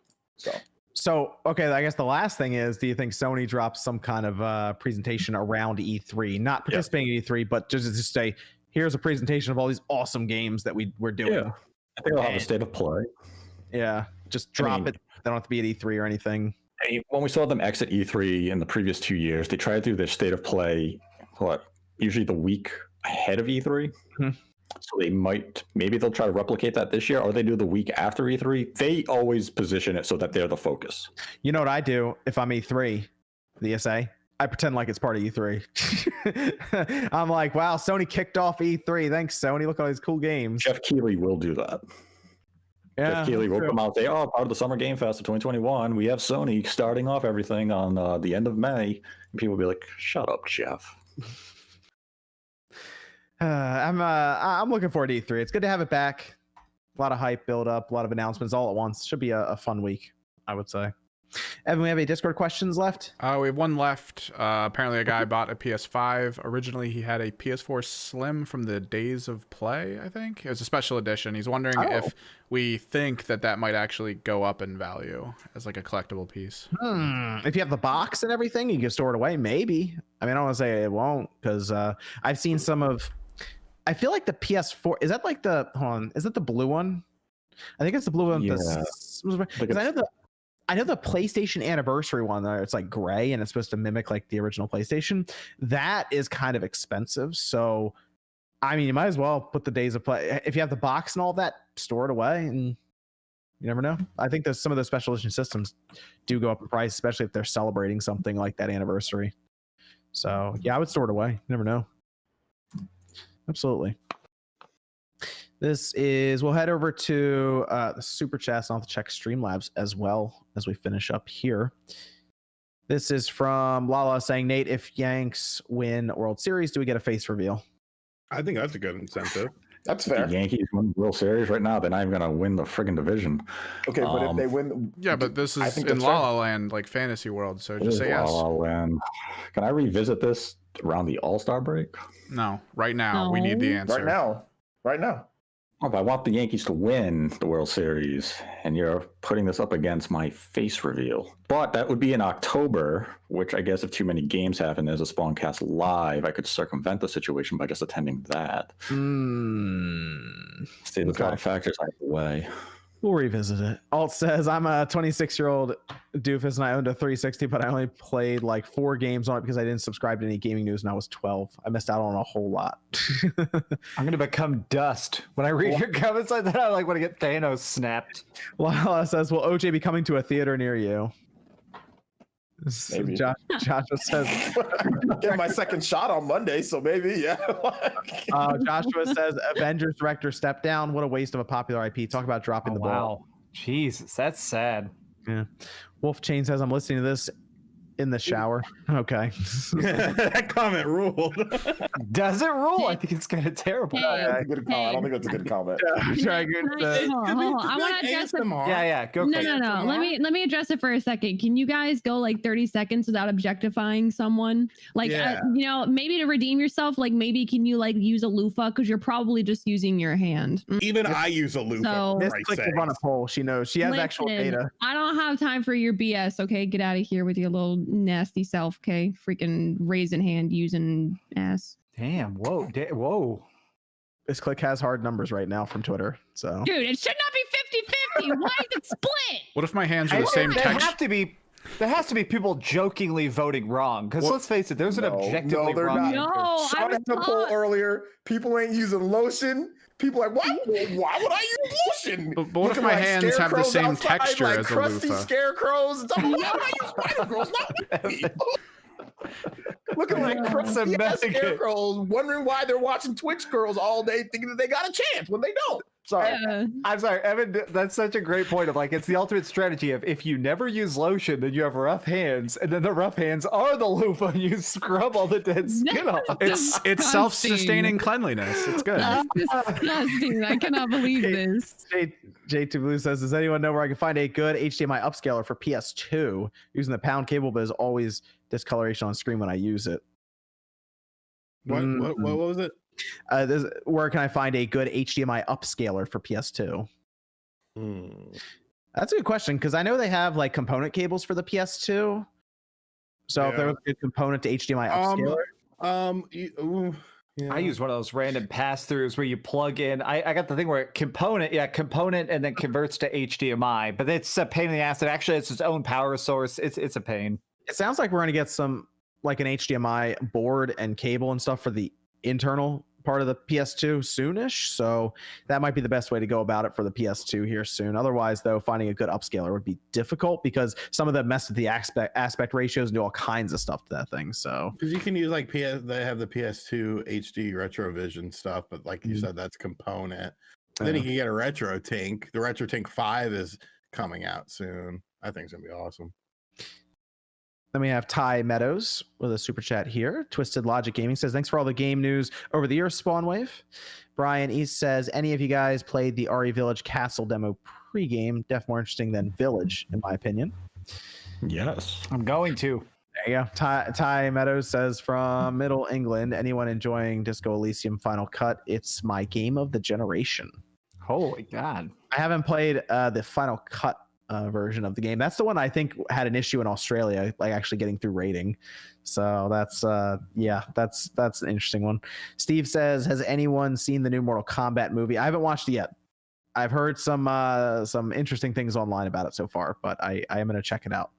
B: So, okay, I guess the last thing is, do you think Sony drops some kind of presentation around E3? Not participating in E3, but just say, here's a presentation of all these awesome games that we're doing.
G: Yeah, I think they'll have a state of play.
A: Yeah, just drop it. They don't have to be at E3 or anything.
G: I mean, when we saw them exit E3 in the previous 2 years, they tried to do their state of play, usually the week ahead of E3. Mm-hmm. So maybe they'll try to replicate that this year, or they do the week after E3. They always position it so that they're the focus.
A: You know what I do if I'm E3, the ESA? I pretend like it's part of E3. I'm like, wow, Sony kicked off E3. Thanks, Sony. Look at all these cool games.
G: Jeff Keighley will do that. Yeah, Jeff Keighley will come out and say, part of the Summer Game Fest of 2021, we have Sony starting off everything on the end of May. And people will be like, shut up, Jeff.
A: I'm looking forward to E3. It's good to have it back. A lot of hype build up, a lot of announcements all at once. Should be a fun week, I would say. Evan, we have any Discord questions left?
E: We have one left. Apparently a guy bought a PS5. Originally he had a PS4 Slim from the Days of Play, I think. It was a special edition. He's wondering if we think that might actually go up in value as like a collectible piece.
A: If you have the box and everything, you can store it away, maybe. I mean, I don't want to say it won't, because I've seen some of... I feel like the PS4 is that like the is that the blue one? I think it's the blue one.
G: Yeah.
A: Because I know the PlayStation Anniversary one. It's like gray and it's supposed to mimic like the original PlayStation. That is kind of expensive. So, I mean, you might as well put the Days of Play. If you have the box and all that, store it away, and you never know. I think there's some of the special edition systems do go up in price, especially if they're celebrating something like that anniversary. So yeah, I would store it away. You never know. Absolutely. We'll head over to the super chats, and I'll have to check Streamlabs as well as we finish up here. This is from Lala saying, Nate, if Yanks win World Series, do we get a face reveal?
D: I think that's a good incentive.
B: That's fair.
G: The Yankees win the World Series right now, they're not even going to win the friggin' division.
B: Okay, but if they win...
E: Yeah, but this is in La La Land, like fantasy world, so just say yes.
G: La La Land. Can I revisit this around the All-Star break?
E: No, right now. No. We need the answer.
B: Right now.
G: Oh, but I want the Yankees to win the World Series, and you're putting this up against my face reveal. But that would be in October, which I guess if too many games happen, there's a Spawncast live, I could circumvent the situation by just attending that. See, there's a lot of factors out of the way.
A: We'll revisit it. Alt says, I'm a 26-year-old doofus and I owned a 360, but I only played like 4 games on it because I didn't subscribe to any gaming news and I was 12. I missed out on a whole lot.
F: I'm going to become dust. When I read your comments like that, I like want to get Thanos snapped.
A: Lala says, will OJ be coming to a theater near you?
B: Maybe.
A: Joshua says,
B: get my second shot on Monday, so maybe, yeah.
A: Joshua says, Avengers director step down. What a waste of a popular IP. Talk about dropping the ball.
F: Wow. Jesus, that's sad.
A: Yeah. Wolf Chain says, I'm listening to this in the shower. Okay.
D: That comment ruled.
F: Does it rule? I think it's kind of terrible.
B: That's a good comment. I don't think that's a good comment.
C: Hold on. I want to address it.
F: Yeah. Go.
C: No. Let me address it for a second. Can you guys go like 30 seconds without objectifying someone? Like, maybe to redeem yourself. Like, maybe can you like use a loofah because you're probably just using your hand.
D: Even I use a loofah.
A: This click will run a poll. She knows. She has actual data.
C: I don't have time for your BS. Okay, get out of here with your little nasty self. Okay, freaking raising hand using ass.
F: Damn. Whoa.
A: This click has hard numbers right now from Twitter. So
C: dude, it should not be 50-50. Why is it split?
E: What if my hands are the same texture?
F: They have to be. There has to be people jokingly voting wrong. Because let's face it, there's an objectively
B: they're
F: wrong.
B: not.
C: No,
B: Sean had a poll earlier. People ain't using lotion. People are like, why would I use lotion?
E: But what if my hands have the same
B: outside,
E: texture
B: like
E: as a
B: crusty
E: loofah?
B: scarecrows? Why would I use spider girls? Not with me. Looking like crusty scarecrows, wondering why they're watching Twitch girls all day, thinking that they got a chance when they don't. Sorry.
C: Yeah.
F: I'm sorry, Evan. That's such a great point of like, it's the ultimate strategy of if you never use lotion, then you have rough hands, and then the rough hands are the loofah, and you scrub all the dead skin off.
E: It's self-sustaining cleanliness. It's good.
C: That's disgusting. I cannot believe this.
A: J2 Blue says, does anyone know where I can find a good HDMI upscaler for PS2 using the pound cable, but is always discoloration on screen when I use it?
D: What was it?
A: Where can I find a good HDMI upscaler for PS2? That's a good question, because I know they have like component cables for the PS2. So if there was a good component to HDMI upscaler.
F: I use one of those random pass-throughs where you plug in. I got the thing where component, and then converts to HDMI, but it's a pain in the ass. It actually has its own power source. It's a pain.
A: It sounds like we're going to get some like an HDMI board and cable and stuff for the internal part of the PS2 soonish. So that might be the best way to go about it for the PS2 here soon. Otherwise, though, finding a good upscaler would be difficult because some of them mess with the aspect ratios and do all kinds of stuff to that thing. So
D: because you can use like they have the PS2 HD Retrovision stuff, but like you said, that's component. Then you can get a Retro Tink. The Retro Tink 5 is coming out soon. I think it's gonna be awesome.
A: Then we have Ty Meadows with a super chat here. Twisted Logic Gaming says, thanks for all the game news over the years, Spawnwave. Brian East says, any of you guys played the RE Village Castle demo pregame? Def more interesting than Village, in my opinion.
G: Yes.
F: I'm going to.
A: There you go. Ty Meadows says, from Middle England, anyone enjoying Disco Elysium Final Cut? It's my game of the generation.
F: Holy God.
A: I haven't played the Final Cut version of the game. That's the one I think had an issue in Australia, like actually getting through rating. So that's that's an interesting one. Steve says, has anyone seen the new Mortal Kombat movie? I haven't watched it yet. I've heard some interesting things online about it so far, but I am going to check it out.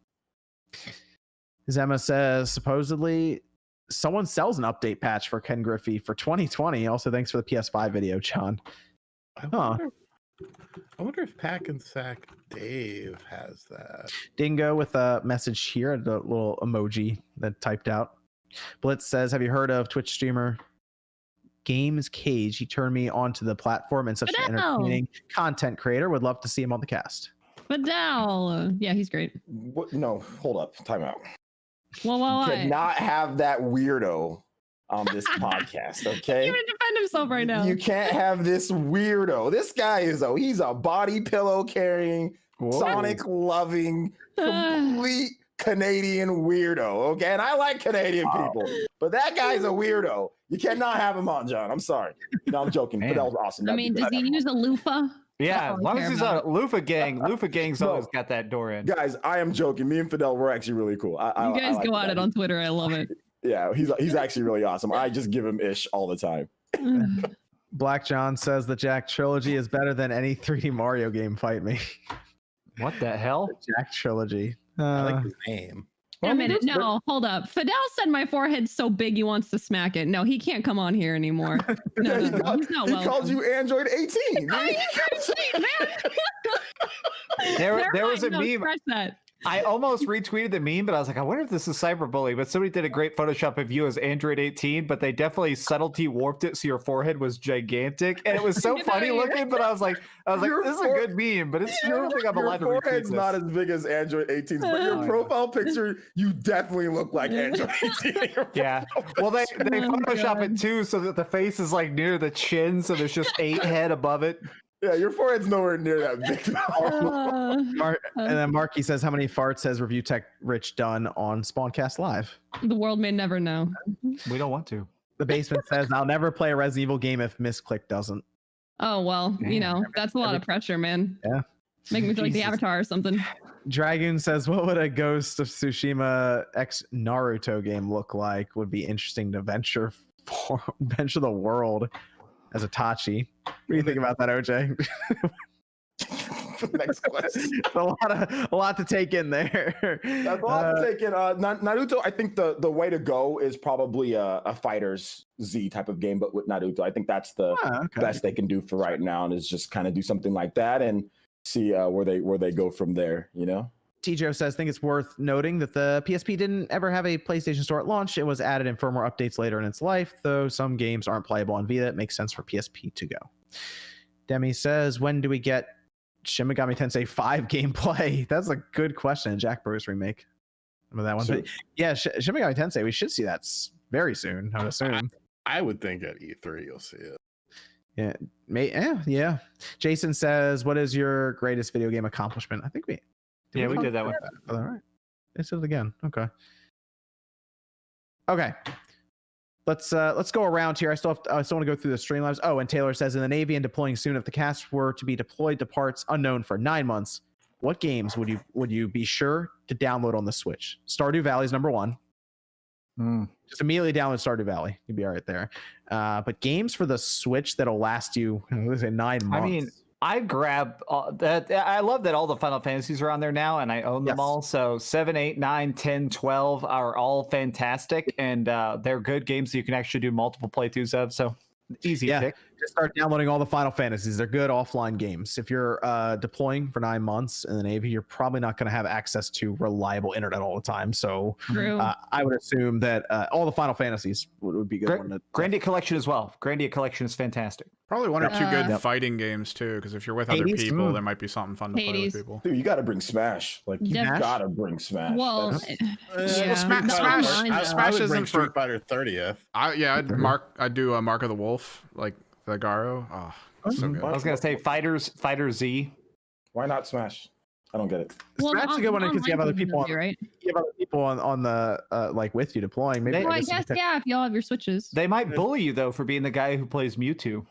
A: Zema says, supposedly someone sells an update patch for Ken Griffey for 2020. Also, thanks for the PS5 video, John.
D: I wonder if Pack and Sack Dave has that.
A: Dingo with a message here, a little emoji that typed out. Blitz says, have you heard of Twitch streamer Games Cage? He turned me onto the platform and such an entertaining content creator. Would love to see him on the cast.
C: Fidel. Yeah, he's great.
B: What? No, hold up. Time out.
C: Well,
B: You cannot have that weirdo on this podcast, okay?
C: He's gonna defend himself right now.
B: You can't have this weirdo. This guy he's a body pillow carrying, Sonic loving, complete Canadian weirdo, okay? And I like Canadian people, but that guy's a weirdo. You cannot have him on, John. I'm sorry. No, I'm joking. Fidel's awesome.
C: I mean, does he use a loofah?
F: Yeah, as long as he's a loofah gang. Loofah gang's always got that door in.
B: Guys, I am joking. Me and Fidel, we're actually really cool.
C: You guys go at it on Twitter. I love it.
B: Yeah, he's actually really awesome. I just give him ish all the time.
A: Black John says the Jack trilogy is better than any 3D Mario game. Fight me.
F: What the hell?
A: The Jack trilogy.
D: I like his name.
C: Wait a minute. No, hold up. Fidel said my forehead's so big he wants to smack it. No, he can't come on here anymore. No, he's not welcome.
B: He called you Android 18.
F: There was a meme.
C: That.
F: I almost retweeted the meme, but I was like, I wonder if this is cyberbully. But somebody did a great Photoshop of you as Android 18, but they definitely subtlety warped it so your forehead was gigantic, and it was so funny looking. But I was like, this is a good meme, but it's your think I'm allowed to retweet this.
B: Your forehead's not as big as Android 18's, but your profile picture, you definitely look like Android 18.
F: Yeah. Well, they Photoshop it too, so that the face is like near the chin, so there's just 8 head above it.
B: Yeah, your forehead's nowhere near that big.
A: And then Marky says, how many farts has Review Tech Rich done on Spawncast Live?
C: The world may never know.
F: We don't want to.
A: The Basement says, I'll never play a Resident Evil game if Misclick doesn't.
C: Oh, well, that's a lot of pressure, man.
A: Yeah.
C: Make me feel like the Avatar or something.
A: Dragoon says, what would a Ghost of Tsushima X Naruto game look like? Would be interesting to venture the world as Itachi. What do you think about that, OJ?
B: Next question.
A: a lot to take in there.
B: That's a lot to take in. Naruto, I think the way to go is probably a Fighters Z type of game, but with Naruto, I think that's the best they can do for right now, and is just kind of do something like that and see where they go from there. You know.
A: TJ says, I think it's worth noting that the PSP didn't ever have a PlayStation Store at launch. It was added in firmware updates later in its life, though some games aren't playable on Vita. It makes sense for PSP to go. Demi says, when do we get Shin Megami Tensei 5 gameplay? That's a good question. Jack Bruce remake. Remember that one?
B: So,
A: but yeah, Shin Megami Tensei, we should see that very soon, I would assume.
D: I would think at E3 you'll see it.
A: Yeah. Jason says, what is your greatest video game accomplishment? I think we
F: did that one.
A: All right. Let's do it again. Okay. Let's go around here. I still want to go through the Streamlabs. Oh, and Taylor says, in the Navy and deploying soon, if the cast were to be deployed to parts unknown for 9 months, what games would you be sure to download on the Switch? Stardew Valley is number one. Just immediately download Stardew Valley. You'd be all right there. But games for the Switch that'll last you, let's say 9 months.
F: I mean, I grab that. I love that all the Final Fantasies are on there now, and I own them all. So 7, 8, 9, 10, 12 are all fantastic, and they're good games that you can actually do multiple playthroughs of. So easy pick.
A: Just start downloading all the Final Fantasies. They're good offline games. If you're deploying for 9 months in the Navy, you're probably not going to have access to reliable internet all the time. So I would assume that all the Final Fantasies would be good.
F: Grandia Collection as well. Grandia Collection is fantastic.
E: Probably one or two good fighting games too, because if you're with other people, there might be something fun to play with people.
B: Dude, you got to bring Smash. Like you got to bring Smash.
C: Well,
E: Smash isn't for
D: Street Fighter 30th.
E: I'd do a Mark of the Wolf, like the Garo. Oh, so good.
F: I was gonna say Fighter Z.
B: Why not Smash? I don't get it.
A: Well, Smash is a good one because you have other people on, right? You have other people on the like with you deploying. Maybe
C: I guess if y'all have your Switches.
F: They might bully you though for being the guy who plays Mewtwo.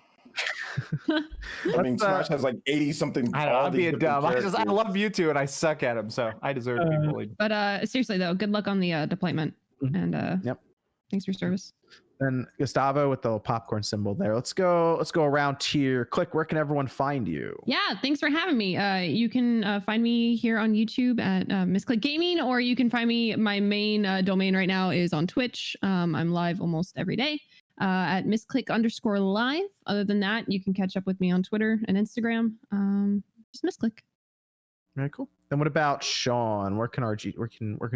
B: I mean, Smash has like 80 something.
F: I know, I'm being dumb. I love Mewtwo and I suck at him, so I deserve to be bullied.
C: But seriously though, good luck on the deployment, and thanks for your service.
A: And Gustavo with the popcorn symbol there. Let's go around here. Click, where can everyone find you?
C: Yeah, thanks for having me. You can find me here on YouTube at Misclick Gaming, or you can find me. My main domain right now is on Twitch. I'm live almost every day at misclick_live. Other than that, you can catch up with me on Twitter and Instagram. Just Misclick.
A: Very cool. Then what about Sean? Where can we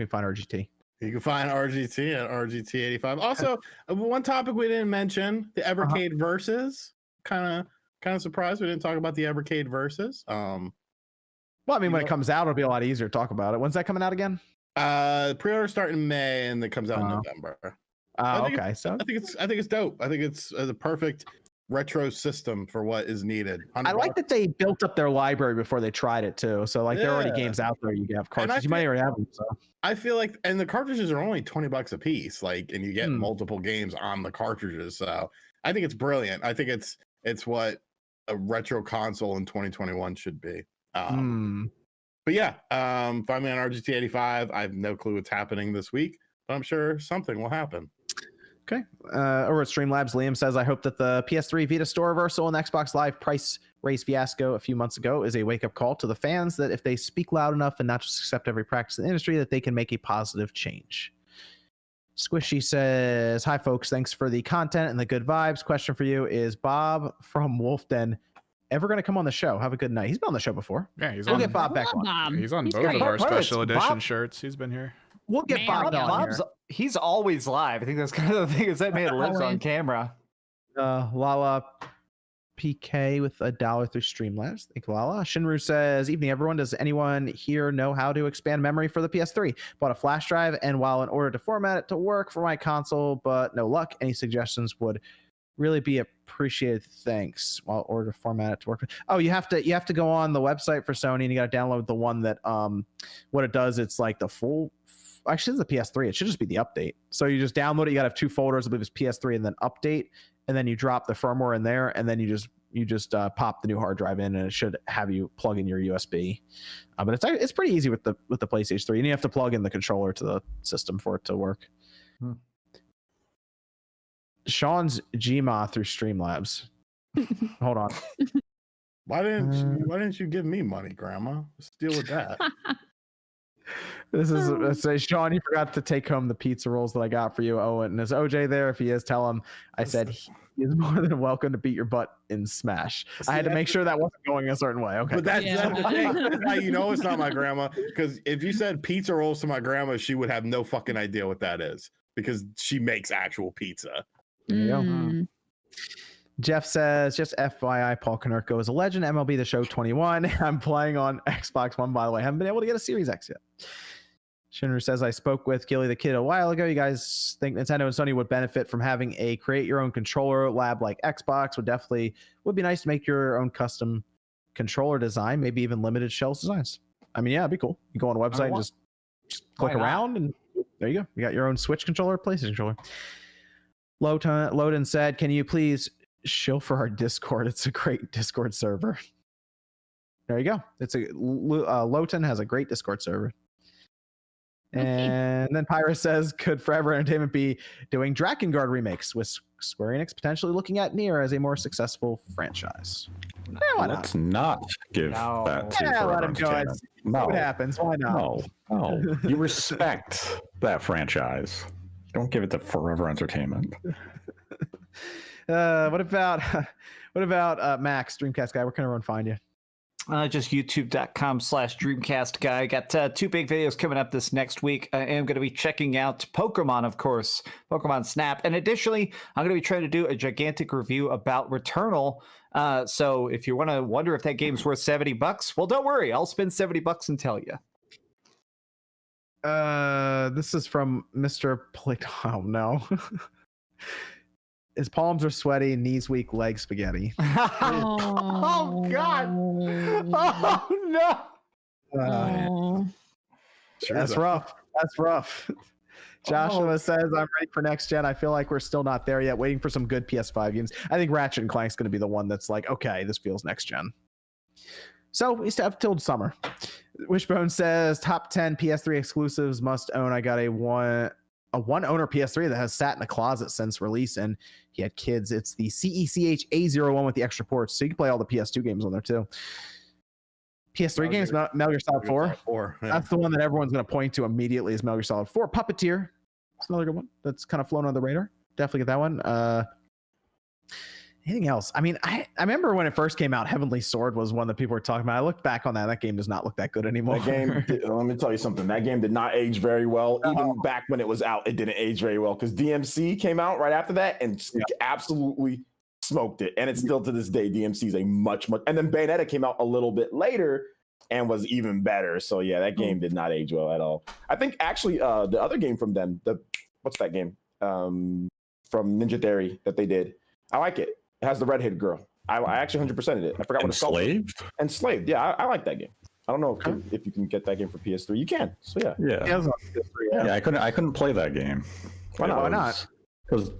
A: find RGT?
D: You can find RGT at RGT85. Also, one topic we didn't mention, the Evercade Versus. Kind of surprised we didn't talk about the Evercade Versus.
A: Well, I mean, when it comes out, it'll be a lot easier to talk about it. When's that coming out again?
D: Pre-order start in May and it comes out in November.
A: Okay.
D: So I think it's dope. I think it's the perfect retro system for what is needed.
A: I like that they built up their library before they tried it too. So like there are already games out there. You can have cartridges. You might already have them. So
D: I feel like, and the cartridges are only $20 a piece. Like, and you get multiple games on the cartridges. So I think it's brilliant. I think it's what a retro console in 2021 should be. But yeah, find me on RGT85. I have no clue what's happening this week, but I'm sure something will happen.
A: Okay. Over at Streamlabs, Liam says, I hope that the PS3 Vita store reversal and Xbox Live price raise fiasco a few months ago is a wake-up call to the fans that if they speak loud enough and not just accept every practice in the industry, that they can make a positive change. Squishy says, hi, folks. Thanks for the content and the good vibes. Question for you, is Bob from Wolfden ever going to come on the show? Have a good night. He's been on the show before.
E: Yeah,
A: we'll get Bob back on.
E: He's on both of our special edition shirts. He's been here.
A: We'll get Bob on here.
F: He's always live. I think that's kind of the thing, is that man lives on camera.
A: Lala PK with $1 through Streamlabs. Thank you, Lala. Shinru says, evening, everyone. Does anyone here know how to expand memory for the PS3? Bought a flash drive, and while in order to format it to work for my console, but no luck. Any suggestions would really be appreciated. Thanks. While in order to format it to work. Oh, you have to go on the website for Sony, and you got to download the one that what it does, it's like the full. Actually, it's the PS3. It should just be the update. So you just download it. You got to have two folders. I believe it's PS3 and then update, and then you drop the firmware in there, and then you just pop the new hard drive in, and it should have you plug in your USB. But it's pretty easy with the PlayStation 3, and you have to plug in the controller to the system for it to work. Sean's Gma through Streamlabs. Hold on.
D: Why didn't you give me money, Grandma? Let's deal with that.
A: This is say Sean, you forgot to take home the pizza rolls that I got for you. Oh, and is OJ there? If he is, tell him I said he is more than welcome to beat your butt in Smash. I had to make sure that wasn't going a certain way. Okay,
D: but that's the thing. That's how you know it's not my grandma. Because if you said pizza rolls to my grandma, she would have no fucking idea what that is because she makes actual pizza.
A: There you go. Jeff says, just FYI, Paul Konerko is a legend. MLB The Show 21. I'm playing on Xbox One, by the way. I haven't been able to get a Series X yet. Shinru says, I spoke with Gilly the Kid a while ago. You guys think Nintendo and Sony would benefit from having a create your own controller lab like Xbox? Would be nice to make your own custom controller design, maybe even limited shells designs. I mean, yeah, it'd be cool. You go on a website and just click around and there you go. You got your own Switch controller, PlayStation controller. Loden said, can you please show for our Discord? It's a great Discord server. There you go. Lowton has a great Discord server. And then Pyrus says, could Forever Entertainment be doing Drakengard remakes with Square Enix potentially looking at Nier as a more successful franchise?
G: Let's not give that to Forever
A: let him go.
G: Entertainment.
A: No. What happens? Why not?
G: No. You respect that franchise. Don't give it to Forever Entertainment.
A: What about Max, Dreamcast guy? Where can everyone find you?
F: Just youtube.com/Dreamcast guy. Got 2 big videos coming up this next week. I am going to be checking out Pokemon, of course, Pokemon Snap. And additionally, I'm going to be trying to do a gigantic review about Returnal. So if you want to wonder if that game's worth $70, well, don't worry. I'll spend $70 and tell you.
A: This is from Mr. Plate. Oh, no. His palms are sweaty, knees weak, legs spaghetti.
F: Oh God! Oh no!
A: That's rough. That's rough. Joshua says, I'm ready for next gen. I feel like we're still not there yet, waiting for some good PS5 games. I think Ratchet and Clank's going to be the one that's like, okay, this feels next gen. So we still have till summer. Wishbone says, top 10 PS3 exclusives must own. I got a one owner PS3 that has sat in a closet since release, and he had kids. It's the CECH A01 with the extra ports, so you can play all the PS2 games on there too. PS3 games, Metal Gear Solid 4. Yeah. That's the one that everyone's going to point to immediately is Metal Gear Solid 4. Puppeteer, that's another good one that's kind of flown on the radar. Definitely get that one. Anything else? I mean, I remember when it first came out, Heavenly Sword was one that people were talking about. I looked back on that. That game does not look that good anymore.
B: That game, let me tell you something. That game did not age very well. Even back when it was out, it didn't age very well because DMC came out right after that and absolutely smoked it. And it's still to this day, DMC is a much. And then Bayonetta came out a little bit later and was even better. So yeah, that game did not age well at all. I think actually the other game from them, what's that game from Ninja Theory that they did? I like it. It has the redhead girl. I actually 100%ed it. I forgot what it's called. Enslaved. Yeah, I like that game. I don't know if you can get that game for PS3. You can. So yeah.
G: Yeah, I couldn't play that game.
A: Why not?
G: Because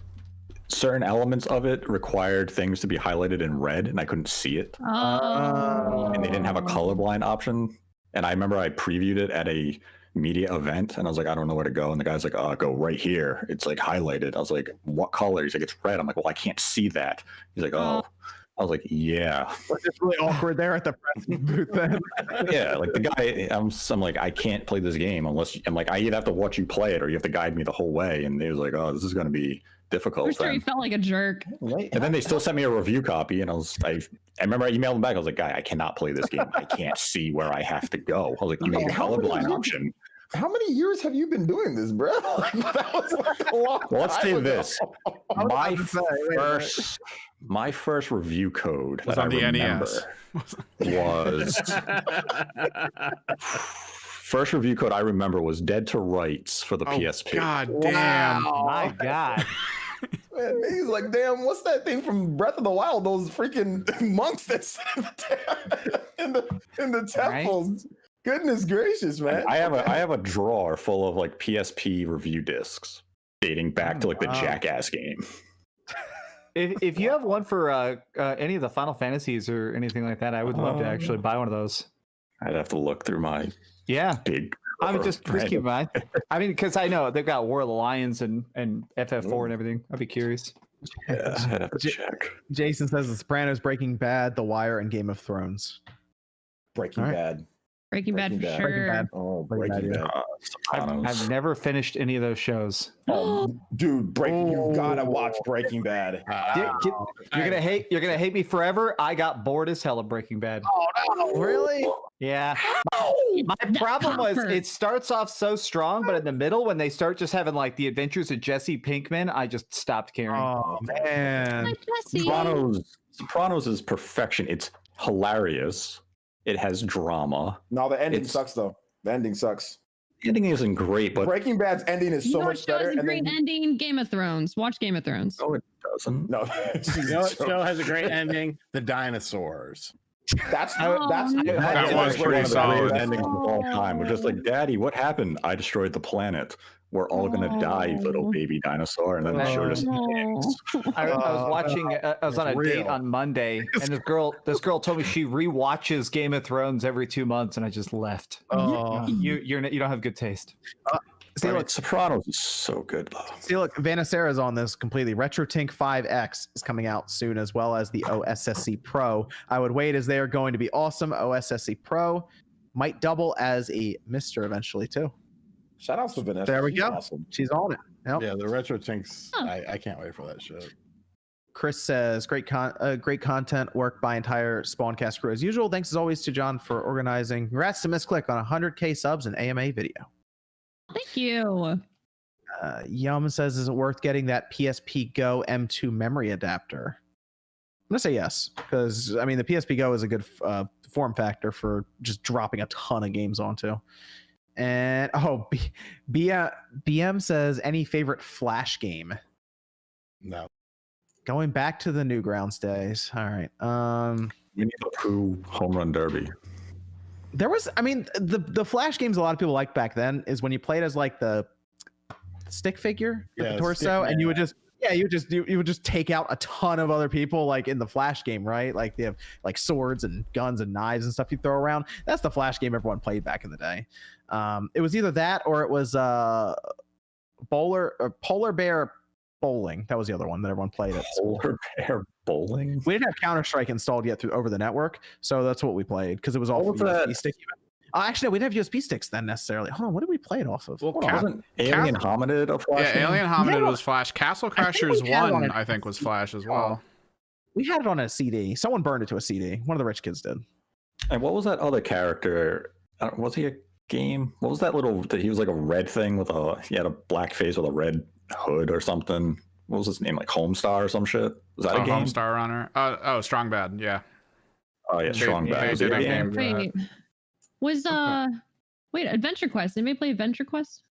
G: certain elements of it required things to be highlighted in red, and I couldn't see it.
C: Oh.
G: And they didn't have a colorblind option. And I remember I previewed it at a media event, and I was like, I don't know where to go. And the guy's like, go right here. It's like highlighted. I was like, what color? He's like, it's red. I'm like, well, I can't see that. He's like, oh. I was like, yeah.
A: It's really awkward there at the press booth then.
G: Yeah, like the guy, I'm like, I can't play this game unless I'm like, I either have to watch you play it or you have to guide me the whole way. And he was like, oh, this is going to be difficult.
C: I'm sure he felt like a jerk.
G: And then they still sent me a review copy, and I remember I emailed him back. I was like, guy, I cannot play this game. I can't see where I have to go. I was like, you need a colorblind option.
B: How many years have you been doing this, bro? That was like a long
G: well, let's say this.
B: Ago.
G: My first review code
E: was
G: that
E: on
G: I
E: the
G: remember
E: NES.
G: Was first review code I remember was Dead to Rights for the PSP.
E: God damn.
F: Wow. My God.
B: Man, he's like, damn, what's that thing from Breath of the Wild? Those freaking monks that sit in the temples. Right? Goodness gracious, man.
G: I have a drawer full of like PSP review discs dating back to like the Jackass game.
F: If you have one for any of the Final Fantasies or anything like that, I would love to actually buy one of those.
G: I'd have to look through my big.
F: I mean, just keep in mind. I mean, because I know they've got War of the Lions and FF4 and everything. I'd be curious.
G: Yeah, I'd have to check.
A: Jason says The Sopranos, Breaking Bad, The Wire, and Game of Thrones.
B: Breaking Bad.
C: Breaking Bad for sure.
A: Breaking Bad.
B: Oh, Breaking Bad.
F: I've never finished any of those shows.
B: Oh, dude, you've gotta watch Breaking Bad.
F: You're gonna hate me forever. I got bored as hell of Breaking Bad.
A: Oh no, really?
F: Yeah. My problem was it starts off so strong, but in the middle, when they start just having like the adventures of Jesse Pinkman, I just stopped caring.
A: Oh man.
G: Sopranos is perfection. It's hilarious. It has drama.
B: No, the ending sucks though. The ending sucks.
G: The ending isn't great, but
B: Breaking Bad's ending is so much better.
C: A great ending. Game of Thrones. Watch Game of Thrones.
G: No, it doesn't.
B: No,
D: You know what show has a great ending? The Dinosaurs.
B: that
E: was pretty solid.
G: Endings of all time. We're just like, Daddy, what happened? I destroyed the planet. We're all gonna die, little baby dinosaur. And then the show just ends.
F: I was watching. I was on a date on Monday, and this girl told me she rewatches Game of Thrones every 2 months, and I just left.
A: Oh.
F: You don't have good taste.
A: See, look,
G: Sopranos is so good, though.
A: See, look, Vanacera's on this completely. RetroTink 5X is coming out soon, as well as the OSSC Pro. I would wait, as they are going to be awesome. OSSC Pro might double as a Mister eventually too.
B: Shout out to Vanessa.
A: There we go.
B: Awesome.
A: She's on it. Yep.
D: Yeah, the Retro Tinks. I can't wait for that shit.
A: Chris says, great content work by entire Spawncast crew as usual. Thanks as always to John for organizing. Congrats to Misclick on 100K subs and AMA video.
C: Thank you.
A: Yum says, is it worth getting that PSP Go M2 memory adapter? I'm gonna say yes, because I mean the PSP Go is a good form factor for just dropping a ton of games onto. And BM says, any favorite Flash game?
D: No.
A: Going back to the Newgrounds days. All right.
G: Winnie the Pooh Home Run Derby.
A: There was, I mean, the Flash games a lot of people liked back then is when you played as like the stick figure, the torso, and you would just you would just take out a ton of other people like in the Flash game, right? Like they have like swords and guns and knives and stuff you throw around. That's the Flash game everyone played back in the day. It was either that or it was Polar Bear Bowling. That was the other one that everyone played at school.
G: Polar Bear Bowling?
A: We didn't have Counter-Strike installed yet over the network, so that's what we played because it was all USB stick. Actually, no, we didn't have USB sticks then necessarily. Hold on, what did we play it off of?
E: Well,
G: wasn't Alien Hominid a Flash game?
E: Alien Hominid was Flash. Castle Crashers 1, I think, was Flash as well.
A: We had it on a CD. Someone burned it to a CD. One of the rich kids did.
G: And what was that other character? Was he a game? What was that little? He was like a red thing he had a black face with a red hood or something. What was his name? Like Homestar or some shit? Was that a game?
E: Homestar Runner. Strong Bad. Yeah.
G: Oh yeah, Strong Bad.
E: Was it a game?
C: Wait. Was Adventure Quest? Anybody play Adventure Quest?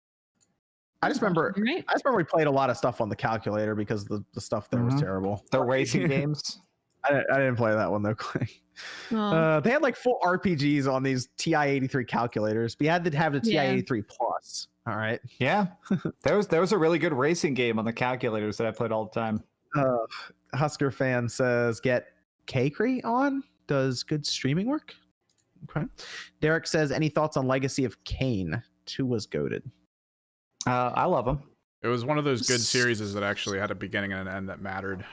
A: I just remember we played a lot of stuff on the calculator because the stuff there was terrible.
F: The racing games.
A: I didn't play that one though, Clay. They had like full RPGs on these TI-83 calculators. We had to have the TI-83 Plus. All right.
F: Yeah. there was a really good racing game on the calculators that I played all the time.
A: Husker fan says, get K-Cree on? Does good streaming work? Okay. Derek says, any thoughts on Legacy of Kain? 2 was goated.
F: I love them.
E: It was one of those good series that actually had a beginning and an end that mattered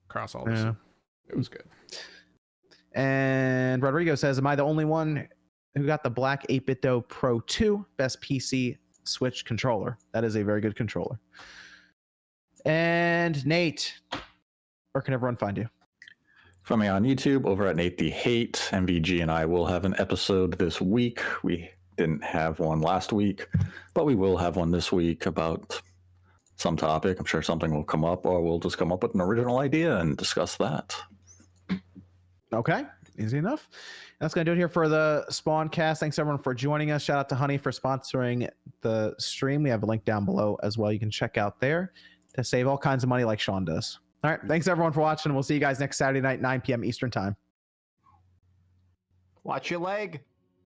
E: across all this. It was good.
A: And Rodrigo says, am I the only one who got the black 8BitDo Pro 2 best PC Switch controller? That is a very good controller. And Nate, where can everyone find you?
G: Find me on YouTube over at Nate the Hate. MVG and I will have an episode this week. We didn't have one last week, but we will have one this week about some topic. I'm sure something will come up, or we'll just come up with an original idea and discuss that.
A: Okay, easy enough. That's going to do it here for the Spawncast. Thanks everyone for joining us. Shout out to Honey for sponsoring the stream. We have a link down below as well. You can check out there to save all kinds of money like Sean does. All right, thanks everyone for watching. We'll see you guys next Saturday night, 9 p.m. Eastern time.
F: Watch your leg.